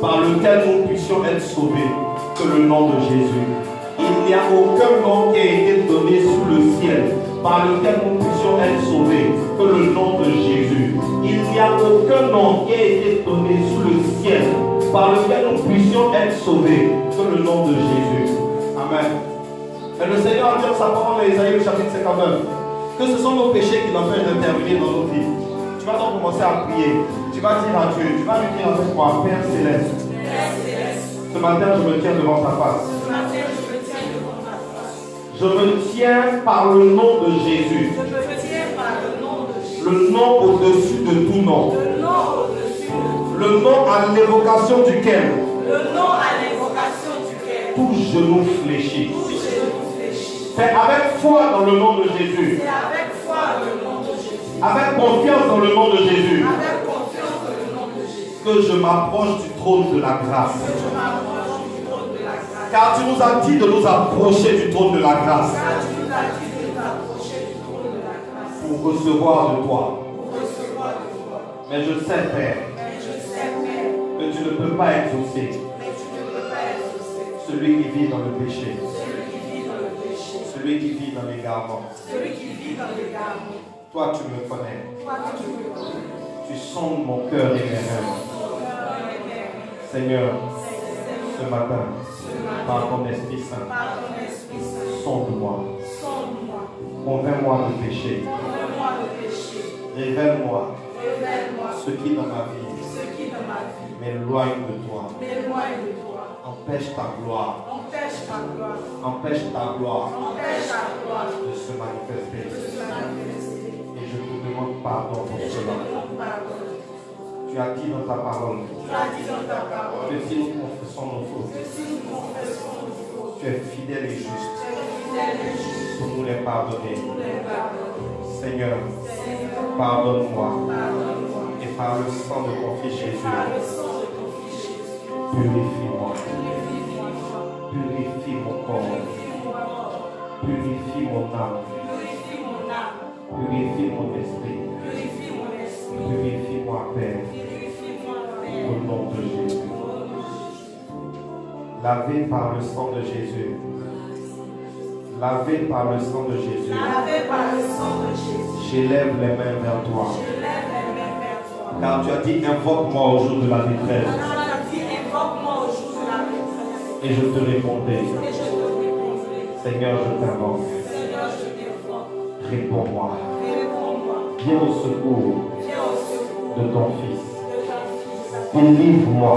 par lequel nous puissions être sauvés que le nom de Jésus. Il n'y a aucun nom qui ait été donné sous le ciel par lequel nous puissions être sauvés que le nom de Jésus. Il n'y a aucun nom qui ait été donné sous le ciel par lequel nous puissions être sauvés que le nom de Jésus. Amen. Mais le Seigneur a dit dans sa parole dans Isaïe chapitre 59 que ce sont nos péchés qui nous empêchent d'intervenir dans nos vies. Tu vas donc commencer à prier. Tu vas dire à Dieu, tu vas lui dire avec moi, Père Céleste. Ce matin, je me tiens devant ta face. Je me tiens par le nom de Jésus. Le nom au-dessus de tout nom. Le nom à l'évocation duquel tout genou fléchit. C'est avec foi dans le nom de Jésus. Avec confiance dans le nom de Jésus. Que je m'approche du trône de la grâce. Car tu nous as dit de nous approcher du trône de la grâce. Pour recevoir de toi. Mais je sais, Père, que tu ne peux pas exaucer celui qui vit dans le péché. Celui qui vit dans l'égarement. Toi, tu me connais. Tu sondes mon cœur et mes rêves. Seigneur, ce matin, par ton Esprit Saint, sonde-moi. Convainc-moi de péché. Révèle-moi ce qui dans ma vie m'éloigne de toi. Empêche ta gloire. Empêche ta gloire de se manifester. Et je te demande pardon pour cela. Tu as dit dans ta parole que si nous confessons nos fautes, tu es fidèle et juste pour nous les pardonner. Seigneur, pardonne-moi et par le sang de ton Fils Jésus, purifie-moi. Purifie mon corps. Purifie mon âme. Purifie mon esprit. Purifie-moi, Père. Au nom de Jésus. Lavé par le sang de Jésus. Lavé par le sang de Jésus. J'élève les mains vers toi. Car tu as dit, invoque-moi au jour de la détresse. Et je te répondrai. Seigneur, je t'invoque. Réponds-moi. Viens au secours de ton Fils. Délivre-moi.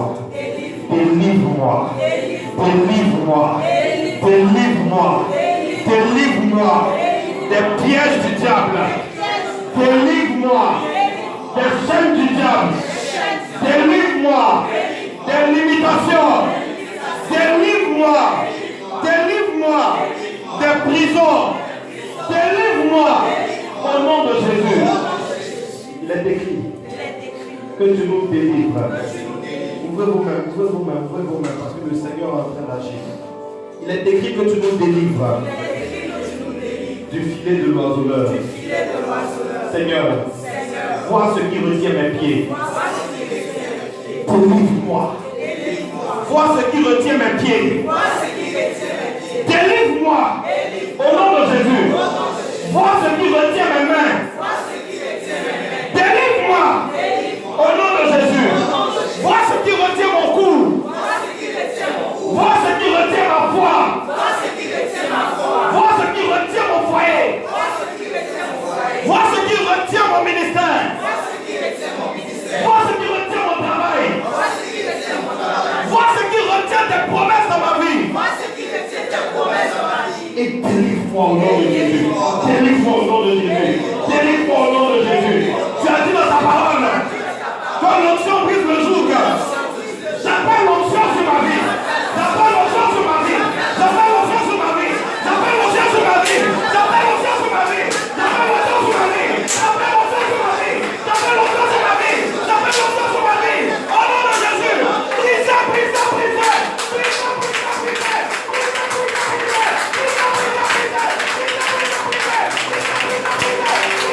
Délivre-moi. Délivre-moi. Délivre-moi. Délivre-moi des pièges du diable. Délivre-moi des chaînes du diable. Délivre-moi des limitations. Délivre-moi. Délivre-moi des prisons. Délivre-moi au nom de Jésus. Il est écrit que tu nous délivres. Ouvrez vos mains, parce que le Seigneur est en train d'agir. Il est écrit que tu nous délivres du filet de l'oiseleur. Seigneur, vois ce qui retient mes pieds. Délivre-moi. Vois ce qui retient mes pieds. Délivre-moi au nom de Jésus. Vois ce qui retient mes mains. Délivre-moi au nom de Jésus. Vois ce qui retient mon cou. Vois ce qui retient ma foi. Vois ce qui retient mon foyer. Vois ce qui retient mon ministère. Vois ce qui retient mon travail. Vois ce qui retient tes promesses dans ma vie. Et délivre-moi au nom de Jésus. Délivre-moi au nom de Jésus. Délivre-moi au nom de Jésus. Tu as dit dans ta parole, quand l'onction brise le joug, j'appelle l'onction sur ma vie. J'appelle l'onction sur ma vie. J'appelle l'onction sur ma vie. J'appelle l'onction sur ma vie. J'appelle l'onction sur ma vie. J'appelle l'onction sur ma vie. J'appelle l'onction sur ma vie. J'appelle l'onction sur ma vie. J'appelle l'onction sur ma vie. Au nom de Jésus. Brise-la, brise-la, brise-la. Brise-la, brise-la, brise-la. Brise-la, brise-la, brise-la. Brise-la, brise-la, brise-la.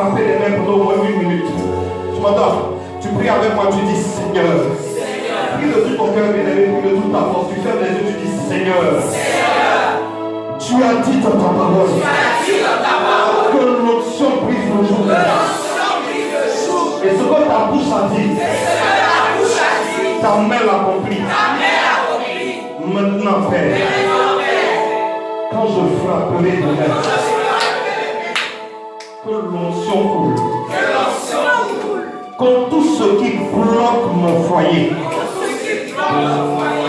frapper les mains pendant au moins 1 minute. Tu m'entends? Tu pries avec moi, tu dis Seigneur. Prie de tout ton cœur, bien-aimé, prie de toute ta force. Tu fermes les yeux, tu dis Seigneur. Tu as dit dans ta parole que l'onction brise le jour. Et ce que ta bouche a dit, ta main l'accomplit. Maintenant, Père, quand je frapperai de main, que l'onction coule. Contre tout ce qui bloque mon foyer,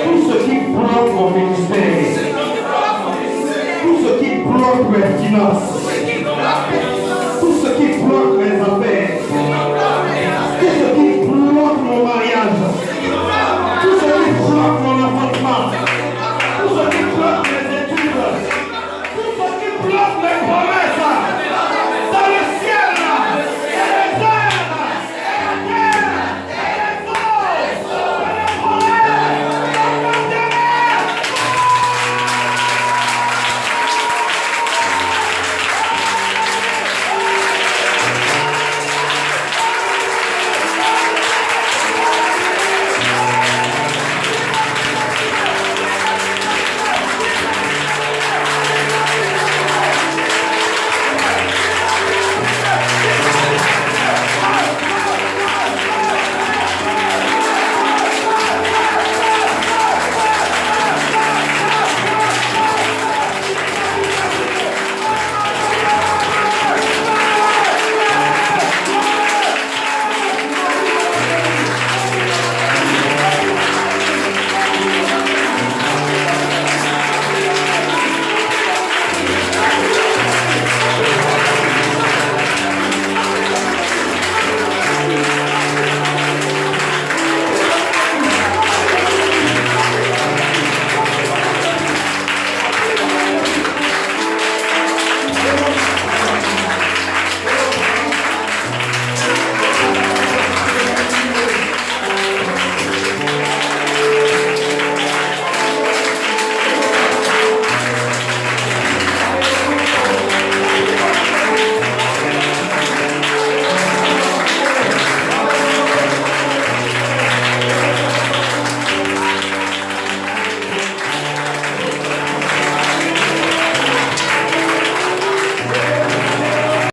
tout ce qui bloque mon ministère, tout ce qui bloque mes finances, tout ce qui bloque mes